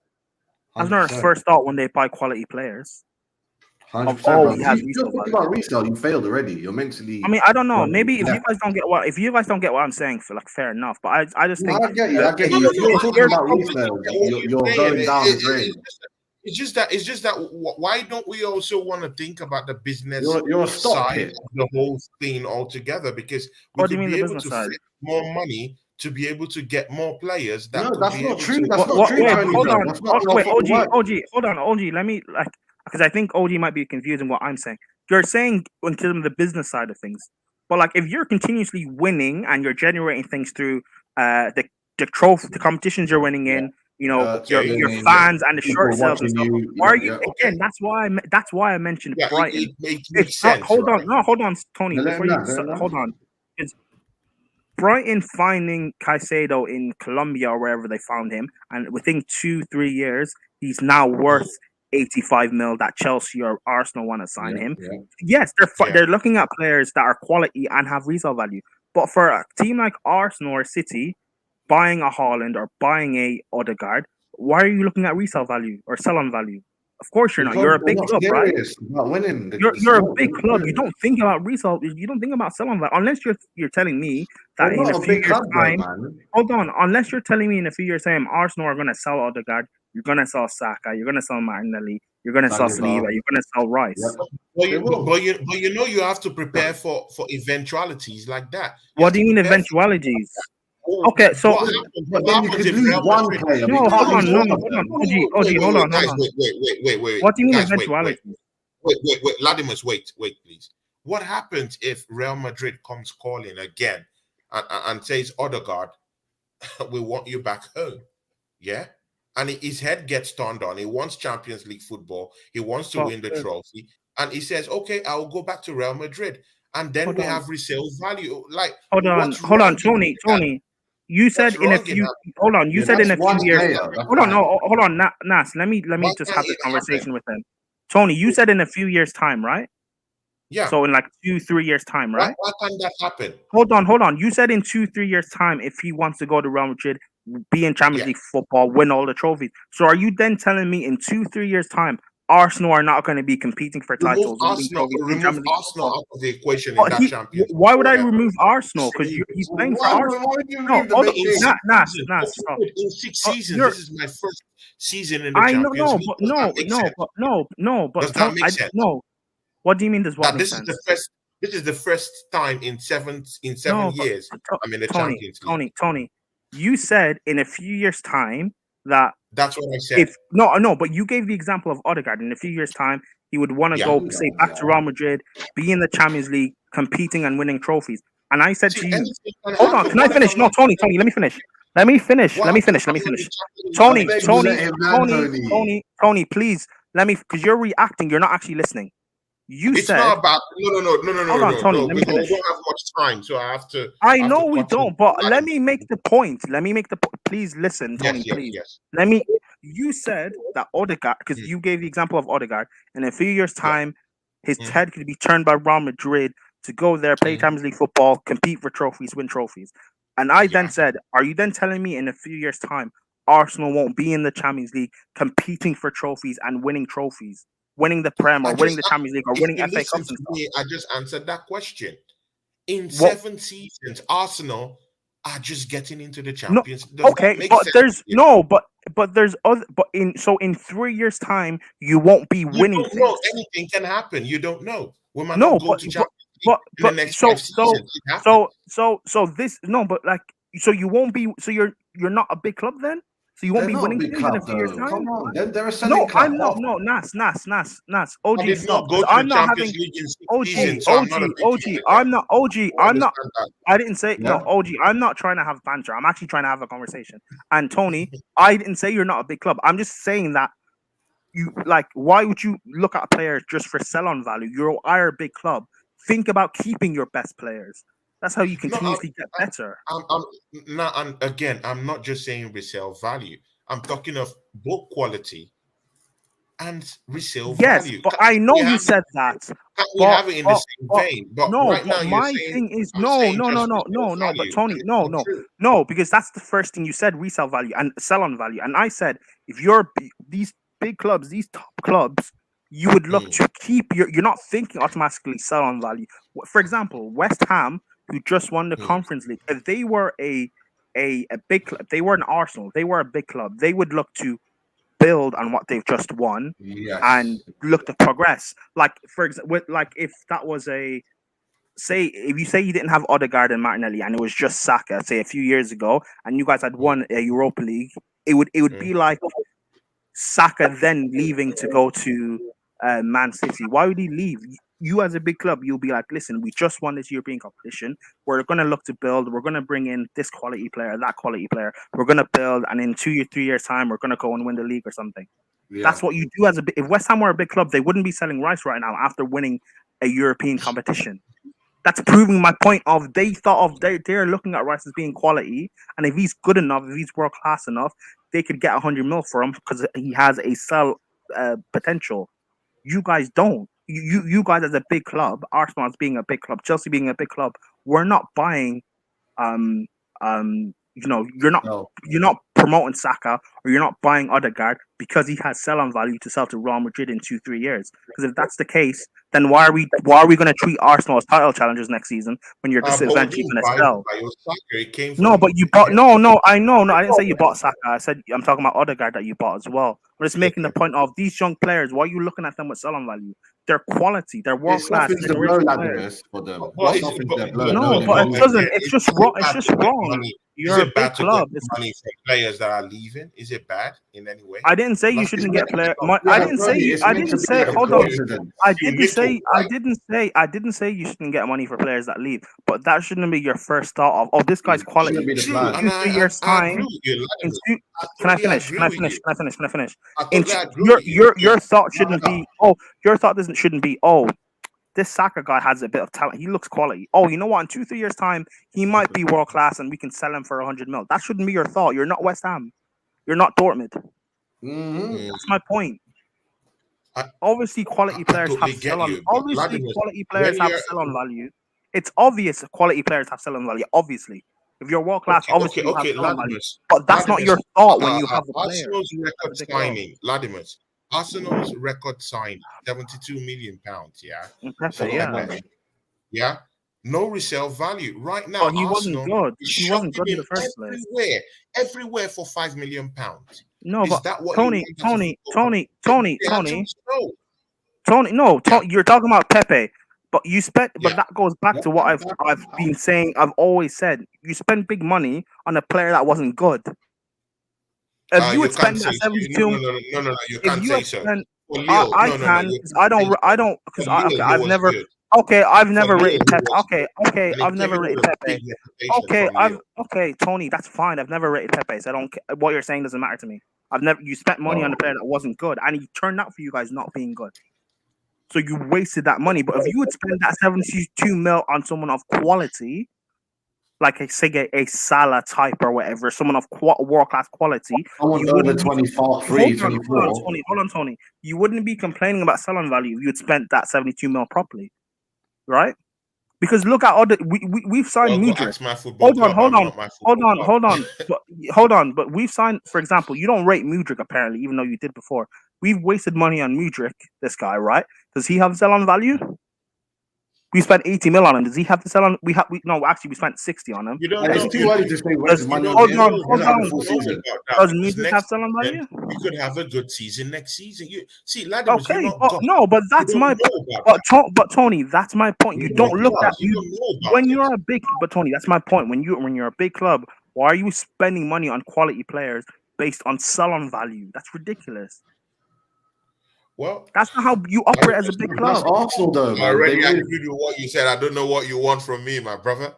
That's not their first thought when they buy quality players. 100%. You think about resale, you failed already. You're mentally. I mean, I don't know. Maybe if you guys don't get what I'm saying, fair enough. But I just think I get you. If you're talking about resale, you're going down the drain. It's just that. Why don't we also want to think about the business You're a stock side hit. of the whole thing altogether? Because we What do you could mean be the able business to side? fit more money to be able to get more players that No, could that's be not able true. to. That's not true, Wait, Tony. hold Though. on. That's not how Wait, football works. Hold on, OG. Let me because I think OG might be confusing what I'm saying. You're saying in terms of the business side of things, but like if you're continuously winning and you're generating things through the trophy, the competitions you're winning in, you know, Okay. your Winning, fans and the people short sales and watching stuff. you. Why are Yeah, you yeah. again? That's why I mentioned Yeah, Brighton. it makes It's not. sense, Hold right? on, no, hold on, Tony. No, let Before him you know, let him know. hold on, it's Brighton finding Caicedo in Colombia or wherever they found him, and within 2-3 years, he's now worth 85 mil. That Chelsea or Arsenal want to sign him. Yeah. Yes, Yeah. they're looking at players that are quality and have resale value. But for a team like Arsenal or City, buying a Haaland or buying a Odegaard, why are you looking at resale value or sell-on value? Of course you're not. Because You're a they're big not club, right? serious about winning. You're a big club. You don't think about resale. You don't think about selling that unless you're telling me that They're in a not a few big years' club, though, time. man. Hold on. Unless you're telling me in a few years' time, Arsenal are going to sell Odegaard, you're going to sell Saka, you're going to sell Martinelli, you're going to sell Saliba. Saliba, you're going to sell Rice. Yep. But They will. you know you have to prepare for eventualities like that. What do you mean eventualities? Okay, so But then you could if lose Real one Madrid- player. no, but you can't hold on, lose no, all no, of hold them. on, OG, hold on. guys, wait. What do you mean Guys, wait, eventualities? wait, Latimus, wait, please. What happens if Real Madrid comes calling again and says, Odegaard, we want you back home? Yeah? And his head gets turned on. He wants Champions League football. He wants to win the trophy. And he says, okay, I'll go back to Real Madrid. And then we have resale value. Like, Hold on, Tony. You said in a few. Hold on. You said in a few years. Hold on, no, hold on, Nas. Let me just have this conversation with him. Tony, you said in a few years' time, right? Yeah. So in like 2-3 years' time, right? Why can't that happen? Hold on. You said in 2-3 years' time, if he wants to go to Real Madrid, be in Champions League football, win all the trophies. So are you then telling me in 2-3 years' time, Arsenal are not going to be competing for titles? Remove Arsenal out of the equation in that Champions League. Why would I remove Arsenal? Because he's playing for Arsenal. No, in 6 seasons, this is my first season in the Champions League. Does that make sense? No. What do you mean? Does what make sense? This is the first time in seven years I'm in the Champions League. Tony, you said in a few years' time that that's what I said. But you gave the example of Odegaard. In a few years' time, he would want to go, say, back to Real Madrid, be in the Champions League, competing and winning trophies. And I said to you, hold on, can I finish? No, Tony, let me finish. Let me finish. Tony, please, let me, because you're reacting. You're not actually listening. It's not about no. Hold on, Tony, let me finish. We don't have much time, so I have to. I know we don't, but let me make the point. Please listen, Tony. Yes. You said that Odegaard, because you gave the example of Odegaard, in a few years' time, his head could be turned by Real Madrid to go there, play Champions League football, compete for trophies, win trophies. And I then said, are you then telling me in a few years' time, Arsenal won't be in the Champions League, competing for trophies and winning trophies? Winning the Prem or winning the Champions League or winning FA Cups and stuff. I just answered that question. In 7 seasons, Arsenal are just getting into the Champions. In 3 years' time, you won't be winning. Don't know. Anything can happen. You don't know. We might not go to Champions League in the next 5 seasons. So you won't be. So you're not a big club then. So you won't be winning things in a few years' time? Come on, they're a selling club. I'm not. No, Nas. OG, I did not go to I'm the not Champions having League in 6 OG. seasons, so I'm not a big fan. I'm not OG. I'm not. I didn't say no, OG. I'm not trying to have banter. I'm actually trying to have a conversation. And Tony, I didn't say you're not a big club. I'm just saying that you like. Why would you look at players just for sell-on value? You are a big club. Think about keeping your best players. That's how you continuously get better. I'm not just saying resale value. I'm talking of book quality and resale value. Yes, but I know you said that. We have it in the same vein. But right now, my thing is no. But Tony, no, because that's the first thing you said: resale value and sell-on value. And I said, if you're these big clubs, these top clubs, you would look to keep you're not thinking automatically sell-on value. For example, West Ham, who just won the Conference League, if they were a big club, they were an Arsenal, they were a big club, they would look to build on what they've just won and look to progress. Like for example, like if that was if you say you didn't have Odegaard and Martinelli and it was just Saka, say a few years ago, and you guys had won a Europa League, it would be like Saka then leaving to go to Man City. Why would he leave? You as a big club, you'll be like, listen, we just won this European competition. We're going to look to build. We're going to bring in this quality player, that quality player. We're going to build, and in 2 or 3 years' time, we're going to go and win the league or something. Yeah. That's what you do as a big. If West Ham were a big club, they wouldn't be selling Rice right now after winning a European competition. That's proving my point of they're looking at Rice as being quality, and if he's good enough, if he's world class enough, they could get 100 mil for him because he has a sell potential. You guys don't. You guys as a big club, Arsenal as being a big club, Chelsea being a big club, we're not buying you're not promoting Saka or you're not buying Odegaard because he has sell-on value to sell to Real Madrid in 2-3 years. Because if that's the case, then why are we going to treat Arsenal as title challengers next season when you're just eventually going to sell? No, but you bought I didn't say you bought Saka. I said I'm talking about Odegaard that you bought as well. I'm just making the point of these young players. Why are you looking at them with sell-on value? They're quality. They're world class. No, but it doesn't. It's just wrong. It's just wrong. You're a big club. It's money for players that are leaving. Is it bad in any way? I didn't say you shouldn't get players. I didn't say. Hold on. I didn't say you shouldn't get money for players that leave. But that shouldn't be your first thought of. Oh, this guy's quality. In 2 years' time. Can I finish? Your thought shouldn't be. Oh, your thought shouldn't be. Oh, this Saka guy has a bit of talent. He looks quality. Oh, you know what? In 2-3 years' time, he might be world class, and we can sell him for 100 mil. That shouldn't be your thought. You're not West Ham. You're not Dortmund. Mm-hmm. That's my point. Obviously, quality players have sell-on. Obviously, quality players have sell-on value. It's obvious quality players have sell-on value. Obviously, if you're world class, obviously you have sell-on value. But that's not your thought when you have a player. Arsenal's record signing, Vladimir. Arsenal's record sign, £72 million. Yeah. Yeah. No resale value. Right now, he wasn't good. He wasn't good in the first place. Everywhere for £5 million. No, but Tony. You're talking about Pepe. But you spent, but that goes back to what I've been saying. I've always said you spend big money on a player that wasn't good. If you would spend that 72, no, you can't say so. I can. I don't because I've never. Okay, I've never rated Pepe. Okay, I've never rated Pepe. Okay, Tony, that's fine. I've never rated Pepe. So I don't. What you're saying doesn't matter to me. You spent money on a player that wasn't good, and he turned out for you guys not being good. So you wasted that money. But if you would spend that 72 mil on someone of quality, like a Salah type or whatever, someone of world-class quality. Hold on, Tony. You wouldn't be complaining about selling value if you had spent that 72 mil properly, right? Because look at we've signed Mudryk. Hold on. But we've signed, for example, you don't rate Mudryk apparently, even though you did before. We've wasted money on Mudryk, this guy, right? Does he have sell-on value? We spent 80 mil on him. Does he have to sell on? We spent 60 on him. It's too early to say where's money. Hold on. Does Mudryk have sell on value? We could have a good season next season. But that's my. But Tony, that's my point. You don't look at when you're a big. But Tony, that's my point. When you're a big club, why are you spending money on quality players based on sell-on value? That's ridiculous. Well, that's not how you operate as a big club. That's Arsenal, though. I already agreed with what you said. I don't know what you want from me, my brother.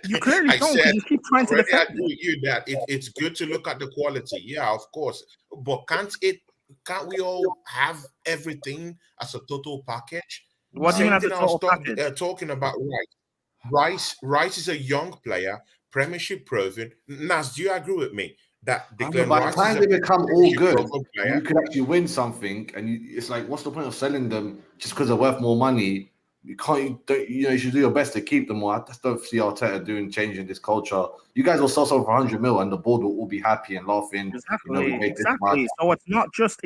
You clearly don't. You keep trying to defend. I agree with you that it's good to look at the quality. Yeah, of course. But can't we all have everything as a total package? What do you mean as a total package? Talking about Rice. Rice is a young player, Premiership proven. Nas, do you agree with me? By the time they become all good, you can actually win something, and it's like, what's the point of selling them just because they're worth more money? You should do your best to keep them. I just don't see Arteta changing this culture. You guys will sell something for 100 mil, and the board will all be happy and laughing. Exactly. So it's not just.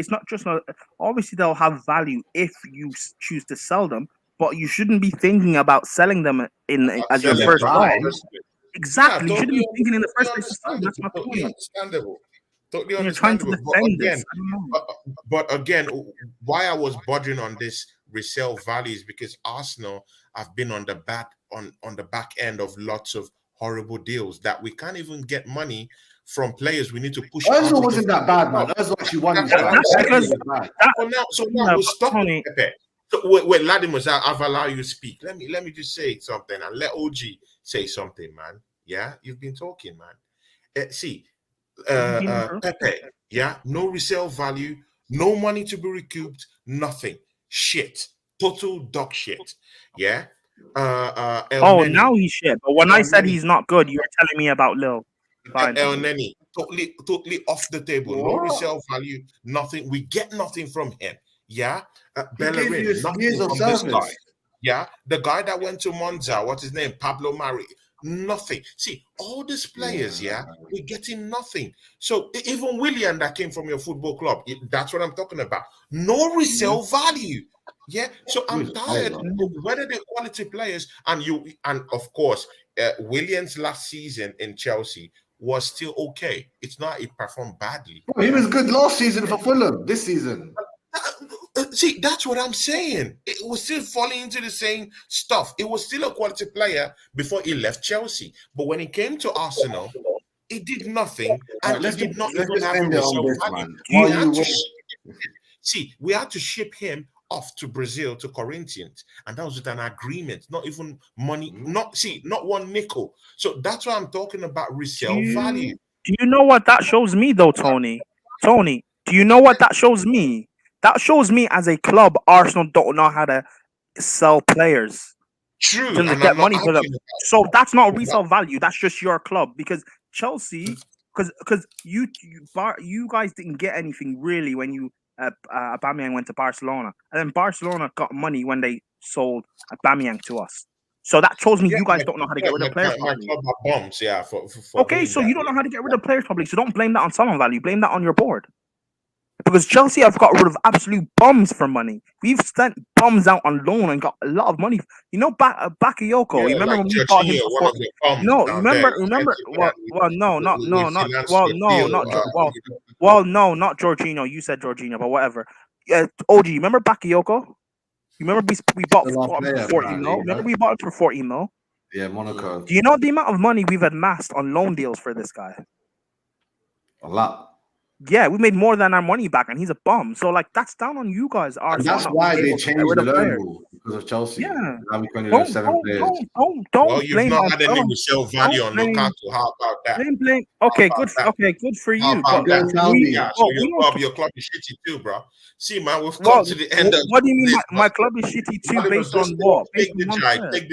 Obviously, they'll have value if you choose to sell them, but you shouldn't be thinking about selling them as your first buy. Exactly. You shouldn't be thinking in the first place. That's my point. Understandable. Totally You're trying to understandable. defend this. I don't know. But again, why I was bothering on this resale value is because Arsenal have been on the back end of lots of horrible deals that we can't even get money from players. We need to push. Özil wasn't that bad, man. Özil actually won this time. That's because So now we're stuck with Pepe. So wait, Ladimus, I've allowed you to speak. Let me just say something and let OG say something, man. Yeah, you've been talking, man. Pepe, yeah, no resale value, no money to be recouped, nothing. Shit. Total dog shit. Yeah. Neni, now he's shit. But when I said he's not good, you were telling me about Lil. Fine. El Neni, totally off the table. No resale value, nothing. We get nothing from him. Yeah. Bellerin, nothing from this guy. Yeah. The guy that went to Monza, what's his name? Pablo Mari. Nothing. See, all these players, we're getting nothing. So even William that came from your football club, that's what I'm talking about. No resale value. Yeah. So I'm tired of whether they're quality players and of course, Williams last season in Chelsea was still okay. It's not he performed badly. He was good last season for Fulham. This season. See, that's what I'm saying. It was still falling into the same stuff. It was still a quality player before he left Chelsea. But when he came to Arsenal, he did nothing. And he did not even have a result value. We had to ship him off to Brazil, to Corinthians. And that was with an agreement. Not even money. Not one nickel. So that's why I'm talking about resale value. Do you know what that shows me, though, Tony? Tony, do you know what that shows me? That shows me as a club, Arsenal don't know how to sell players. True. To get money for them. So that's not resale value. That's just your club. Because Chelsea, because you guys didn't get anything really when you Aubameyang went to Barcelona. And then Barcelona got money when they sold Aubameyang to us. So that shows me you guys don't know how to get rid of players properly. Bombs, okay, so you don't know how to get rid of players properly. So don't blame that on salon value. Blame that on your board. Because Chelsea have got rid of absolute bums for money. We've sent bums out on loan and got a lot of money. You know, Bakayoko. Yeah, you remember like when we bought him for? No, remember. Not Jorginho. You said Jorginho, but whatever. Yeah, OG. Remember Bakayoko? You remember we bought for 40 mil? Remember we bought it for 40 mil? Yeah, Monaco. Do you know the amount of money we've amassed on loan deals for this guy? A lot. Yeah, we made more than our money back, and he's a bum. So, like, that's down on you guys. And that's why they changed the loan rule because of Chelsea. Yeah. Now we can only 7 players. Well, you've not had any resale value on Lukaku. How about that? Blame. Okay, good. Good for you. But your club is shitty too, bro. See, man, we've come to the end of. What do you mean? My club is shitty too, based on what? Take the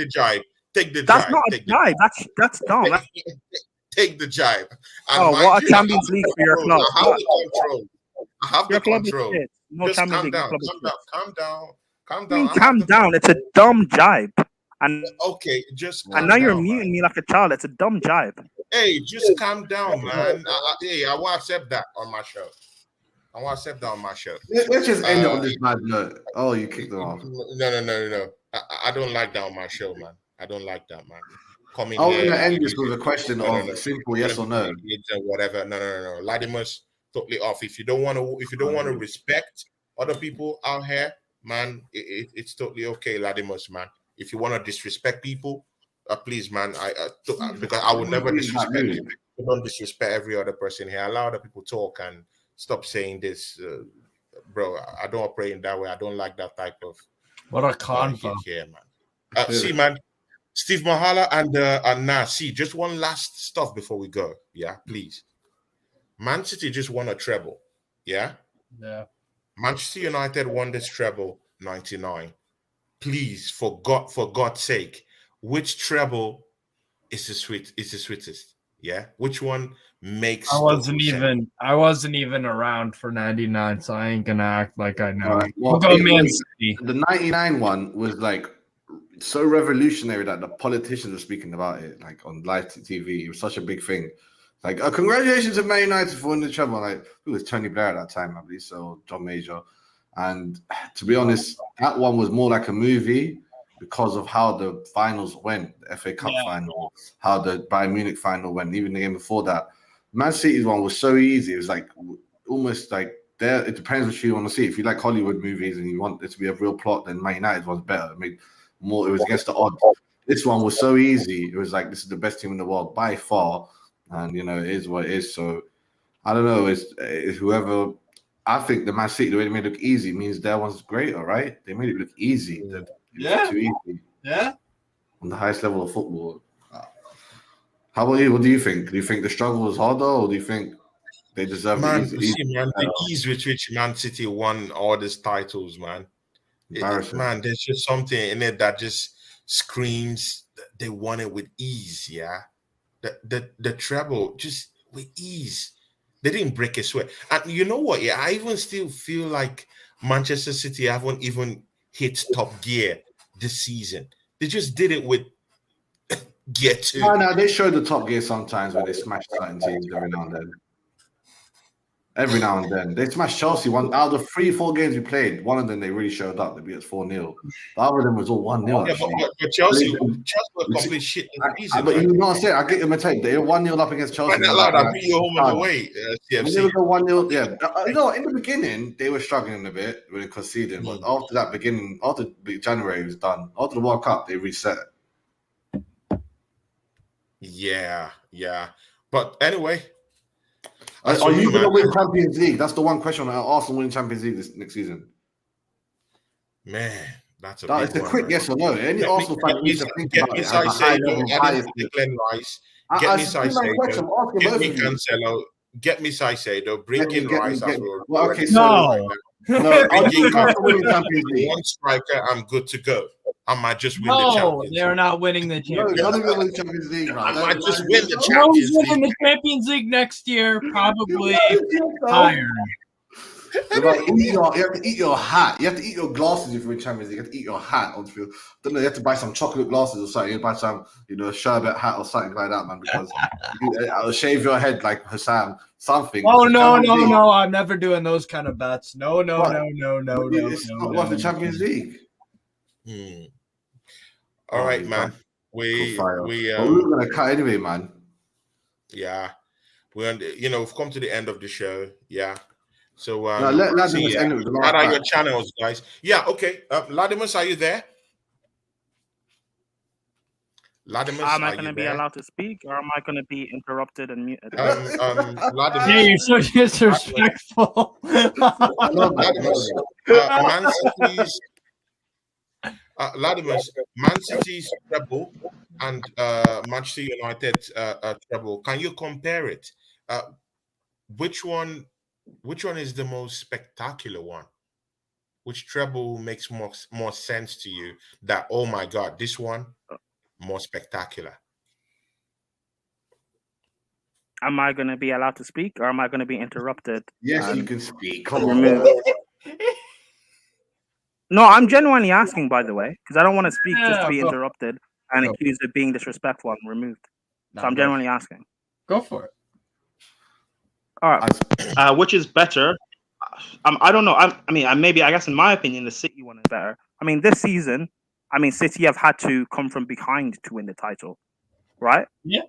jibe. That's not a jibe. That's dumb. Take the jibe. What a Champions League for your club. I have the control. No Just Champions calm League. down. Calm down. It's a dumb jibe. And okay, just and now you're muting me like a child. It's a dumb jibe. Hey, just calm down, man. I won't accept that on my show. Let's just end it on this bad note. Oh, you kicked them off. No. I don't like that on my show, man. I don't like that, man. I was going to end this with a question of simple yes or no. Whatever. No. Ladimus, totally off. If you don't want to respect other people out here, man, it's totally okay, Ladimus, man. If you want to disrespect people, please, man. Because I would never disrespect you. Don't disrespect every other person here. Allow other people talk and stop saying this, bro. I don't operate in that way. I don't like that type of. What a convo here, man. See, man. Steve Mahala and Nas. See, just one last stuff before we go. Yeah, please. Man City just won a treble. Yeah. Manchester United won this treble 99. Please, for God's sake, which treble is the sweetest? Yeah, which one makes? I wasn't even around for 99, so I ain't gonna act like I know. We'll go Man City. The 99 one was like so revolutionary that the politicians were speaking about it, like on live TV. It was such a big thing. Like, congratulations to Man United for winning the treble. Like, it was Tony Blair at that time, I believe, so John Major. And to be honest, that one was more like a movie because of how the finals went, the FA Cup final, how the Bayern Munich final went, even the game before that. Man City's one was so easy. It was like almost like there. It depends what you want to see. If you like Hollywood movies and you want it to be a real plot, then Man United one's better. It made more. It was against the odds. This one was so easy. It was like this is the best team in the world by far, and you know it is what it is. So I don't know. It's whoever. I think the Man City, the way they made it look easy means their one's greater, right? They made it look easy. Yeah. Too easy. Yeah. On the highest level of football. How about you? What do you think? Do you think the struggle was harder, or do you think they deserve Man, the you see, man, the ease with which Man City won all these titles, man. Man, there's just something in it that just screams that they won it with ease, yeah. The treble just with ease. They didn't break a sweat. And you know what? Yeah, I even still feel like Manchester City haven't even hit top gear this season. They just did it with gear 2. No, they show the top gear sometimes when they smash certain teams every now and then. Every now and then. They smashed Chelsea. One out of the 3-4 games we played, one of them they really showed up. They beat us 4-0. The other of them was all 1-0 actually. But Chelsea were complete shit in the season. But you know what I'm saying? I get your mistake. They were 1-0 up against Chelsea. I beat you home and away. They were 1-0. Yeah. You know, in the beginning, they were struggling a bit with conceding. But after that beginning, after January was done, after the World Cup, they reset. Yeah. But anyway. Are you going to win Champions League? That's the one question. Are Arsenal winning Champions League this next season? Man, that's it's a quick yes or no. Any Arsenal fan needs to think about it. Get me Caicedo. Get me Cancelo. Get me Caicedo. Bring in Rice. Okay, no. One striker, I'm good to go. I might just win the Champions League. They're not winning the Champions League. No, none of them win the Champions League, I might just win the Champions League. Winning the Champions League next year, probably higher. You have to eat your hat. You have to eat your glasses if you win Champions League. You have to eat your hat on the field. Don't know. You have to buy some chocolate glasses or something. You buy some, sherbet hat or something like that, man. Because I'll shave your head like Hassan. Something. Oh no! I'm never doing those kind of bets. No. It's not worth the Champions League. All right, man. We're gonna cut anyway, man. Yeah, we've come to the end of the show. Yeah. So let's end with the last. What are your channels, guys? Yeah, okay. Ladimus, are you there? Ladimus, am I going to be allowed to speak, or am I going to be interrupted and muted? Ladimus, yeah, you're so disrespectful. Ladimus, Man City's treble and Manchester United treble. Can you compare it? Which one is the most spectacular one? Which treble makes more sense to you? That, oh my God, this one more spectacular. Am I going to be allowed to speak, or am I going to be interrupted? Yes, you can speak. Come on. No, I'm genuinely asking, by the way, because I don't want to speak just to be interrupted and accused of being disrespectful and removed. So I'm genuinely asking. Go for it. All right. Which is better? I don't know. I guess in my opinion, the City one is better. I mean, this season, City have had to come from behind to win the title, right? Yeah.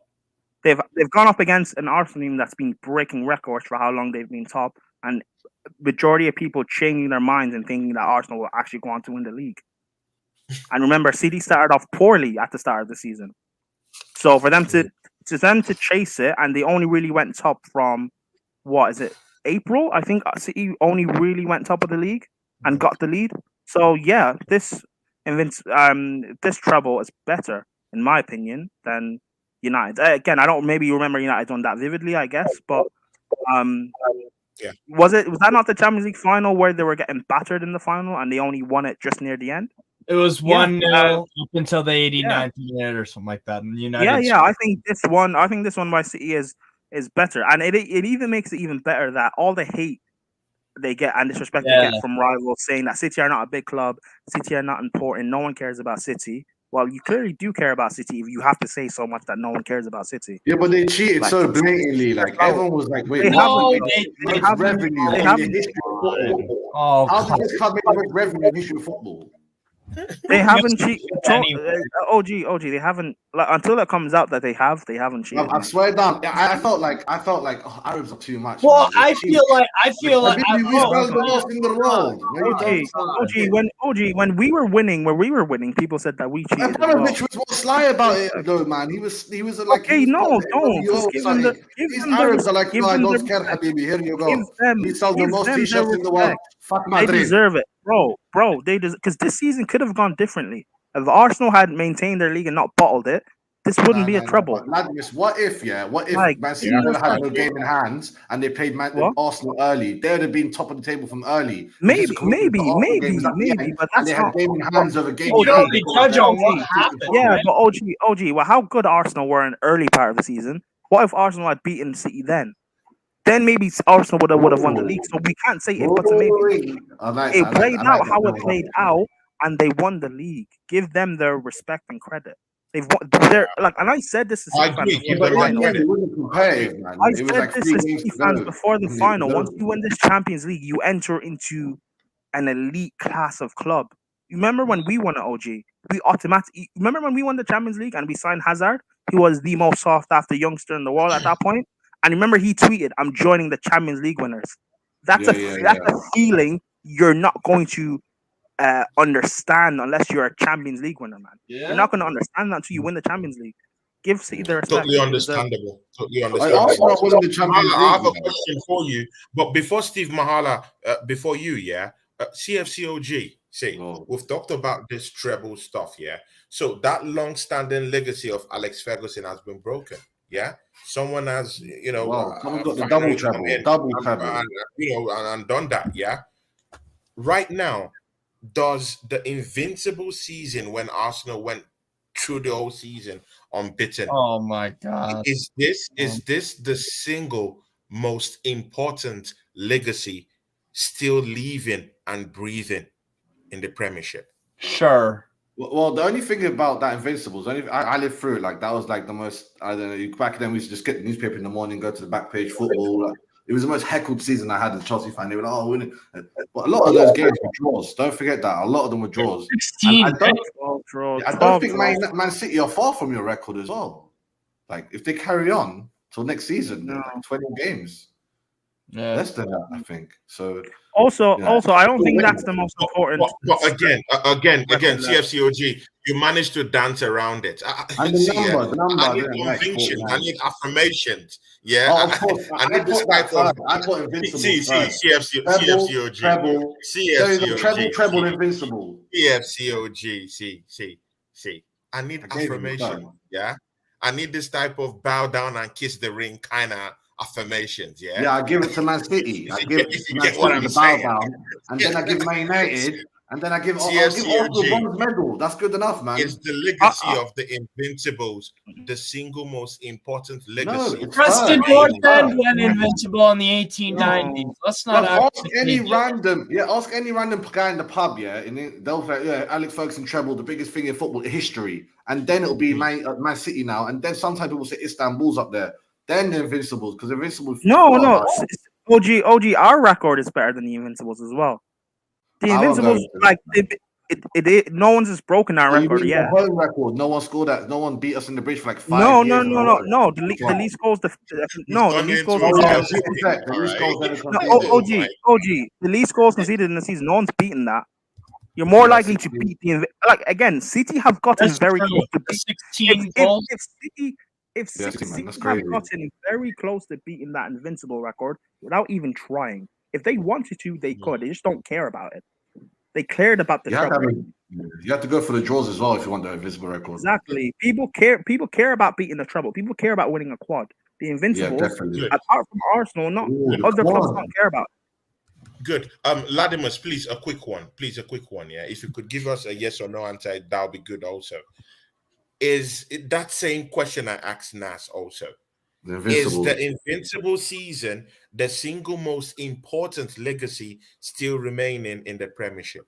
They've gone up against an Arsenal team that's been breaking records for how long they've been top, and majority of people changing their minds and thinking that Arsenal will actually go on to win the league. And remember, City started off poorly at the start of the season, so for them to chase it, and they only really went top from April? I think City only really went top of the league and got the lead. So yeah, this treble is better in my opinion than United. Again, I don't maybe you remember United on that vividly, I guess, but yeah. Was that not the Champions League final where they were getting battered in the final and they only won it just near the end? It was 1-0 up until the 89th minute or something like that. And United I think this one by City is better, and it even makes it even better that all the hate they get and disrespect they get from rivals saying that City are not a big club, City are not important, no one cares about City. Well, you clearly do care about City if you have to say so much that no one cares about City. Yeah, but they cheated so blatantly. Like everyone was like, "Wait, how did this club make the most revenue in history of football?" They haven't cheated. Anyway. OG. They haven't until it comes out that they haven't cheated. I swear down. I felt like Arabs are too much. Well, man. They're I cheap. feel like We spell the most in the world. When we were winning, people said that we cheated. Abramovich was more sly about it though, man. He was like, okay, no, don't. Just give them These Arabs are like, no, I don't care, respect. Habibi. Here you go. We sell the give most them t-shirts their in the world. Fuck They Madrid. deserve it, bro. They because this season could have gone differently. If Arsenal had maintained their league and not bottled it, this wouldn't be a trouble. But Ladmis, what if Like, Man City never had no game in hands and they played Arsenal early? They would have been top of the table from early. Maybe, but that's they had game in hands over game. You don't judge on what happened. Yeah, right? but OG, well, how good Arsenal were in the early part of the season. What if Arsenal had beaten City then? Then maybe Arsenal would have won the league. So we can't say if but maybe. It played out how it played out, and they won the league. Give them their respect and credit. They've won. They're like, and I said this to City fans before the final. I said this to City fans before the final. Once you win this Champions League, you enter into an elite class of club. You remember when we won at OG? Remember when we won the Champions League and we signed Hazard? He was the most sought after youngster in the world at that point. And remember, he tweeted, "I'm joining the Champions League winners." That's a feeling you're not going to understand unless you're a Champions League winner, man. Yeah. You're not going to understand that until you win the Champions League. Give City their respect. Totally understandable. I have a question for you, but before Steve Mahala, before you, CFCOG. We've talked about this treble stuff, So that long-standing legacy of Alex Ferguson has been broken, Someone has, someone got the double treble, and done that, Right now, does the invincible season when Arsenal went through the whole season unbeaten? Oh my God! Is this the single most important legacy still living and breathing in the Premiership? Sure. Well, the only thing about that Invincibles, I lived through it. Like that was like the most. I don't know. Back then, we used to just get the newspaper in the morning, go to the back page, football. Like, it was the most heckled season I had as a Chelsea fan. They were like, "Oh, winning!" But a lot of those games were draws. Don't forget that. A lot of them were draws. 16. I don't think Man City are far from your record as well. Like if they carry on till next season, like 20 games. Yeah, less than that, I think. So also, I don't think that's the most important. But again, CFCOG, you managed to dance around it. I need conviction. I need affirmations. Of course. I need this type of. I put Invincible. CFCOG. Treble Invincible. CFCOG. See. I need affirmation. I need this type of bow down and kiss the ring kind of affirmations, I give it to Man City. I give it to Man City the bow down, and then I give Man United, and then I give all the bronze medal. That's good enough, man. It's the legacy of the Invincibles, the single most important legacy. Preston North End went invincible in the 1890s. Let's not ask any random guy in the pub, and they'll say, Alex Ferguson treble, the biggest thing in football history, and then it'll be Man City now, and then sometimes people say Istanbul's up there. Then the Invincibles, because Invincibles. No. OG, our record is better than the Invincibles as well. The Invincibles, no one's just broken our record yet. The home record, no one scored that. No one beat us in the bridge for like 5 years. No. The least goals. The least goals. OG. The least goals conceded in the season. No one's beaten that. You're more likely to beat the City have gotten very close to 16 goals. If City have gotten very close to beating that Invincible record without even trying. If they wanted to, they could. They just don't care about it. They cared about the trouble. You have to go for the draws as well if you want the Invincible record. Exactly. People care about beating the trouble. People care about winning a quad. The Invincibles, apart from Arsenal, other clubs don't care about it. Good. Ladimus, please, a quick one. If you could give us a yes or no answer, that would be good also. Is that same question I asked Nas also? Is the Invincible season the single most important legacy still remaining in the Premiership?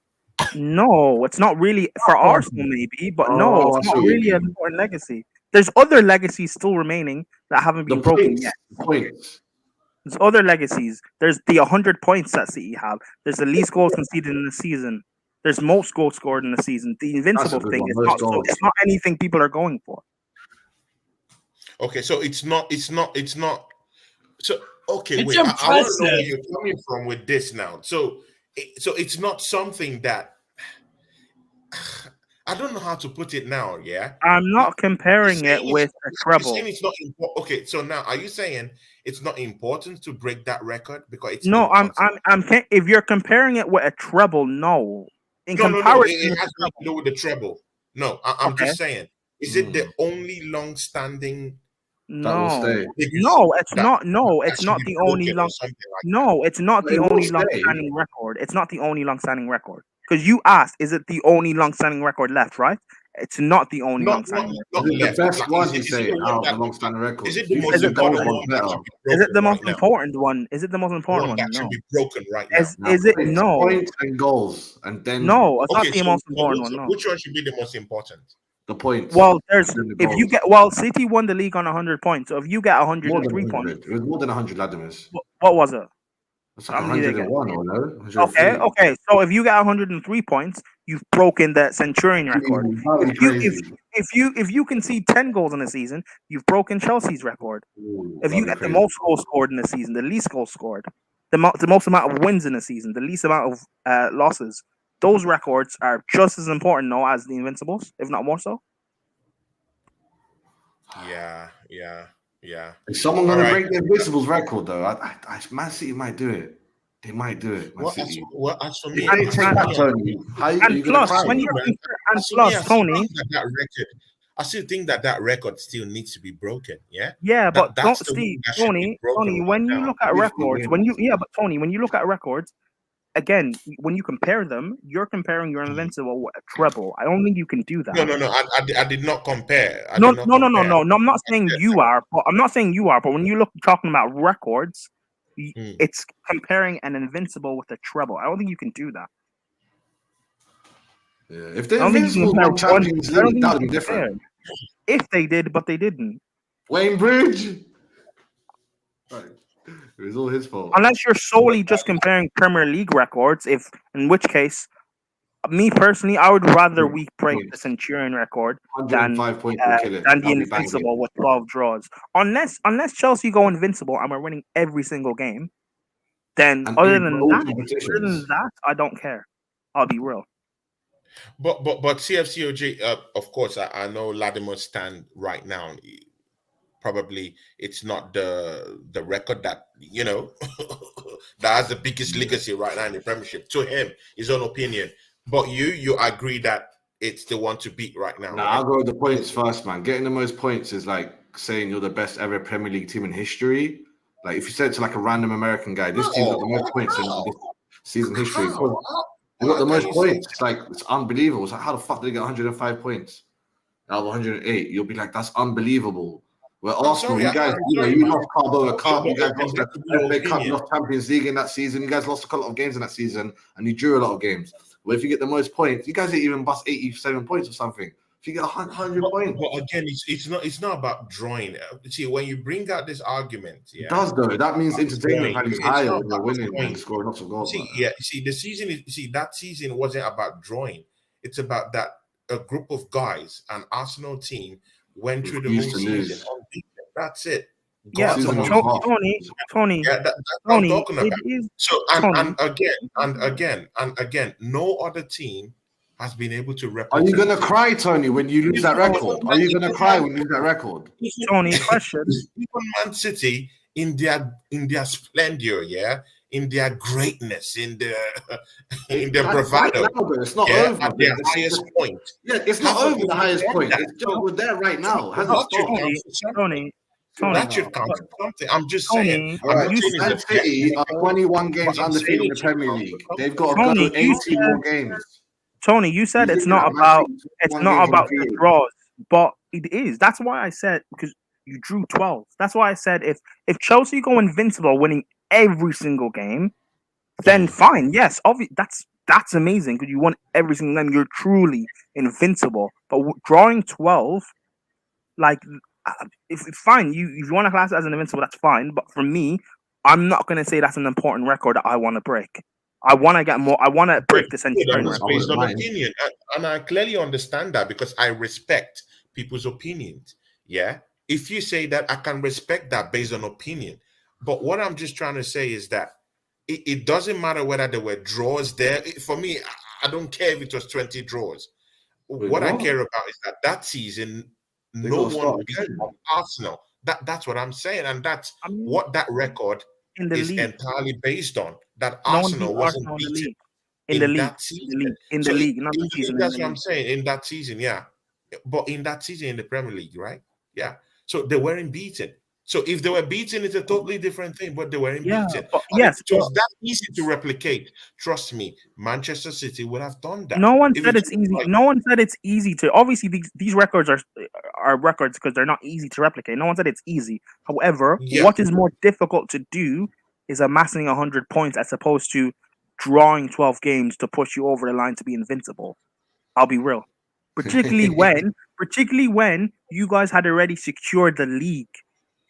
No, it's not really for Arsenal, maybe, but no, it's not really an important legacy. There's other legacies still remaining that haven't been broken yet. There's other legacies. There's the 100 points that City have. There's the least goals conceded in the season. There's most goals scored in the season. The invincible good thing one, is most not so goals. it's not anything people are going for. Okay, so it's not. So okay, It's wait. I want to know where impressive. you're coming from with this now. So it's not something that I don't know how to put it now. Yeah, I'm not comparing it with a you're treble. saying it's not important. Okay, so now are you saying it's not important to break that record because it's No, impossible? if you're comparing it with a treble, no. In No. comparison It with has a nothing to treble, do with the treble. No, I'm okay. just saying. Is it the only long-standing That will No, stay. legacy it's that not. No, that it's should not be the only broken or long. something like that? No, it's not But the it will only stay. long-standing record. It's not the only long-standing record. Because you asked, is it the only long-standing record left? Right? It's not the only long-standing record. Is it the Left. best Like, one? He's is it the saying one out of that the long-standing is records. it the You most think Is the it the gold important one's one that better? should be Is it broken the right most now? important one? Is it the most The important one one? that should No. be broken right now. Now, Is it no? points and goals, and then No, it's not Okay, the so most important one. No. which one should be the most important? the points, Well, and there's then the if you goals. get well, City won the league on 100 points. So if you get More than 103 points, 100. It was more than 100, Latimus. what was it? It's How like many did they get? 101 or no? Okay, 103. okay. So if you get 103 points, you've broken the Centurion record. That'd be crazy. If you concede 10 goals in a season, you've broken Chelsea's record. Ooh, If you that'd be get the crazy. most goals scored in a season, the least goals scored, the most amount of wins in a season, the least amount of losses, those records are just as important now as the Invincibles, if not more so. Yeah. Is someone All going to right. break the Invincibles record, though? Man City might do it. They might do it. Man Well, City. as for me, If they as take for that, me, Tony, how are And you going to plus, cry? when you're man, and as for me, plus, I still Tony, think that record. I still think that record still needs to be broken. Yeah, yeah, but that's the Steve, one that should be broken Tony, right when you now. look at 50 records, wins. Tony, when you look at records, again, when you compare them, you're comparing your Invincible with a treble. I don't think you can do that. No. I did not compare. I No, did not no. compare. I'm not saying you are, but I'm not saying you are. But when you look talking about records, it's comparing an Invincible with a treble. I don't think you can do that. Yeah. If the I don't think you can Invincibles compare won Champions I don't League, think that you would be can compare. different. If they did, but they didn't. Wayne Bridge. Right. It was all his fault. Unless you're solely just comparing Premier League records, in which case, me personally, I would rather we break the Centurion record than 105 points will kill it. the That'll be Invincible banging. with 12 draws. Unless Chelsea go invincible and we're winning every single game, then And other in than all that, competitions. I don't care. I'll be real. But CFCOJ, of course, I know Latimer's stand right now. Probably it's not the record that that has the biggest legacy right now in the Premiership. To him, his own opinion. But you agree that it's the one to beat right now. Nah, right? I'll go with the points first, man. Getting the most points is like saying you're the best ever Premier League team in history. Like if you said to like a random American guy, this team's got the most points in this season history. They got the most points. It's like it's unbelievable. It's like how the fuck did they get 105 points out of 108? You'll be like, that's unbelievable. Where Arsenal, sorry, you guys, sorry, you man. lost Carabao Cup, you guys lost That's the your FA Cup, you opinion. lost Champions League in that season, you guys lost a lot of games in that season, and you drew a lot of games. Well, if you get the most points, you guys didn't even bust 87 points or something. If you get 100 points, But again, it's not about drawing. See, when you bring out this argument, it does though. That means entertainment value is It's higher not when you're about winning drawing. and scoring lots of goals. The season is that season wasn't about drawing. It's about that a group of guys, an Arsenal team, went through the whole Refused to season lose. unbeaten. That's it. Yeah, Got Season to was win. half. Tony, Yeah, that's what I'm Tony, talking about. it is So Tony. and again, no other team has been able to Are replicate. you gonna cry, Tony, when you lose that record? Are you gonna cry when you lose that record? Tony, question. Even Man City in their splendor, in their greatness, in their bravado, Right now, though, it's not at over. their highest point. Yeah, it's not Hasn't over the highest done point. that. It's just we're there right now. Hasn't That should stopped. count for something. Tony, That should count for something. I'm just Tony, saying. All I'm right, not saying Man it's a City are 21 games I'm undefeated in saying the it should Premier count for League. something. They've got to Tony, go 18 more games. Tony, you said You it's think not that Man about City it's 21 not games about the undefeated? draws, but it is. That's why I said because you drew 12. That's why I said if Chelsea go invincible, winning every single game, then fine. Yes, obviously that's amazing because you won every single game. You're truly invincible. But drawing 12, like if fine, if you want to class it as an invincible, that's fine. But for me, I'm not gonna say that's an important record that I want to break. I want to get more. I want to break the Good, Centurion and it's record. based on Mine. opinion, and I clearly understand that because I respect people's opinions. Yeah, if you say that, I can respect that based on opinion. But what I'm just trying to say is that it doesn't matter whether there were draws there. For me, I don't care if it was 20 draws. Wait, What I what? care about is that season, They no gotta one start beat again. Arsenal. That's what I'm saying, and that's I mean, what that record in the is league, entirely based on. That no one beat Arsenal wasn't Arsenal in the beaten league. In the in league, that season. in So the league, not the season. In that's the what I'm league. saying. In that season, yeah. But in that season in the Premier League, right? Yeah. So they weren't beaten. So if they were beaten, it's a totally different thing, but they weren't Yeah, beaten. but And if yes, it was but that easy to replicate, trust me, Manchester City would have done that. no one If said it's it's easy. like, No one said it's easy to. Obviously, these records are records because they're not easy to replicate. No one said it's easy. However, yeah, what is more difficult to do is amassing 100 points as opposed to drawing 12 games to push you over the line to be invincible. I'll be real. Particularly when you guys had already secured the league.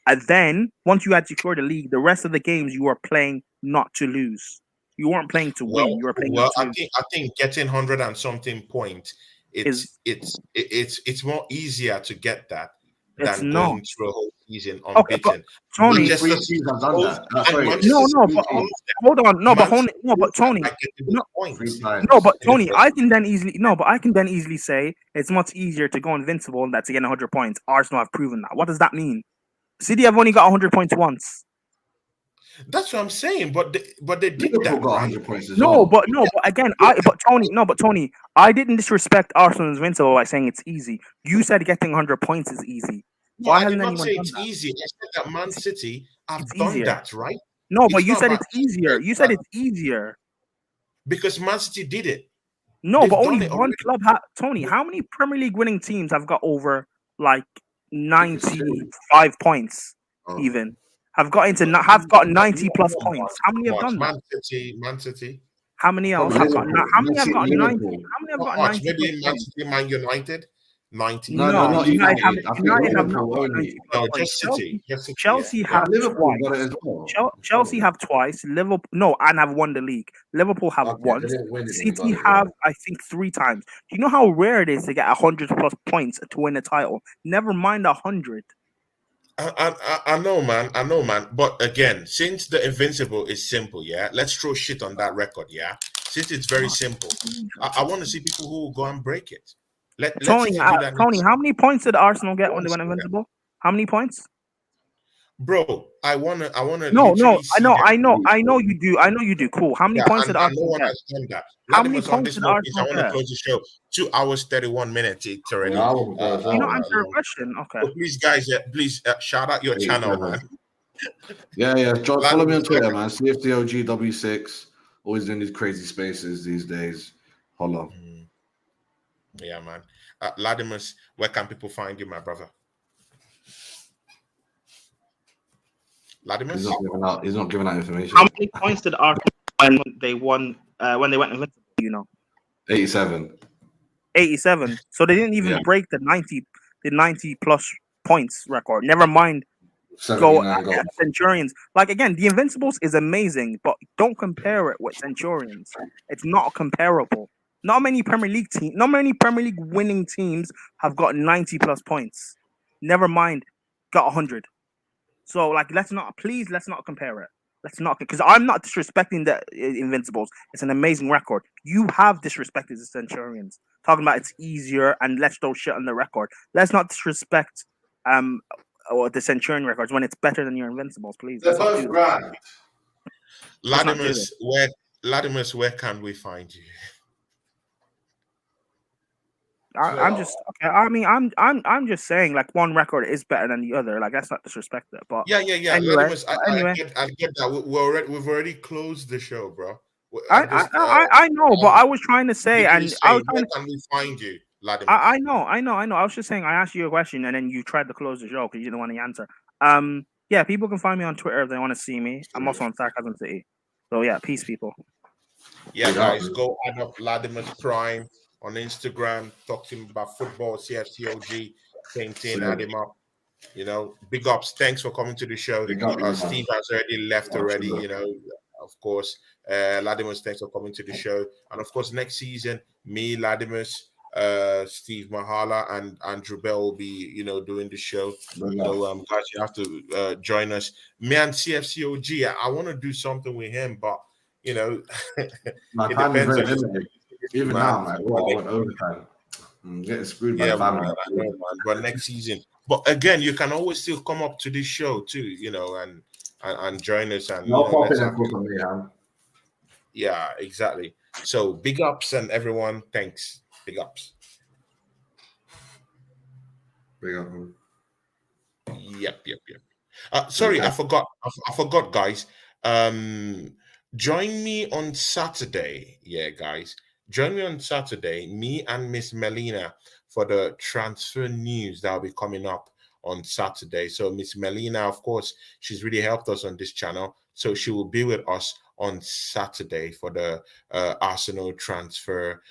And then once you had secured the league, the rest of the games you were playing not to lose. You weren't playing to win. You were playing not to I lose. think getting 100 and something points, Is it's more easier to get that it's than not going through a whole season okay, but unbeaten. Tony, Manchester Three City teams have done proved, that. and Sorry, Manchester no, City but proved that. hold on, no, but Man City no, but proved that Tony, by getting no, those 3 points. times. no, but in the Tony, Premier I can then easily say it's much easier to go invincible than to get 100 points. Arsenal have proven that. What does that mean? City have only got 100 points once. That's what I'm saying. But they did Liverpool that, got right? 100 points as No, well. but again, but Tony, I didn't disrespect Arsenal's invincible by saying it's easy. You said getting 100 points is easy. No, Why I did hasn't not anyone say done it's that? easy. I said that Man City have It's done easier. that, right? No, but It's you not said about it's easier. You said it's easier. because Man City did it. No, They've but only done it one already. club. Tony, how many Premier League winning teams have got over like 95 points? Oh. Even have got 90 plus points. How many have done that? Man City. How many else Probably have got? Liverpool. How many have Man got City, 90? Liverpool. How many have Not got much. 90 plus Maybe Man points? City, Man United, 90. No, No, not United have United. I think United have not Liverpool got only. 90 plus No, points. just City. Just City. Chelsea Yeah. have Liverpool got twice. it as well. Chelsea have twice. Liverpool and have won the league. Liverpool have Okay, they once. didn't win it, but they City got it, have, I think, 3 times. Do you know how rare it is to get 100 plus points to win a title? Never mind 100. I know, man. I know, man. But again, since the invincible is simple, yeah, let's throw shit on that record, yeah. Since it's very simple, I want to see people who will go and break it. Let's Tony, see if you do that. Tony, how many points did Arsenal get when they went invincible? How many points? Bro, I wanna No, literally see them. I know you do. Cool. How many Yeah, points and did no Arsenal one get? has done that. How many Latimer's on points this did note is I Arsenal want to get? close the show. 2 hours 31 minutes. It's already. Yeah, I won't go as well. You not answer a long. question. Okay. So please, guys, please shout out your channel, man. Yeah. John, Like- follow me on Twitter, man. CFDOGW6. Always doing these crazy spaces these days. Holla. Yeah, man. Latimus, where can people find you, my brother? Latimus? He's not giving out information. How many points did Arsenal when they won? When they went invincible, you know, 87. 87. So they didn't even break the 90 plus points record. Never mind. Go 79 goals. Centurions. Like again, the Invincibles is amazing, but don't compare it with Centurions. It's not comparable. Not many Premier League winning teams have got 90 plus points. Never mind, got 100. So like, let's not compare it. Let's not, because I'm not disrespecting the Invincibles. It's an amazing record. You have disrespected the Centurions, talking about it's easier and let's throw shit on the record. Let's not disrespect or the Centurion records when it's better than your Invincibles, please. They're both grand. Latimus, where can we find you? I'm just okay. I mean, I'm just saying, like, one record is better than the other. Like, that's not disrespect it, but Yeah. Anyway, Latimus, anyway. I get that. We've already closed the show, bro. I know, but I was trying to say, where can we find you, Latimus? I know. I was just saying, I asked you a question, and then you tried to close the show because you didn't want to answer. Yeah, people can find me on Twitter if they want to see me. I'm also on Sarcasm City. So yeah, peace, people. Yeah, guys, go add up Latimus Prime on Instagram. Talk to him about football, CFTOG, painting, add him up. You know, big ups. Thanks for coming to the show. Big up, Steve has already left already. You know, of course, Ladimus, thanks for coming to the show. And of course, next season, me, Ladimus, Steve Mahala, and Andrew Bell will be, doing the show. So, guys, you have to join us. Me and CFCOG, I want to do something with him, but My it time is depends very on limited. Even now, man, I went overtime. I'm getting screwed by yeah, family. man, I know, man. But next season, but again, you can always still come up to this show too, and join us and No let's popping have and cooking me, man. yeah, exactly. So big ups and everyone, thanks. Big ups. Bring up, man. Yep. Sorry, I forgot. I forgot, guys. Join me on Saturday. Yeah, guys. Join me on Saturday, me and Miss Melina, for the transfer news that will be coming up on Saturday. So Miss Melina, of course, she's really helped us on this channel. So she will be with us on Saturday for the Arsenal transfer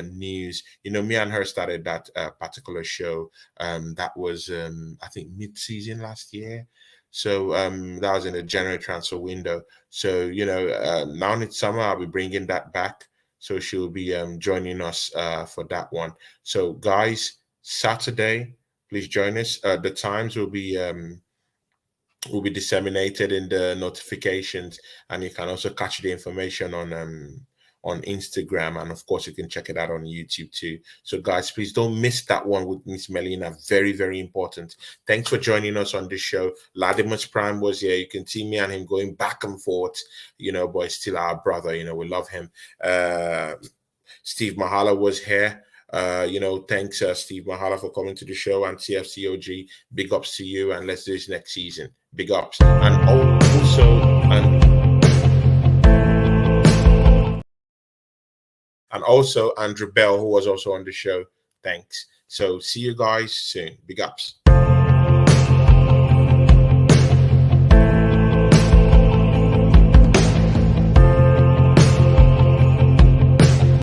news. Me and her started that particular show. That was, I think, mid-season last year. So that was in the January transfer window. So, now it's summer, I'll be bringing that back. So she'll be joining us for that one. So, guys, Saturday, please join us. The times will be disseminated in the notifications, and you can also catch the information on Instagram, and of course you can check it out on YouTube too. So guys, please don't miss that one with Miss Melina. Very, very important. Thanks for joining us on this show. Ladimus Prime was here. You can see me and him going back and forth, but he's still our brother. We love him. Steve Mahala was here. Thanks, Steve Mahala, for coming to the show, and CFCOG. Big ups to you, and let's do this next season. Big ups. And also Andrew Bell, who was also on the show. Thanks. So see you guys soon. Big ups.